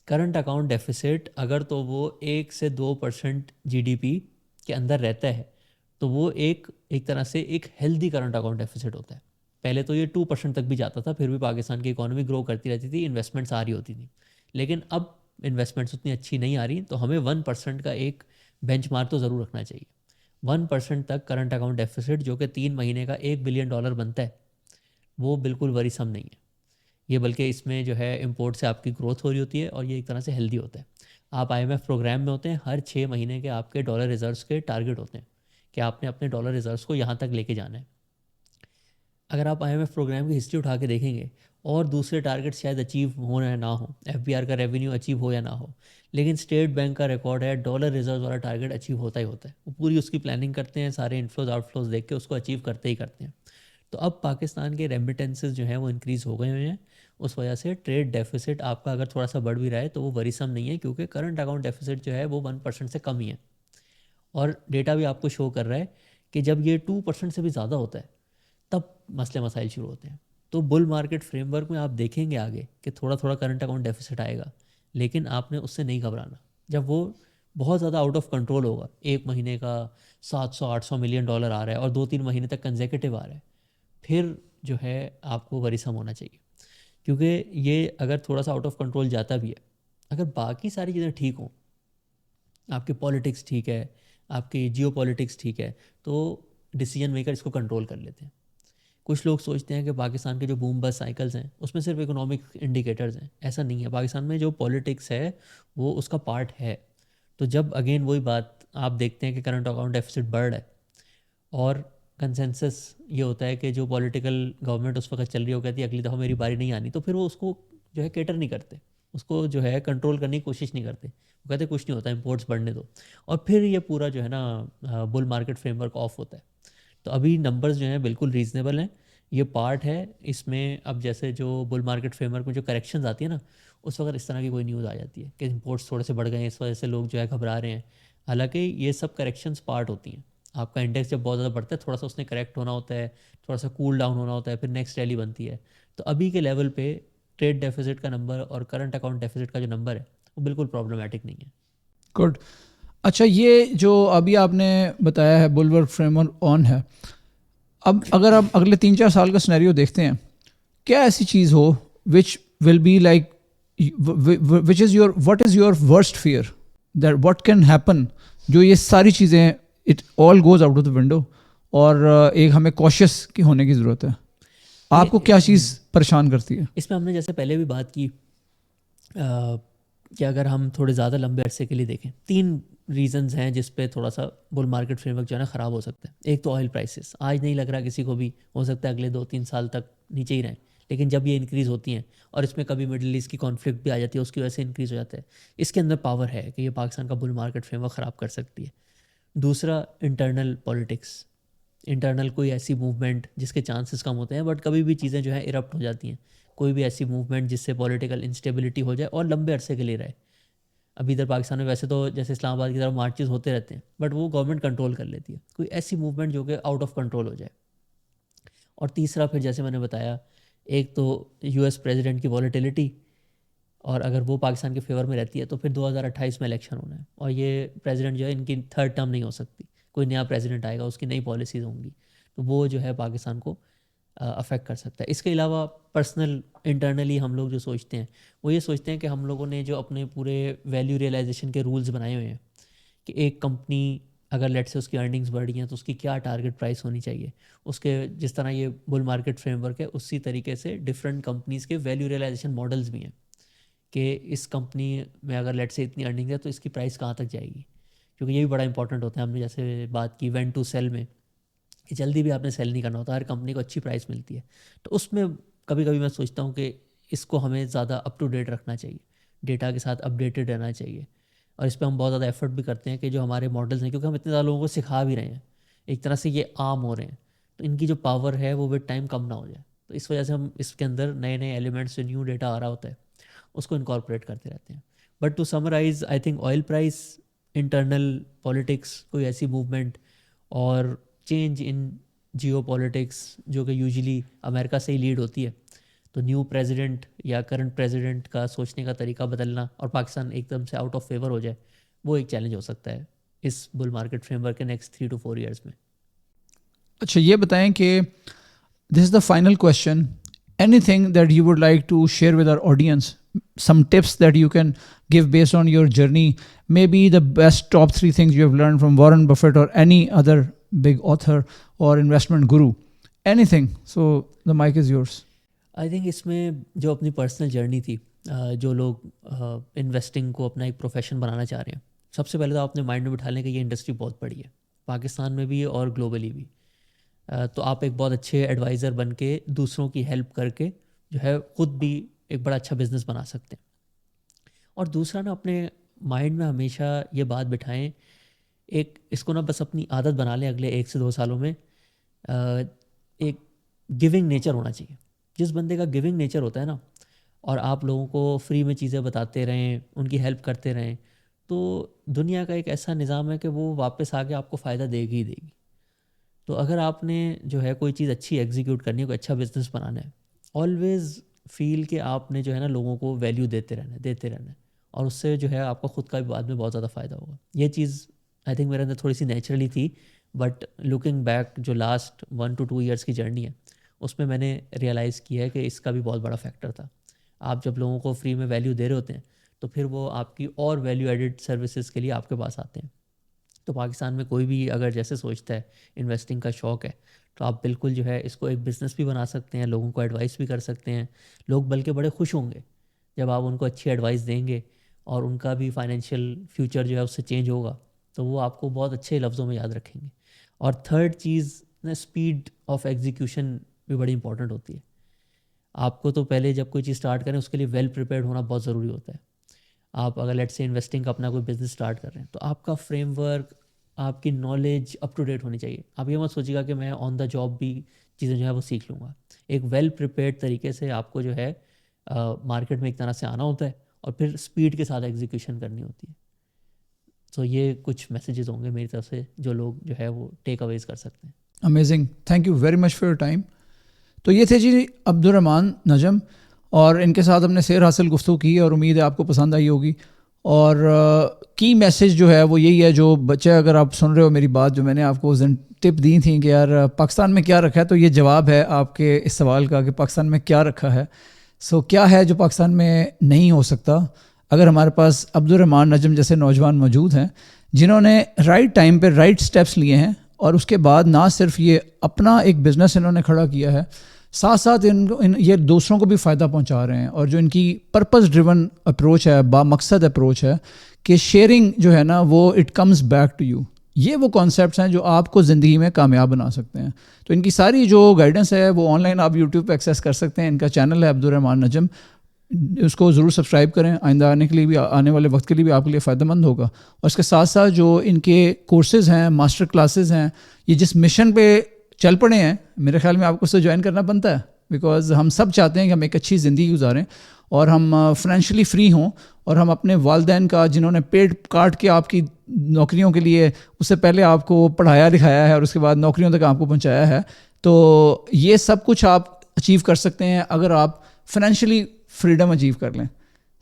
करंट अकाउंट डेफिसिट अगर तो वो 1 से 2% जीडीपी के अंदर रहता है तो वो एक तरह से एक हेल्दी करंट अकाउंट डेफिसिट होता है। पहले तो ये 2% तक भी जाता था, फिर भी पाकिस्तान की इकोनॉमी ग्रो करती रहती थी, इन्वेस्टमेंट्स आ रही होती थी। लेकिन अब इन्वेस्टमेंट्स उतनी अच्छी नहीं आ रही, तो हमें 1% का एक बेंचमार्क तो ज़रूर रखना चाहिए। 1% तक करंट अकाउंट डेफिसिट जो कि 3 महीने का $1 बिलियन बनता है, वो बिल्कुल वरीसम नहीं है ये, बल्कि इसमें जो है इंपोर्ट से आपकी ग्रोथ हो रही होती है और ये एक तरह से हेल्दी होता है। आप IMF प्रोग्राम में होते हैं, हर 6 महीने के आपके डॉलर रिजर्व्स के टारगेट होते हैं कि आपने अपने डॉलर रिजर्व्स को यहाँ तक लेके जाना है। अगर आप IMF प्रोग्राम की हिस्ट्री उठा के देखेंगे और दूसरे टारगेट शायद अचीव हो या ना हो, FBR का रेवेन्यू अचीव हो या ना हो, लेकिन स्टेट बैंक का रिकॉर्ड है डॉलर रिजर्व वाला टारगेट अचीव होता ही होता है। वो पूरी उसकी प्लानिंग करते हैं, सारे इनफ्लोज आउटफ्लोज देख के उसको अचीव करते ही करते हैं। तो अब पाकिस्तान के रेमिटेंसेस जो हैं वो इंक्रीज़ हो गए हुए हैं, उस वजह से ट्रेड डेफिसिट आपका अगर थोड़ा सा बढ़ भी रहा है तो वो वरीसम नहीं है, क्योंकि करंट अकाउंट डेफिसिट जो है वो 1% से कम ही है। और डेटा भी आपको शो कर रहा है कि जब ये 2% से भी ज़्यादा होता है तब मसले मसाइल शुरू होते हैं। तो बुल मार्केट फ्रेमवर्क में आप देखेंगे आगे कि थोड़ा थोड़ा करंट अकाउंट डेफिसिट आएगा, लेकिन आपने उससे नहीं घबराना। जब वो बहुत ज़्यादा आउट ऑफ कंट्रोल होगा, एक महीने का $700-800 मिलियन आ रहा है और 2-3 महीने तक कंजेक्यूटिव आ रहा है, फिर जो है आपको वरीसम होना चाहिए। क्योंकि ये अगर थोड़ा सा आउट ऑफ कंट्रोल जाता भी है, अगर बाकी सारी चीज़ें ठीक हों, आपकी पॉलिटिक्स ठीक है, आपकी जियो पॉलिटिक्स ठीक है, तो डिसीजन मेकर इसको कंट्रोल कर लेते हैं। कुछ लोग सोचते हैं कि पाकिस्तान के जो बूम बस्ट साइकिल्स हैं उसमें सिर्फ इकोनॉमिक इंडिकेटर्स हैं, ऐसा नहीं है। पाकिस्तान में जो पॉलिटिक्स है वो उसका पार्ट है। तो जब अगेन वही बात आप देखते हैं कि करंट अकाउंट डेफिसिट बढ़ रहा है और कंसेंसस ये होता है कि जो पॉलिटिकल गवर्नमेंट उस वक्त चल रही हो कहती है अगली दफ़ा मेरी बारी नहीं आनी, तो फिर वो उसको जो है केटर नहीं करते, उसको जो है कंट्रोल करने की कोशिश नहीं करते, वो कहते कुछ नहीं होता, इंपोर्ट्स बढ़ने दो। और फिर ये पूरा जो है ना बुल मार्केट फ्रेमवर्क ऑफ होता है। तो अभी नंबर्स जो हैं बिल्कुल रीजनेबल हैं, ये पार्ट है इसमें। अब जैसे जो बुल मार्केट फ्रेमवर्क में जो करेक्शंस आती है ना, उस वक्त इस तरह की कोई न्यूज़ आ जाती है कि इंपोर्ट्स थोड़े से बढ़ गए हैं, इस वजह से लोग जो है घबरा रहे हैं। हालांकि ये सब करेक्शंस पार्ट होती हैं। आपका इंडेक्स जब बहुत ज़्यादा बढ़ता है, थोड़ा सा उसने करेक्ट होना होता है, थोड़ा सा कूल डाउन होना होता है, फिर नेक्स्ट रैली बनती है। तो अभी के लेवल पे ट्रेड डेफिसिट का नंबर और करंट अकाउंट डेफिसिट का जो नंबर है वो बिल्कुल प्रॉब्लमेटिक नहीं है। गुड। अच्छा, ये जो अभी आपने बताया है बुलवर्क फ्रेमवर्क ऑन है, अब अगर आप अगले 3-4 साल का सिनेरियो देखते हैं, क्या ऐसी चीज़ हो which will be like, which is your, what is your worst fear, that what can happen, जो ये सारी चीज़ें it all goes out of the window, और एक हमें कॉशियस की होने की ज़रूरत है। आपको क्या चीज़ परेशान करती है? इसमें हमने जैसे पहले भी बात की कि अगर हम थोड़े ज़्यादा लंबे अरसे के लिए देखें, 3 रीजंस हैं जिस पे थोड़ा सा बुल मार्केट फ्रेमवर्क जो है ना ख़राब हो सकता है। एक तो ऑयल प्राइसेस, आज नहीं लग रहा किसी को भी, हो सकता है अगले 2-3 साल तक नीचे ही रहें, लेकिन जब ये इंक्रीज़ होती हैं और इसमें कभी मिडिल ईस्ट की कॉन्फ्लिक्ट भी आ जाती है, उसकी वजह से इंक्रीज़ हो जाता है, इसके अंदर पावर है कि ये पाकिस्तान का बुल मार्केट फ्रेमवर्क ख़राब कर सकती है। दूसरा, इंटरनल पॉलिटिक्स, इंटरनल कोई ऐसी मूवमेंट जिसके चांसेस कम होते हैं बट कभी भी चीज़ें जो है इरप्ट हो जाती हैं, कोई भी ऐसी मूवमेंट जिससे पॉलिटिकल इंस्टेबिलिटी हो जाए और लंबे अरसे के लिए रहे। अभी इधर पाकिस्तान में वैसे तो जैसे इस्लामाबाद की तरफ मार्चेस होते रहते हैं, बट वो गवर्नमेंट कंट्रोल कर लेती है, कोई ऐसी मूवमेंट जो कि आउट ऑफ कंट्रोल हो जाए। और तीसरा, फिर जैसे मैंने बताया, एक तो यूएस प्रेसिडेंट की वॉलेटिलिटी, और अगर वो पाकिस्तान के फेवर में रहती है तो फिर 2028 में इलेक्शन होना है, और ये प्रेसिडेंट जो है इनकी थर्ड टर्म नहीं हो सकती, कोई नया प्रेसिडेंट आएगा, उसकी नई पॉलिसीज़ होंगी, तो वो जो है पाकिस्तान को अफेक्ट कर सकता है। इसके अलावा पर्सनल इंटरनली हम लोग जो सोचते हैं वो ये सोचते हैं कि हम लोगों ने जो अपने पूरे वैल्यू रियलाइजेशन के रूल्स बनाए हुए हैं कि एक कंपनी अगर लेट से उसकी अर्निंग्स बढ़ रही हैं तो उसकी क्या टारगेट प्राइस होनी चाहिए, उसके जिस तरह ये बुल मार्केट फ्रेमवर्क है उसी तरीके से डिफरेंट कंपनीज़ के वैल्यू रियलाइजेशन मॉडल्स भी हैं कि इस कंपनी में अगर लेट से इतनी अर्निंग है तो इसकी प्राइस कहाँ तक जाएगी, क्योंकि ये भी बड़ा इंपॉर्टेंट होता है। हमने जैसे बात की वेन टू सेल में, कि जल्दी भी आपने सेल नहीं करना होता, हर कंपनी को अच्छी प्राइस मिलती है, तो उसमें कभी कभी मैं सोचता हूँ कि इसको हमें ज़्यादा अप टू डेट रखना चाहिए, डेटा के साथ अपडेटेड रहना चाहिए। और इस पर हम बहुत ज़्यादा एफर्ट भी करते हैं कि जो हमारे मॉडल्स हैं, क्योंकि हम इतने ज़्यादा लोगों को सिखा भी रहे हैं, एक तरह से ये आम हो रहे हैं, तो इनकी जो पावर है वो विद टाइम कम ना हो जाए, तो इस वजह से हम इसके अंदर नए नए एलिमेंट्स, जो न्यू डेटा आ रहा होता है उसको इनकॉर्पोरेट करते रहते हैं। But to summarize, I think oil price, internal politics, कोई ऐसी मूवमेंट, और चेंज इन जियो पॉलिटिक्स जो कि यूजुअली अमेरिका से ही लीड होती है, तो न्यू प्रेसिडेंट या करंट प्रेसिडेंट का सोचने का तरीका बदलना और पाकिस्तान एकदम से आउट ऑफ फेवर हो जाए, वो एक चैलेंज हो सकता है इस बुल मार्केट फ्रेमवर्क के नेक्स्ट 3 to 4 ईयर्स में। अच्छा, ये बताएं कि this is the final question. Anything that you would like to share with our audience? Some tips that you can give based on your journey? Maybe the best top 3 things you have learned from Warren Buffett or any other big author or investment guru. Anything. So the mic is yours. I think इसमें जो अपनी personal journey थी, जो लोग investing को अपना एक profession बनाना चाह रहे हैं, सबसे पहले तो आप अपने माइंड में बिठा लें कि ये इंडस्ट्री बहुत बड़ी है, पाकिस्तान में भी और ग्लोबली भी। तो आप एक बहुत अच्छे एडवाइज़र बन के दूसरों की हेल्प करके जो है ख़ुद भी एक बड़ा अच्छा बिजनेस बना सकते हैं। और दूसरा ना, अपने माइंड में हमेशा ये बात बिठाएं, एक इसको ना बस अपनी आदत बना लें अगले 1 से 2 सालों में, एक गिविंग नेचर होना चाहिए। जिस बंदे का गिविंग नेचर होता है ना, और आप लोगों को फ्री में चीज़ें बताते रहें, उनकी हेल्प करते रहें, तो दुनिया का एक ऐसा निज़ाम है कि वो वापस आके आपको फ़ायदा देगी ही देगी। तो अगर आपने जो है कोई चीज़ अच्छी एग्जीक्यूट करनी है, कोई अच्छा बिजनेस बनाना है, ऑलवेज़ फील कि आपने जो है ना लोगों को वैल्यू देते रहना है, और उससे जो है आपको ख़ुद का भी बाद में बहुत ज़्यादा फ़ायदा होगा। ये चीज़ आई थिंक मेरे अंदर थोड़ी सी नेचुरली थी, बट लुकिंग बैक जो लास्ट 1 to 2 ईयर्स की जर्नी है उसमें मैंने रियलाइज़ किया है कि इसका भी बहुत बड़ा फैक्टर था। आप जब लोगों को फ्री में वैल्यू दे रहे होते हैं तो फिर वो आपकी और वैल्यू एडिड सर्विसेज के लिए आपके पास आते हैं। तो पाकिस्तान में कोई भी अगर जैसे सोचता है, इन्वेस्टिंग का शौक़ है, तो आप बिल्कुल जो है इसको एक बिज़नेस भी बना सकते हैं, लोगों को एडवाइस भी कर सकते हैं। लोग बल्कि बड़े खुश होंगे जब आप उनको अच्छी एडवाइस देंगे, और उनका भी फाइनेंशियल फ्यूचर जो है उससे चेंज होगा, तो वो आपको बहुत अच्छे लफ्ज़ों में याद रखेंगे। और थर्ड चीज़ ना, स्पीड ऑफ एग्जीक्यूशन भी बड़ी इंपॉर्टेंट होती है। आपको तो पहले जब कोई चीज़ स्टार्ट करें उसके लिए वेल प्रिपेयर्ड होना बहुत ज़रूरी होता है। आप अगर लेट्स से इन्वेस्टिंग का अपना कोई बिजनेस स्टार्ट कर रहे हैं तो आपका फ्रेमवर्क, आपकी नॉलेज अप टू डेट होनी चाहिए। आप ये मत सोचिएगा कि मैं ऑन द जॉब भी चीज़ें जो है वो सीख लूँगा। एक वेल प्रिपेयर्ड तरीके से आपको जो है मार्केट में एक तरह से आना होता है और फिर स्पीड के साथ एग्जीक्यूशन करनी होती है। तो ये कुछ मैसेजेस होंगे मेरी तरफ से जो लोग जो है वो टेक अवेज कर सकते हैं। Amazing, thank you very much for your time. तो ये थे जी अब्दुर्रहमान नजम, और इनके साथ हमने सैर हासिल गुफ्तगू की और उम्मीद है आपको पसंद आई होगी। और की मैसेज जो है वो यही है, जो बच्चे अगर आप सुन रहे हो मेरी बात, जो मैंने आपको उस दिन टिप दी थी कि यार पाकिस्तान में क्या रखा है, तो ये जवाब है आपके इस सवाल का कि पाकिस्तान में क्या रखा है। सो क्या है जो पाकिस्तान में नहीं हो सकता? अगर हमारे पास अब्दुर्रहमान नजम जैसे नौजवान मौजूद हैं जिन्होंने राइट टाइम पे राइट स्टेप्स लिए हैं, और उसके बाद ना सिर्फ ये अपना एक बिज़नेस इन्होंने खड़ा किया है, साथ साथ ये दूसरों को भी फ़ायदा पहुंचा रहे हैं। और जो इनकी पर्पस ड्रिवन अप्रोच है, बामकसद अप्रोच है कि शेयरिंग जो है ना वो it comes back to you, ये वो कॉन्सेप्ट्स हैं जो आपको ज़िंदगी में कामयाब बना सकते हैं। तो इनकी सारी जो गाइडेंस है वो ऑनलाइन आप यूट्यूब पे एक्सेस कर सकते हैं। इनका चैनल है अब्दुर्रहमान नजम, उसको ज़रूर सब्सक्राइब करें, आइंदा आने के लिए भी, आने वाले वक्त के लिए भी आपके लिए फ़ायदेमंद होगा। और इसके साथ साथ जो इनके कोर्सेज़ हैं, मास्टर क्लासेस हैं, ये जिस मिशन पे चल पड़े हैं, मेरे ख्याल में आपको उससे ज्वाइन करना बनता है। बिकॉज़ हम सब चाहते हैं कि हम एक अच्छी ज़िंदगी गुजारें और हम फाइनेंशियली फ्री हों, और हम अपने वालिदैन का, जिन्होंने पेट काट के आपकी नौकरियों के लिए, उससे पहले आपको पढ़ाया लिखाया है और उसके बाद नौकरियों तक आपको पहुँचाया है, तो ये सब कुछ आप अचीव कर सकते हैं अगर आप फाइनेंशियली फ्रीडम अचीव कर लें।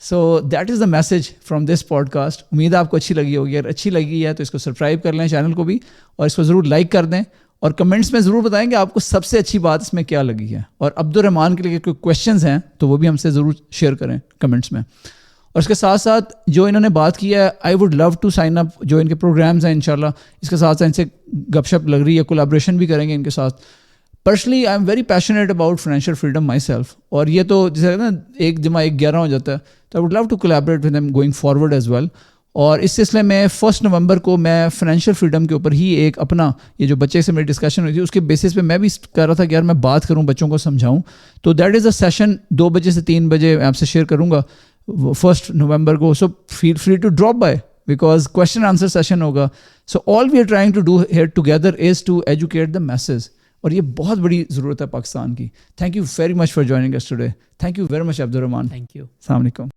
So that is the message from this podcast. उम्मीद है आपको अच्छी लगी होगी। अगर अच्छी लगी है तो इसको सब्सक्राइब कर लें चैनल को भी, और इसको ज़रूर लाइक कर दें, और कमेंट्स में ज़रूर बताएं कि आपको सबसे अच्छी बात इसमें क्या लगी है। और अब्दुर्रहमान के लिए कोई क्वेश्चंस हैं तो वो भी हमसे ज़रूर शेयर करें कमेंट्स में। और इसके साथ साथ जो इन्होंने बात की है, I would love to sign up, जो इनके प्रोग्राम्स हैं इंशाल्लाह, इसके साथ साथ इनसे गपशप लग रही है, कोलैबोरेशन भी करेंगे इनके साथ। Personally I am very passionate about financial freedom my self, और ये तो जैसे ना 1 जमा 1 11 हो जाता है, तो I would love to collaborate with them going forward as well. और इस सिलसिले में 1 नवंबर को मैं फाइनेंशियल फ्रीडम के ऊपर ही एक अपना, ये जो बच्चे से मेरी डिस्कशन हुई थी उसके बेसिस पे मैं भी कर रहा था कि यार मैं बात करूं, बच्चों को समझाऊं। तो दैट इज़ अ सेशन 2 बजे से 3 बजे मैं आपसे शेयर करूंगा 1 नवंबर को। So feel free to drop by, because question answer session होगा। So all we are trying to do here together is to educate the message, और ये बहुत बड़ी ज़रूरत है पाकिस्तान की। Thank you very much for joining us today. Thank you very much Abdurrahman. Thank you. अस्सलाम वालेकुम।